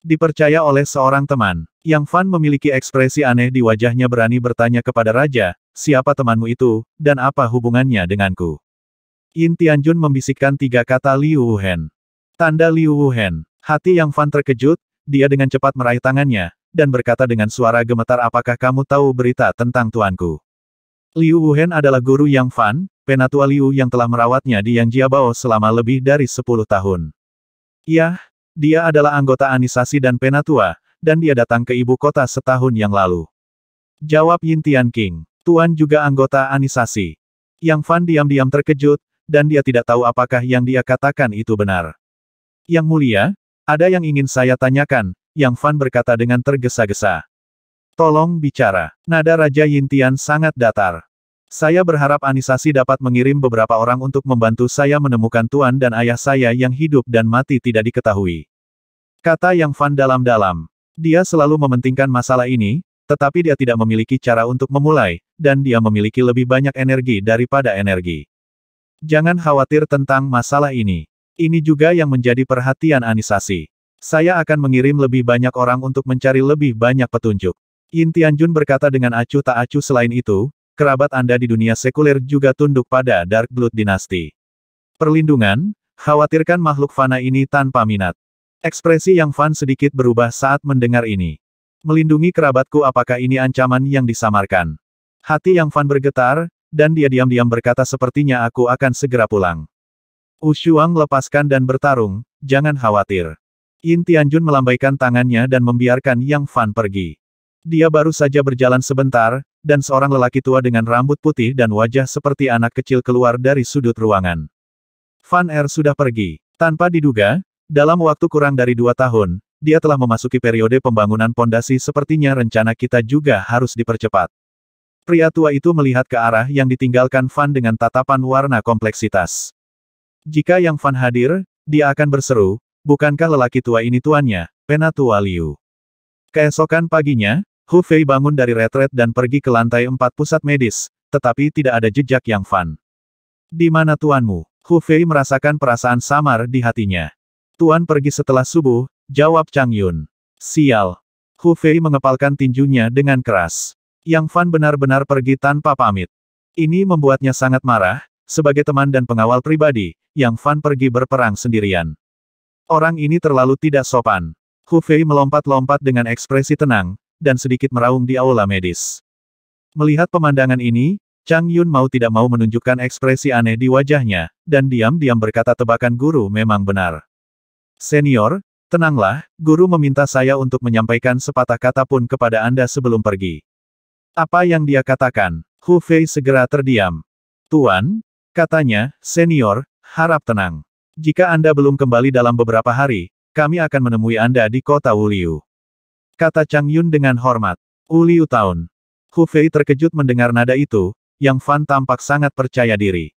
Dipercaya oleh seorang teman. Yang Fan memiliki ekspresi aneh di wajahnya, berani bertanya kepada raja, siapa temanmu itu, dan apa hubungannya denganku? Yin Tianjun membisikkan 3 kata Liu Wuhen. Tanda Liu Wuhen. Hati Yang Fan terkejut, dia dengan cepat meraih tangannya, dan berkata dengan suara gemetar, apakah kamu tahu berita tentang tuanku? Liu Wuhen adalah guru Yang Fan, penatua Liu yang telah merawatnya di Yang Jiabao selama lebih dari 10 tahun. Yah, dia adalah anggota anisasi dan penatua, dan dia datang ke ibu kota setahun yang lalu. Jawab Yin Tian King. Tuan juga anggota anisasi. Yang Fan diam-diam terkejut, dan dia tidak tahu apakah yang dia katakan itu benar. Yang mulia, ada yang ingin saya tanyakan, Yang Fan berkata dengan tergesa-gesa. Tolong bicara. Nada Raja Yintian sangat datar. Saya berharap anisasi dapat mengirim beberapa orang untuk membantu saya menemukan tuan dan ayah saya yang hidup dan mati tidak diketahui. Kata Yang Fan dalam-dalam. Dia selalu mementingkan masalah ini, tetapi dia tidak memiliki cara untuk memulai, dan dia memiliki lebih banyak energi daripada energi. Jangan khawatir tentang masalah ini. Ini juga yang menjadi perhatian anisasi. Saya akan mengirim lebih banyak orang untuk mencari lebih banyak petunjuk. Yin Tianjun berkata dengan acuh tak acuh, selain itu, kerabat Anda di dunia sekuler juga tunduk pada Dark Blood Dynasty. Perlindungan, khawatirkan makhluk fana ini tanpa minat. Ekspresi Yang Fan sedikit berubah saat mendengar ini. Melindungi kerabatku, apakah ini ancaman yang disamarkan? Hati Yang Fan bergetar, dan dia diam-diam berkata, sepertinya aku akan segera pulang. Wu Shuang lepaskan dan bertarung, jangan khawatir. Yin Tianjun melambaikan tangannya dan membiarkan Yang Fan pergi. Dia baru saja berjalan sebentar, dan seorang lelaki tua dengan rambut putih dan wajah seperti anak kecil keluar dari sudut ruangan. Fan Er sudah pergi. Tanpa diduga, dalam waktu kurang dari 2 tahun, dia telah memasuki periode pembangunan pondasi, sepertinya rencana kita juga harus dipercepat. Pria tua itu melihat ke arah yang ditinggalkan Fan dengan tatapan warna kompleksitas. Jika Yang Fan hadir, dia akan berseru, bukankah lelaki tua ini tuannya, Penatua Liu? Keesokan paginya, Hu Fei bangun dari retret dan pergi ke lantai 4 pusat medis, tetapi tidak ada jejak Yang Fan. Di mana tuanmu? Hu Fei merasakan perasaan samar di hatinya. Tuan pergi setelah subuh, jawab Chang Yun. Sial. Hu Fei mengepalkan tinjunya dengan keras. Yang Fan benar-benar pergi tanpa pamit. Ini membuatnya sangat marah, sebagai teman dan pengawal pribadi, Yang Fan pergi berperang sendirian. Orang ini terlalu tidak sopan. Hu Fei melompat-lompat dengan ekspresi tenang, dan sedikit meraung di aula medis. Melihat pemandangan ini, Chang Yun mau tidak mau menunjukkan ekspresi aneh di wajahnya, dan diam-diam berkata tebakan guru memang benar. Senior, tenanglah, guru meminta saya untuk menyampaikan sepatah kata pun kepada Anda sebelum pergi. Apa yang dia katakan? Hu Fei segera terdiam. Tuan, katanya, senior, harap tenang. Jika Anda belum kembali dalam beberapa hari, kami akan menemui Anda di kota Wuliu. Kata Chang Yun dengan hormat. Wuliu Town. Hu Fei terkejut mendengar nada itu, Yang Fan tampak sangat percaya diri.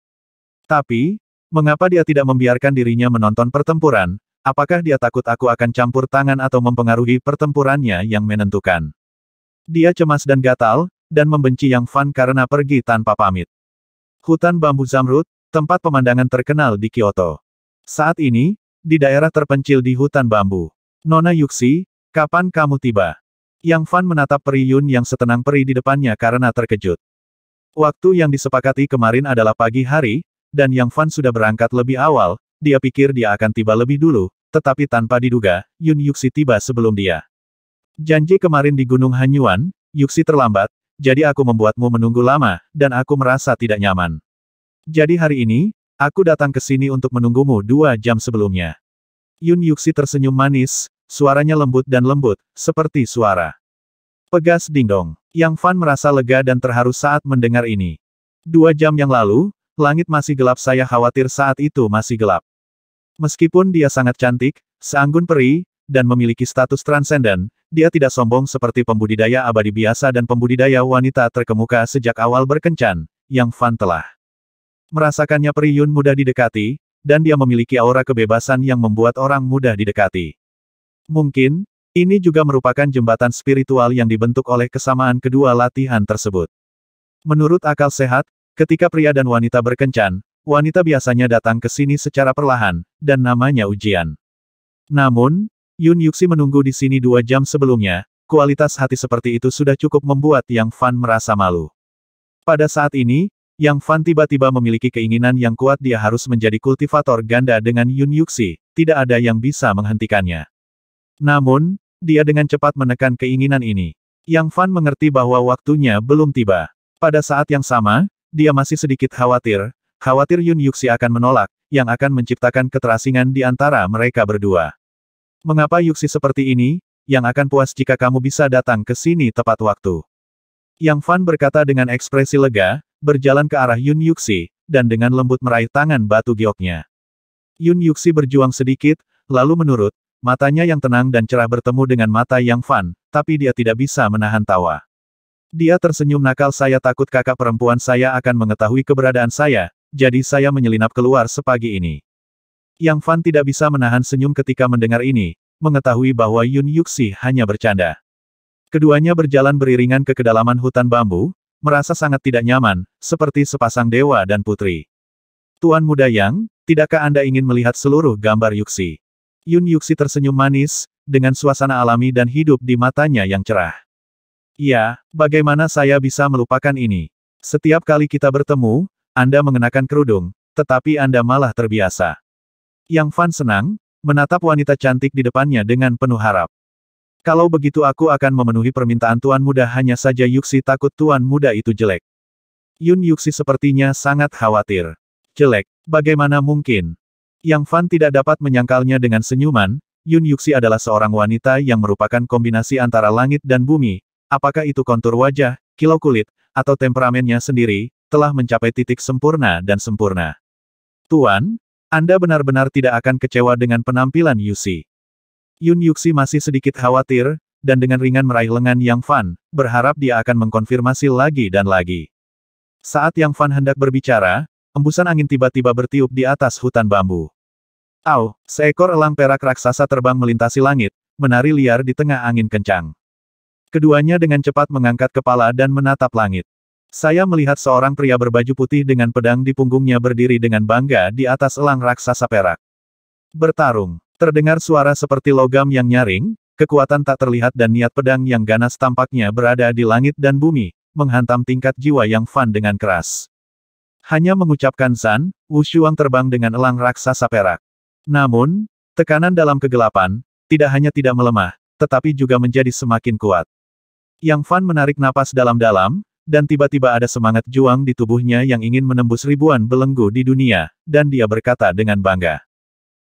Tapi, mengapa dia tidak membiarkan dirinya menonton pertempuran? Apakah dia takut aku akan campur tangan atau mempengaruhi pertempurannya yang menentukan? Dia cemas dan gatal, dan membenci Yang Fan karena pergi tanpa pamit. Hutan bambu zamrud, tempat pemandangan terkenal di Kyoto. Saat ini, di daerah terpencil di hutan bambu. Nona Yuxi, kapan kamu tiba? Yang Fan menatap Peri Yun yang setenang peri di depannya karena terkejut. Waktu yang disepakati kemarin adalah pagi hari, dan Yang Fan sudah berangkat lebih awal, dia pikir dia akan tiba lebih dulu, tetapi tanpa diduga, Yun Yuxi tiba sebelum dia. Janji kemarin di Gunung Hanyuan, Yuxi terlambat, jadi aku membuatmu menunggu lama, dan aku merasa tidak nyaman. Jadi hari ini, aku datang ke sini untuk menunggumu 2 jam sebelumnya. Yun Yuxi tersenyum manis, suaranya lembut dan lembut, seperti suara pegas dingdong. Yang Fan merasa lega dan terharu saat mendengar ini. 2 jam yang lalu, langit masih gelap, saya khawatir saat itu masih gelap. Meskipun dia sangat cantik, seanggun peri, dan memiliki status transenden, dia tidak sombong seperti pembudidaya abadi biasa dan pembudidaya wanita terkemuka sejak awal berkencan, Yang Fan telah merasakannya. Peri Yun mudah didekati, dan dia memiliki aura kebebasan yang membuat orang mudah didekati. Mungkin, ini juga merupakan jembatan spiritual yang dibentuk oleh kesamaan kedua latihan tersebut. Menurut akal sehat, ketika pria dan wanita berkencan, wanita biasanya datang ke sini secara perlahan, dan namanya ujian. Namun, Yun Yuxi menunggu di sini 2 jam sebelumnya, kualitas hati seperti itu sudah cukup membuat Yang Fan merasa malu. Pada saat ini, Yang Fan tiba-tiba memiliki keinginan yang kuat, dia harus menjadi kultivator ganda dengan Yun Yuxi, tidak ada yang bisa menghentikannya. Namun, dia dengan cepat menekan keinginan ini. Yang Fan mengerti bahwa waktunya belum tiba. Pada saat yang sama, dia masih sedikit khawatir Yun Yuxi akan menolak, yang akan menciptakan keterasingan di antara mereka berdua. Mengapa Yuxi seperti ini? Yang akan puas jika kamu bisa datang ke sini tepat waktu. Yang Fan berkata dengan ekspresi lega, berjalan ke arah Yun Yuxi, dan dengan lembut meraih tangan batu gioknya. Yun Yuxi berjuang sedikit, lalu menurut, matanya yang tenang dan cerah bertemu dengan mata Yang Fan, tapi dia tidak bisa menahan tawa. Dia tersenyum nakal, saya takut kakak perempuan saya akan mengetahui keberadaan saya, jadi saya menyelinap keluar sepagi ini. Yang Fan tidak bisa menahan senyum ketika mendengar ini, mengetahui bahwa Yun Yuxi hanya bercanda. Keduanya berjalan beriringan ke kedalaman hutan bambu, merasa sangat tidak nyaman, seperti sepasang dewa dan putri. Tuan muda Yang, tidakkah Anda ingin melihat seluruh gambar Yuxi? Yun Yuxi tersenyum manis, dengan suasana alami dan hidup di matanya yang cerah. Ya, bagaimana saya bisa melupakan ini? Setiap kali kita bertemu, Anda mengenakan kerudung, tetapi Anda malah terbiasa. Yang Fan senang, menatap wanita cantik di depannya dengan penuh harap. Kalau begitu aku akan memenuhi permintaan tuan muda, hanya saja Yuxi takut tuan muda itu jelek. Yun Yuxi sepertinya sangat khawatir. Jelek, bagaimana mungkin? Yang Fan tidak dapat menyangkalnya dengan senyuman, Yun Yuxi adalah seorang wanita yang merupakan kombinasi antara langit dan bumi, apakah itu kontur wajah, kilau kulit, atau temperamennya sendiri, telah mencapai titik sempurna dan sempurna. Tuan, Anda benar-benar tidak akan kecewa dengan penampilan Yuxi. Yun Yuxi masih sedikit khawatir, dan dengan ringan meraih lengan Yang Fan, berharap dia akan mengkonfirmasi lagi dan lagi. Saat Yang Fan hendak berbicara, embusan angin tiba-tiba bertiup di atas hutan bambu. Au, seekor elang perak raksasa terbang melintasi langit, menari liar di tengah angin kencang. Keduanya dengan cepat mengangkat kepala dan menatap langit. Saya melihat seorang pria berbaju putih dengan pedang di punggungnya berdiri dengan bangga di atas elang raksasa perak. Bertarung. Terdengar suara seperti logam yang nyaring, kekuatan tak terlihat dan niat pedang yang ganas tampaknya berada di langit dan bumi, menghantam tingkat jiwa Yang Fan dengan keras. Hanya mengucapkan Zan, Wu Shuang terbang dengan elang raksasa perak. Namun, tekanan dalam kegelapan, tidak hanya tidak melemah, tetapi juga menjadi semakin kuat. Yang Fan menarik napas dalam-dalam, dan tiba-tiba ada semangat juang di tubuhnya yang ingin menembus ribuan belenggu di dunia, dan dia berkata dengan bangga.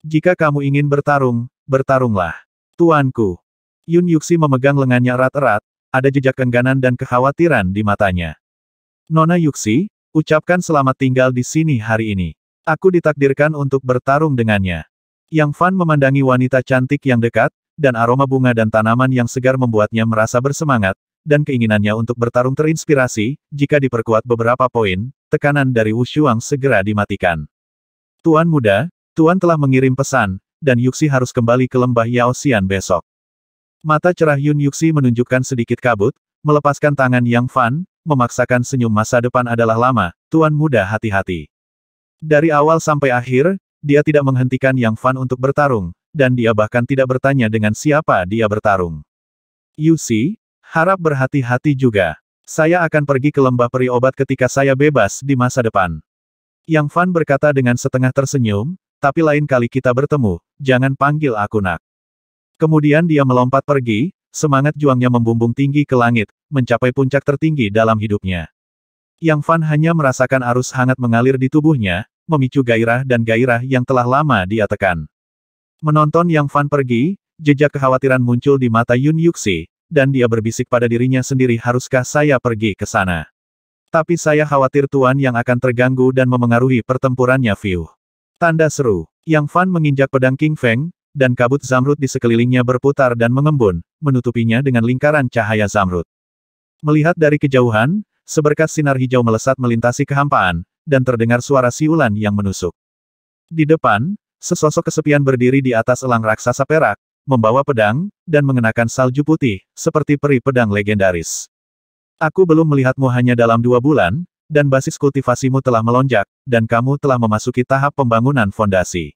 Jika kamu ingin bertarung, bertarunglah. Tuanku. Yun Yuxi memegang lengannya erat-erat, ada jejak engganan dan kekhawatiran di matanya. Nona Yuxi, ucapkan selamat tinggal di sini hari ini. Aku ditakdirkan untuk bertarung dengannya. Yang Fan memandangi wanita cantik yang dekat, dan aroma bunga dan tanaman yang segar membuatnya merasa bersemangat, dan keinginannya untuk bertarung terinspirasi, jika diperkuat beberapa poin, tekanan dari Wu Shuang segera dimatikan. Tuan muda, Tuan telah mengirim pesan, dan Yuxi harus kembali ke lembah Yaoxian besok. Mata cerah Yun Yuxi menunjukkan sedikit kabut, melepaskan tangan Yang Fan, memaksakan senyum masa depan adalah lama, Tuan muda hati-hati. Dari awal sampai akhir, dia tidak menghentikan Yang Fan untuk bertarung, dan dia bahkan tidak bertanya dengan siapa dia bertarung. Yuxi, harap berhati-hati juga. Saya akan pergi ke lembah peri obat ketika saya bebas di masa depan. Yang Fan berkata dengan setengah tersenyum, tapi lain kali kita bertemu, jangan panggil aku nak. Kemudian dia melompat pergi, semangat juangnya membumbung tinggi ke langit, mencapai puncak tertinggi dalam hidupnya. Yang Fan hanya merasakan arus hangat mengalir di tubuhnya, memicu gairah dan gairah yang telah lama dia tekan. Menonton Yang Fan pergi, jejak kekhawatiran muncul di mata Yun Yuxi, dan dia berbisik pada dirinya sendiri, haruskah saya pergi ke sana? Tapi saya khawatir Tuan yang akan terganggu dan memengaruhi pertempurannya. View. Tanda seru. Yang Fan menginjak pedang King Feng, dan kabut zamrud di sekelilingnya berputar dan mengembun, menutupinya dengan lingkaran cahaya zamrud. Melihat dari kejauhan, seberkas sinar hijau melesat melintasi kehampaan, dan terdengar suara siulan yang menusuk. Di depan, sesosok kesepian berdiri di atas elang raksasa perak, membawa pedang, dan mengenakan salju putih, seperti peri pedang legendaris. Aku belum melihatmu hanya dalam 2 bulan, dan basis kultivasimu telah melonjak, dan kamu telah memasuki tahap pembangunan fondasi.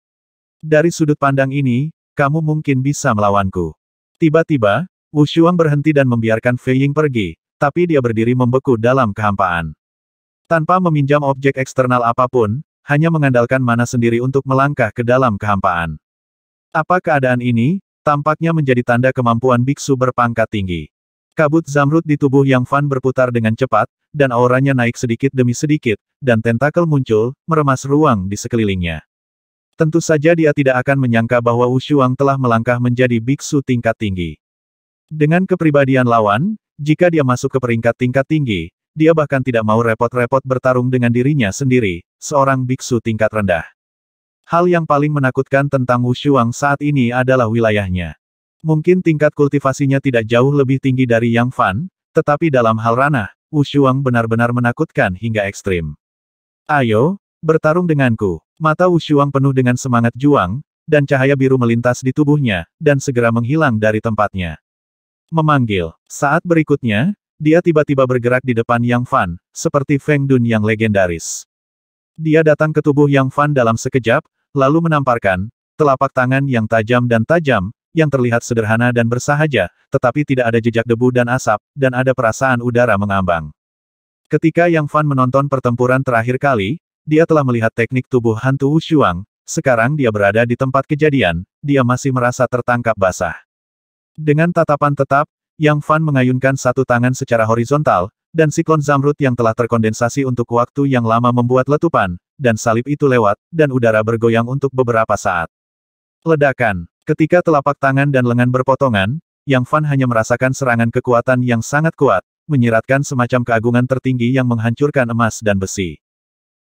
Dari sudut pandang ini, kamu mungkin bisa melawanku. Tiba-tiba, Wu Shuang berhenti dan membiarkan Fei Ying pergi, tapi dia berdiri membeku dalam kehampaan. Tanpa meminjam objek eksternal apapun, hanya mengandalkan mana sendiri untuk melangkah ke dalam kehampaan. Apa keadaan ini? Tampaknya menjadi tanda kemampuan biksu berpangkat tinggi. Kabut zamrud di tubuh Yang Fan berputar dengan cepat, dan auranya naik sedikit demi sedikit, dan tentakel muncul, meremas ruang di sekelilingnya. Tentu saja dia tidak akan menyangka bahwa Wu Shuang telah melangkah menjadi biksu tingkat tinggi. Dengan kepribadian lawan, jika dia masuk ke peringkat tingkat tinggi, dia bahkan tidak mau repot-repot bertarung dengan dirinya sendiri, seorang biksu tingkat rendah. Hal yang paling menakutkan tentang Wu Shuang saat ini adalah wilayahnya. Mungkin tingkat kultivasinya tidak jauh lebih tinggi dari Yang Fan, tetapi dalam hal ranah, Wu Shuang benar-benar menakutkan hingga ekstrim. Ayo, bertarung denganku. Mata Wu Shuang penuh dengan semangat juang, dan cahaya biru melintas di tubuhnya, dan segera menghilang dari tempatnya. Memanggil. Saat berikutnya, dia tiba-tiba bergerak di depan Yang Fan, seperti Feng Dun yang legendaris. Dia datang ke tubuh Yang Fan dalam sekejap, lalu menamparkan telapak tangan yang tajam, yang terlihat sederhana dan bersahaja, tetapi tidak ada jejak debu dan asap, dan ada perasaan udara mengambang. Ketika Yang Fan menonton pertempuran terakhir kali, dia telah melihat teknik tubuh hantu Wu Shuang, sekarang dia berada di tempat kejadian, dia masih merasa tertangkap basah. Dengan tatapan tetap, Yang Fan mengayunkan satu tangan secara horizontal, dan siklon zamrud yang telah terkondensasi untuk waktu yang lama membuat letupan, dan salib itu lewat, dan udara bergoyang untuk beberapa saat. Ledakan. Ketika telapak tangan dan lengan berpotongan, Yang Fan hanya merasakan serangan kekuatan yang sangat kuat, menyiratkan semacam keagungan tertinggi yang menghancurkan emas dan besi.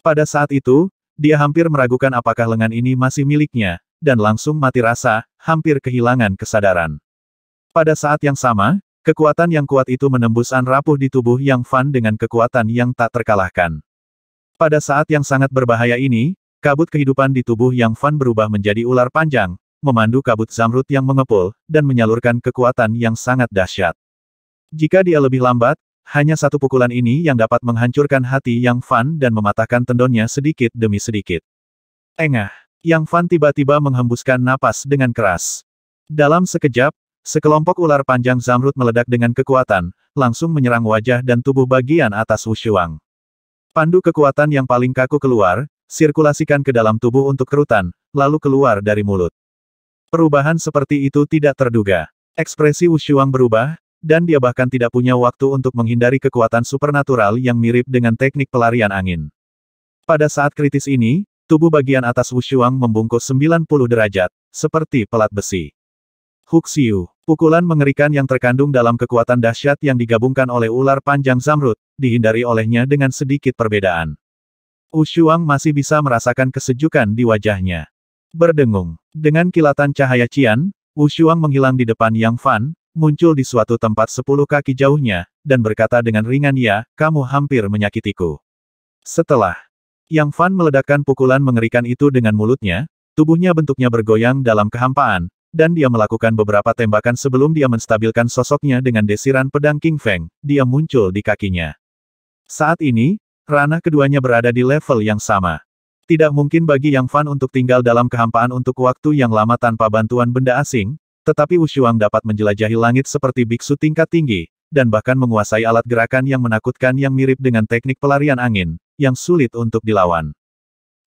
Pada saat itu, dia hampir meragukan apakah lengan ini masih miliknya, dan langsung mati rasa, hampir kehilangan kesadaran. Pada saat yang sama, kekuatan yang kuat itu menembus an rapuh di tubuh Yang Fan dengan kekuatan yang tak terkalahkan. Pada saat yang sangat berbahaya ini, kabut kehidupan di tubuh Yang Fan berubah menjadi ular panjang, memandu kabut zamrud yang mengepul, dan menyalurkan kekuatan yang sangat dahsyat. Jika dia lebih lambat, hanya satu pukulan ini yang dapat menghancurkan hati Yang Fan dan mematahkan tendonnya sedikit demi sedikit. Engah! Yang Fan tiba-tiba menghembuskan napas dengan keras. Dalam sekejap, sekelompok ular panjang zamrud meledak dengan kekuatan, langsung menyerang wajah dan tubuh bagian atas Wu Shuang. Pandu kekuatan yang paling kaku keluar, sirkulasikan ke dalam tubuh untuk kerutan, lalu keluar dari mulut. Perubahan seperti itu tidak terduga. Ekspresi Wu Shuang berubah, dan dia bahkan tidak punya waktu untuk menghindari kekuatan supernatural yang mirip dengan teknik pelarian angin. Pada saat kritis ini, tubuh bagian atas Wushuang membungkuk 90 derajat, seperti pelat besi. Huxiu, pukulan mengerikan yang terkandung dalam kekuatan dahsyat yang digabungkan oleh ular panjang Zamrud, dihindari olehnya dengan sedikit perbedaan. Wushuang masih bisa merasakan kesejukan di wajahnya. Berdengung. Dengan kilatan cahaya Qian, Wushuang menghilang di depan Yang Fan, muncul di suatu tempat 10 kaki jauhnya, dan berkata dengan ringan, "Ya, kamu hampir menyakitiku." Setelah Yang Fan meledakkan pukulan mengerikan itu dengan mulutnya, tubuhnya bentuknya bergoyang dalam kehampaan, dan dia melakukan beberapa tembakan sebelum dia menstabilkan sosoknya dengan desiran pedang King Feng, dia muncul di kakinya. Saat ini, ranah keduanya berada di level yang sama. Tidak mungkin bagi Yang Fan untuk tinggal dalam kehampaan untuk waktu yang lama tanpa bantuan benda asing, tetapi Wushuang dapat menjelajahi langit seperti biksu tingkat tinggi, dan bahkan menguasai alat gerakan yang menakutkan yang mirip dengan teknik pelarian angin, yang sulit untuk dilawan.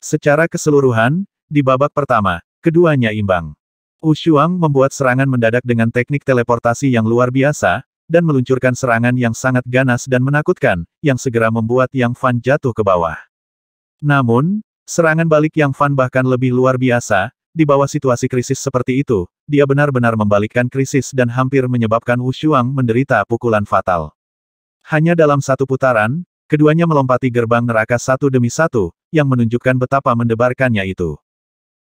Secara keseluruhan, di babak pertama, keduanya imbang. Wushuang membuat serangan mendadak dengan teknik teleportasi yang luar biasa, dan meluncurkan serangan yang sangat ganas dan menakutkan, yang segera membuat Yang Fan jatuh ke bawah. Namun, serangan balik Yang Fan bahkan lebih luar biasa. Di bawah situasi krisis seperti itu, dia benar-benar membalikkan krisis dan hampir menyebabkan Wushuang menderita pukulan fatal. Hanya dalam satu putaran, keduanya melompati gerbang neraka satu demi satu, yang menunjukkan betapa mendebarkannya itu.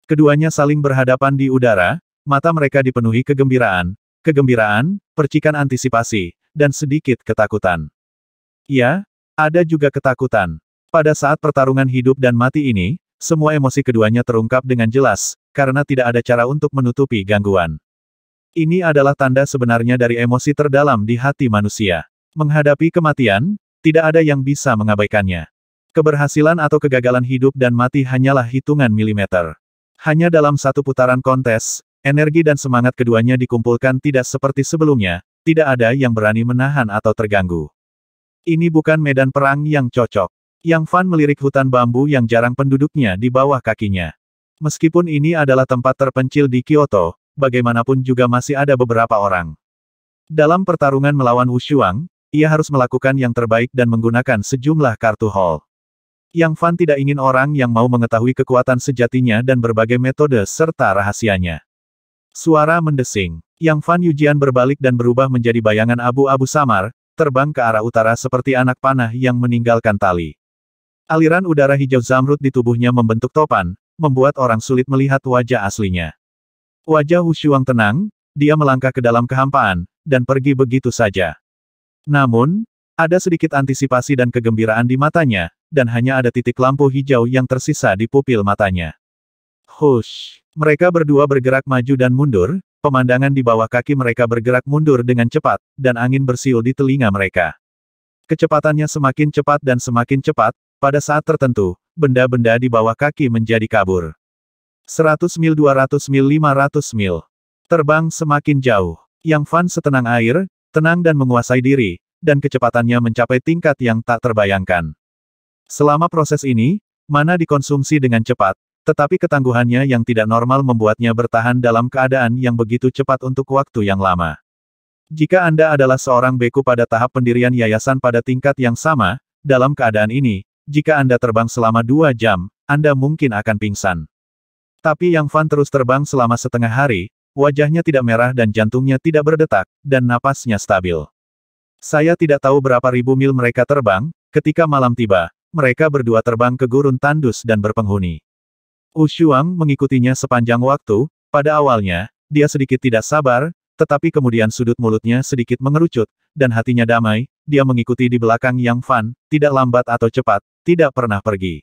Keduanya saling berhadapan di udara, mata mereka dipenuhi kegembiraan, percikan antisipasi, dan sedikit ketakutan. Ya, ada juga ketakutan. Pada saat pertarungan hidup dan mati ini, semua emosi keduanya terungkap dengan jelas, karena tidak ada cara untuk menutupi gangguan. Ini adalah tanda sebenarnya dari emosi terdalam di hati manusia. Menghadapi kematian, tidak ada yang bisa mengabaikannya. Keberhasilan atau kegagalan hidup dan mati hanyalah hitungan milimeter. Hanya dalam satu putaran kontes, energi dan semangat keduanya dikumpulkan tidak seperti sebelumnya, tidak ada yang berani menahan atau terganggu. Ini bukan medan perang yang cocok. Yang Fan melirik hutan bambu yang jarang penduduknya di bawah kakinya. Meskipun ini adalah tempat terpencil di Kyoto, bagaimanapun juga masih ada beberapa orang. Dalam pertarungan melawan Wushuang, ia harus melakukan yang terbaik dan menggunakan sejumlah kartu hall. Yang Fan tidak ingin orang yang mau mengetahui kekuatan sejatinya dan berbagai metode serta rahasianya. Suara mendesing. Yang Fan Yujian berbalik dan berubah menjadi bayangan abu-abu samar, terbang ke arah utara seperti anak panah yang meninggalkan tali. Aliran udara hijau Zamrud di tubuhnya membentuk topan, membuat orang sulit melihat wajah aslinya. Wajah Wushuang tenang, dia melangkah ke dalam kehampaan, dan pergi begitu saja. Namun, ada sedikit antisipasi dan kegembiraan di matanya, dan hanya ada titik lampu hijau yang tersisa di pupil matanya. Hush! Mereka berdua bergerak maju dan mundur, pemandangan di bawah kaki mereka bergerak mundur dengan cepat, dan angin bersiul di telinga mereka. Kecepatannya semakin cepat dan semakin cepat. Pada saat tertentu, benda-benda di bawah kaki menjadi kabur. 100 mil, 200 mil, 500 mil. Terbang semakin jauh. Yang Fan setenang air, tenang dan menguasai diri, dan kecepatannya mencapai tingkat yang tak terbayangkan. Selama proses ini, mana dikonsumsi dengan cepat, tetapi ketangguhannya yang tidak normal membuatnya bertahan dalam keadaan yang begitu cepat untuk waktu yang lama. Jika Anda adalah seorang beku pada tahap pendirian yayasan pada tingkat yang sama, dalam keadaan ini, jika Anda terbang selama 2 jam, Anda mungkin akan pingsan. Tapi Yang Fan terus terbang selama setengah hari, wajahnya tidak merah dan jantungnya tidak berdetak, dan napasnya stabil. Saya tidak tahu berapa ribu mil mereka terbang, ketika malam tiba, mereka berdua terbang ke gurun tandus dan berpenghuni. Wushuang mengikutinya sepanjang waktu, pada awalnya, dia sedikit tidak sabar, tetapi kemudian sudut mulutnya sedikit mengerucut, dan hatinya damai, dia mengikuti di belakang Yang Fan, tidak lambat atau cepat, tidak pernah pergi.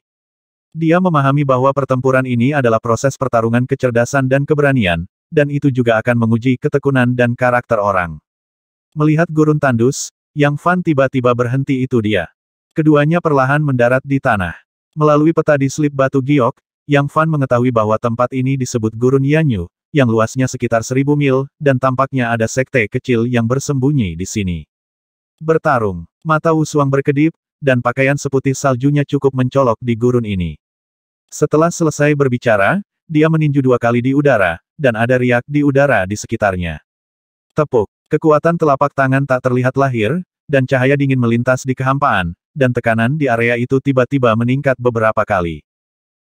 Dia memahami bahwa pertempuran ini adalah proses pertarungan kecerdasan dan keberanian, dan itu juga akan menguji ketekunan dan karakter orang. Melihat gurun tandus, Yang Fan tiba-tiba berhenti, itu dia. Keduanya perlahan mendarat di tanah. Melalui peta di slip batu giok, Yang Fan mengetahui bahwa tempat ini disebut Gurun Yanyu, yang luasnya sekitar 1000 mil, dan tampaknya ada sekte kecil yang bersembunyi di sini. Bertarung. Mata Wushuang berkedip, dan pakaian seputih saljunya cukup mencolok di gurun ini. Setelah selesai berbicara, dia meninju 2 kali di udara, dan ada riak di udara di sekitarnya. Tepuk. Kekuatan telapak tangan tak terlihat lahir, dan cahaya dingin melintas di kehampaan, dan tekanan di area itu tiba-tiba meningkat beberapa kali.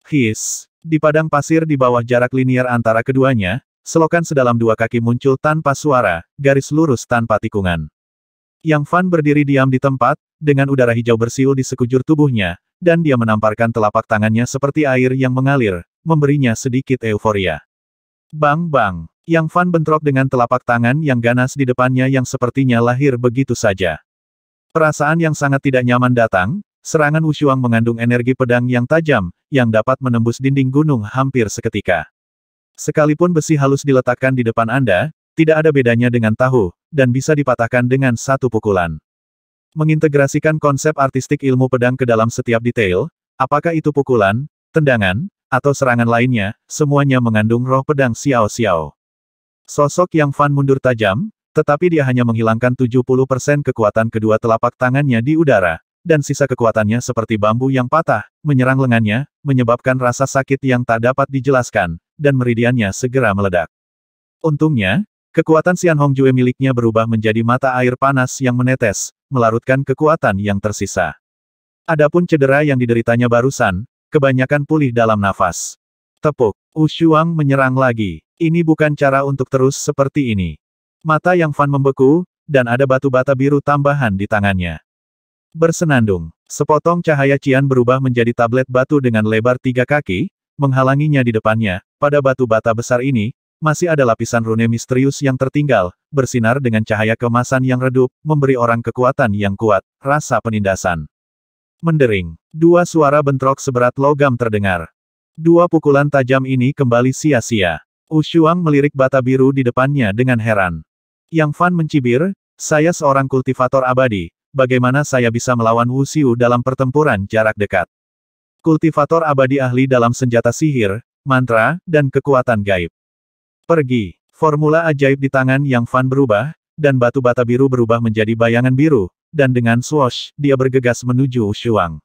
His! Di padang pasir di bawah jarak linier antara keduanya, selokan sedalam 2 kaki muncul tanpa suara, garis lurus tanpa tikungan. Yang Fan berdiri diam di tempat, dengan udara hijau bersiul di sekujur tubuhnya, dan dia menamparkan telapak tangannya seperti air yang mengalir, memberinya sedikit euforia. Bang bang! Yang Fan bentrok dengan telapak tangan yang ganas di depannya yang sepertinya lahir begitu saja. Perasaan yang sangat tidak nyaman datang, serangan Wushuang mengandung energi pedang yang tajam, yang dapat menembus dinding gunung hampir seketika. Sekalipun besi halus diletakkan di depan Anda, tidak ada bedanya dengan tahu, dan bisa dipatahkan dengan satu pukulan. Mengintegrasikan konsep artistik ilmu pedang ke dalam setiap detail, apakah itu pukulan, tendangan, atau serangan lainnya, semuanya mengandung roh pedang Xiao Xiao. Sosok Yang Fan mundur tajam, tetapi dia hanya menghilangkan 70% kekuatan kedua telapak tangannya di udara, dan sisa kekuatannya seperti bambu yang patah, menyerang lengannya, menyebabkan rasa sakit yang tak dapat dijelaskan, dan meridiannya segera meledak. Untungnya, kekuatan Xian Hongjue miliknya berubah menjadi mata air panas yang menetes, melarutkan kekuatan yang tersisa. Adapun cedera yang dideritanya barusan, kebanyakan pulih dalam nafas. Tepuk. Wushuang menyerang lagi. Ini bukan cara untuk terus seperti ini. Mata Yang Fan membeku, dan ada batu bata biru tambahan di tangannya. Bersenandung. Sepotong cahaya cian berubah menjadi tablet batu dengan lebar 3 kaki, menghalanginya di depannya. Pada batu bata besar ini, masih ada lapisan rune misterius yang tertinggal, bersinar dengan cahaya kemasan yang redup, memberi orang kekuatan yang kuat, rasa penindasan. Mendering. 2 suara bentrok seberat logam terdengar. 2 pukulan tajam ini kembali sia-sia. Wushuang melirik bata biru di depannya dengan heran. Yang Fan mencibir, saya seorang kultivator abadi, bagaimana saya bisa melawan Wuxiu dalam pertempuran jarak dekat? Kultivator abadi ahli dalam senjata sihir, mantra, dan kekuatan gaib. Pergi. Formula ajaib di tangan Yang Fan berubah, dan batu bata biru berubah menjadi bayangan biru, dan dengan swoosh, dia bergegas menuju Wushuang.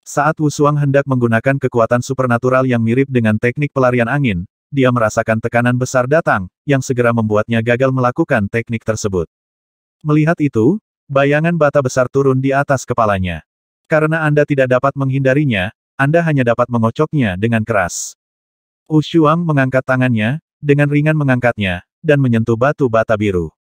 Saat Wushuang hendak menggunakan kekuatan supernatural yang mirip dengan teknik pelarian angin, dia merasakan tekanan besar datang, yang segera membuatnya gagal melakukan teknik tersebut. Melihat itu, bayangan bata besar turun di atas kepalanya. Karena Anda tidak dapat menghindarinya, Anda hanya dapat mengocoknya dengan keras. Wushuang mengangkat tangannya, dengan ringan mengangkatnya, dan menyentuh batu bata biru.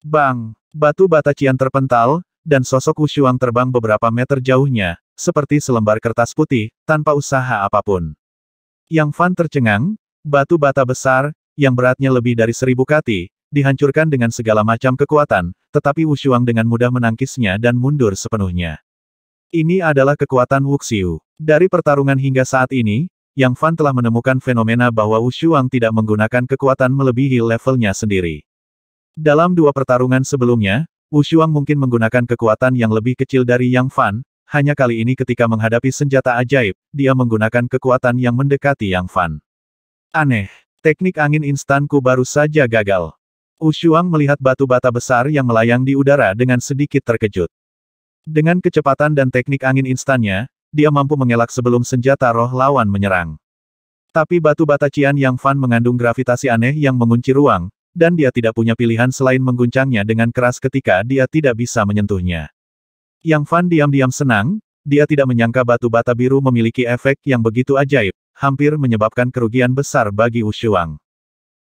Bang! Batu bata cian terpental, dan sosok Wushuang terbang beberapa meter jauhnya, seperti selembar kertas putih, tanpa usaha apapun. Yang Fan tercengang, batu bata besar, yang beratnya lebih dari 1000 kati, dihancurkan dengan segala macam kekuatan, tetapi Wushuang dengan mudah menangkisnya dan mundur sepenuhnya. Ini adalah kekuatan Wuxiu. Dari pertarungan hingga saat ini, Yang Fan telah menemukan fenomena bahwa Wushuang tidak menggunakan kekuatan melebihi levelnya sendiri. Dalam 2 pertarungan sebelumnya, Wushuang mungkin menggunakan kekuatan yang lebih kecil dari Yang Fan, hanya kali ini ketika menghadapi senjata ajaib, dia menggunakan kekuatan yang mendekati Yang Fan. Aneh. Teknik angin instanku baru saja gagal. Wushuang melihat batu bata besar yang melayang di udara dengan sedikit terkejut. Dengan kecepatan dan teknik angin instannya, dia mampu mengelak sebelum senjata roh lawan menyerang. Tapi batu bata cian Yang Fan mengandung gravitasi aneh yang mengunci ruang, dan dia tidak punya pilihan selain mengguncangnya dengan keras ketika dia tidak bisa menyentuhnya. Yang Fan diam-diam senang, dia tidak menyangka batu bata biru memiliki efek yang begitu ajaib, hampir menyebabkan kerugian besar bagi Wushuang.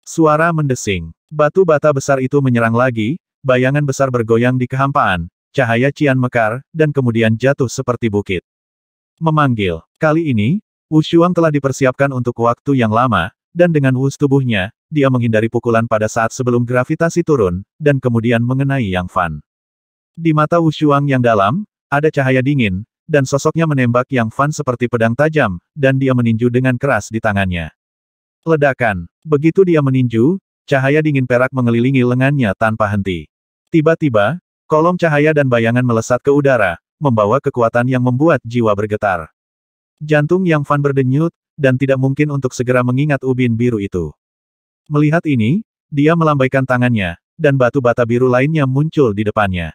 Suara mendesing. Batu bata besar itu menyerang lagi, bayangan besar bergoyang di kehampaan, cahaya cian mekar, dan kemudian jatuh seperti bukit. Memanggil. Kali ini, Wushuang telah dipersiapkan untuk waktu yang lama, dan dengan wus tubuhnya, dia menghindari pukulan pada saat sebelum gravitasi turun, dan kemudian mengenai Yang Fan. Di mata Wushuang yang dalam, ada cahaya dingin, dan sosoknya menembak Yang Fan seperti pedang tajam, dan dia meninju dengan keras di tangannya. Ledakan. Begitu dia meninju, cahaya dingin perak mengelilingi lengannya tanpa henti. Tiba-tiba, kolom cahaya dan bayangan melesat ke udara, membawa kekuatan yang membuat jiwa bergetar. Jantung Yang Fan berdenyut, dan tidak mungkin untuk segera mengingat ubin biru itu. Melihat ini, dia melambaikan tangannya, dan batu bata biru lainnya muncul di depannya.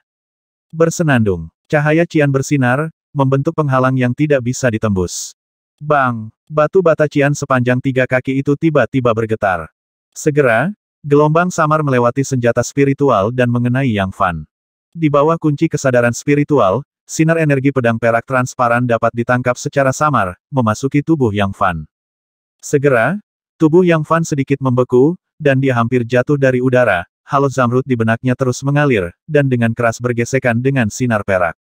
Bersenandung. Cahaya cian bersinar, membentuk penghalang yang tidak bisa ditembus. Bang! Batu bata cian sepanjang 3 kaki itu tiba-tiba bergetar. Segera, Gelombang samar melewati senjata spiritual dan mengenai Yang Fan. Di bawah kunci kesadaran spiritual, sinar energi pedang perak transparan dapat ditangkap secara samar, memasuki tubuh Yang Fan. Segera, tubuh Yang Fan sedikit membeku, dan dia hampir jatuh dari udara. Halo zamrud di benaknya terus mengalir, dan dengan keras bergesekan dengan sinar perak.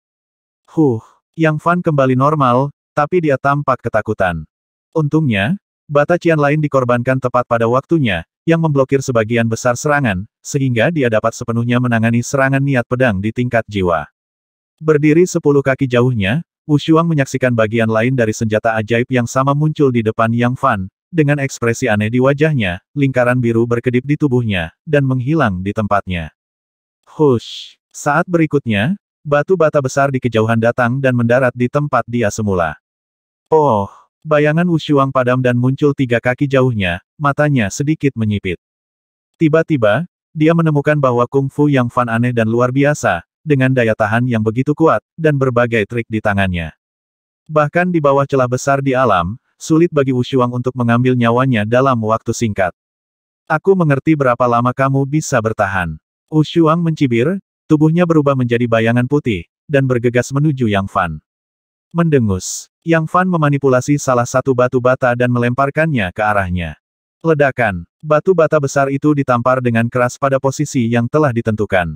Yang Fan kembali normal, tapi dia tampak ketakutan. Untungnya, bata Qian lain dikorbankan tepat pada waktunya, yang memblokir sebagian besar serangan, sehingga dia dapat sepenuhnya menangani serangan niat pedang di tingkat jiwa. Berdiri 10 kaki jauhnya, Wu Xuang menyaksikan bagian lain dari senjata ajaib yang sama muncul di depan Yang Fan. Dengan ekspresi aneh di wajahnya, lingkaran biru berkedip di tubuhnya, dan menghilang di tempatnya. Saat berikutnya, batu bata besar di kejauhan datang dan mendarat di tempat dia semula. Bayangan Wu Xuang padam dan muncul 3 kaki jauhnya, matanya sedikit menyipit. Tiba-tiba, dia menemukan bahwa kungfu Yang Fan aneh dan luar biasa, dengan daya tahan yang begitu kuat, dan berbagai trik di tangannya. Bahkan di bawah celah besar di alam, sulit bagi Wu Xuang untuk mengambil nyawanya dalam waktu singkat. Aku mengerti berapa lama kamu bisa bertahan. Wu Xuang mencibir, tubuhnya berubah menjadi bayangan putih, dan bergegas menuju Yang Fan. Mendengus, Yang Fan memanipulasi salah satu batu bata dan melemparkannya ke arahnya. Ledakan, batu bata besar itu ditampar dengan keras pada posisi yang telah ditentukan.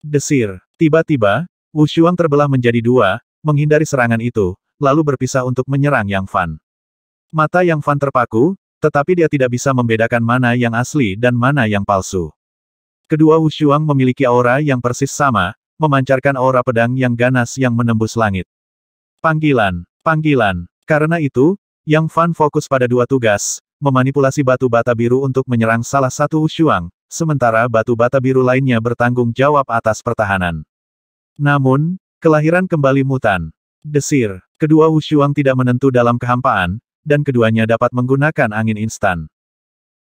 Desir, tiba-tiba, Wu Xuang terbelah menjadi 2, menghindari serangan itu, lalu berpisah untuk menyerang Yang Fan. Mata Yang Fan terpaku, tetapi dia tidak bisa membedakan mana yang asli dan mana yang palsu. Kedua Wu Xuang memiliki aura yang persis sama, memancarkan aura pedang yang ganas yang menembus langit. Panggilan. Karena itu, Yang Fan fokus pada 2 tugas, memanipulasi batu bata biru untuk menyerang salah satu Wu Xuang, sementara batu bata biru lainnya bertanggung jawab atas pertahanan. Namun, kelahiran kembali mutan. Desir, kedua Wu Xuang tidak menentu dalam kehampaan, dan keduanya dapat menggunakan angin instan.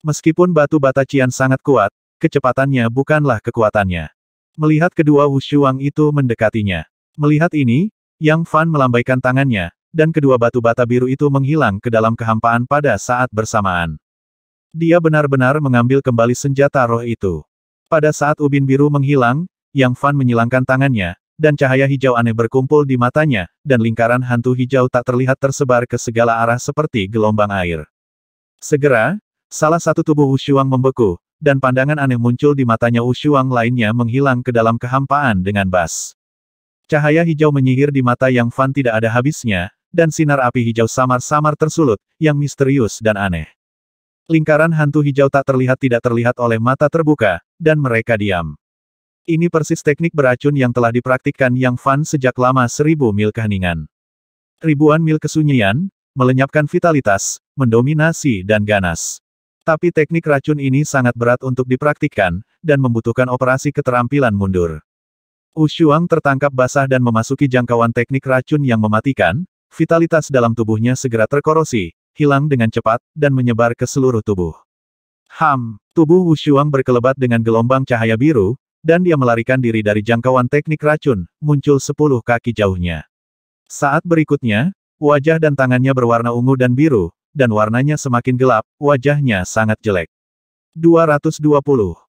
Meskipun batu bata Qian sangat kuat, kecepatannya bukanlah kekuatannya. Melihat kedua Wu Xuang itu mendekatinya. Melihat ini, Yang Fan melambaikan tangannya, dan kedua batu bata biru itu menghilang ke dalam kehampaan pada saat bersamaan. Dia benar-benar mengambil kembali senjata roh itu. Pada saat ubin biru menghilang, Yang Fan menyilangkan tangannya, dan cahaya hijau aneh berkumpul di matanya, dan lingkaran hantu hijau tak terlihat tersebar ke segala arah seperti gelombang air. Segera, salah satu tubuh Wu Xuang membeku, dan pandangan aneh muncul di matanya Wu Xuang lainnya menghilang ke dalam kehampaan dengan bas. Cahaya hijau menyihir di mata Yang Fan tidak ada habisnya, dan sinar api hijau samar-samar tersulut, yang misterius dan aneh. Lingkaran hantu hijau tak tidak terlihat oleh mata terbuka, dan mereka diam. Ini persis teknik beracun yang telah dipraktikkan Yang Fan sejak lama 1000 mil keheningan. Ribuan mil kesunyian, melenyapkan vitalitas, mendominasi dan ganas. Tapi teknik racun ini sangat berat untuk dipraktikkan, dan membutuhkan operasi keterampilan mundur. Wu Xuang tertangkap basah dan memasuki jangkauan teknik racun yang mematikan, vitalitas dalam tubuhnya segera terkorosi, hilang dengan cepat, dan menyebar ke seluruh tubuh. Tubuh Wu Xuang berkelebat dengan gelombang cahaya biru, dan dia melarikan diri dari jangkauan teknik racun, muncul 10 kaki jauhnya. Saat berikutnya, wajah dan tangannya berwarna ungu dan biru, dan warnanya semakin gelap, wajahnya sangat jelek. 220.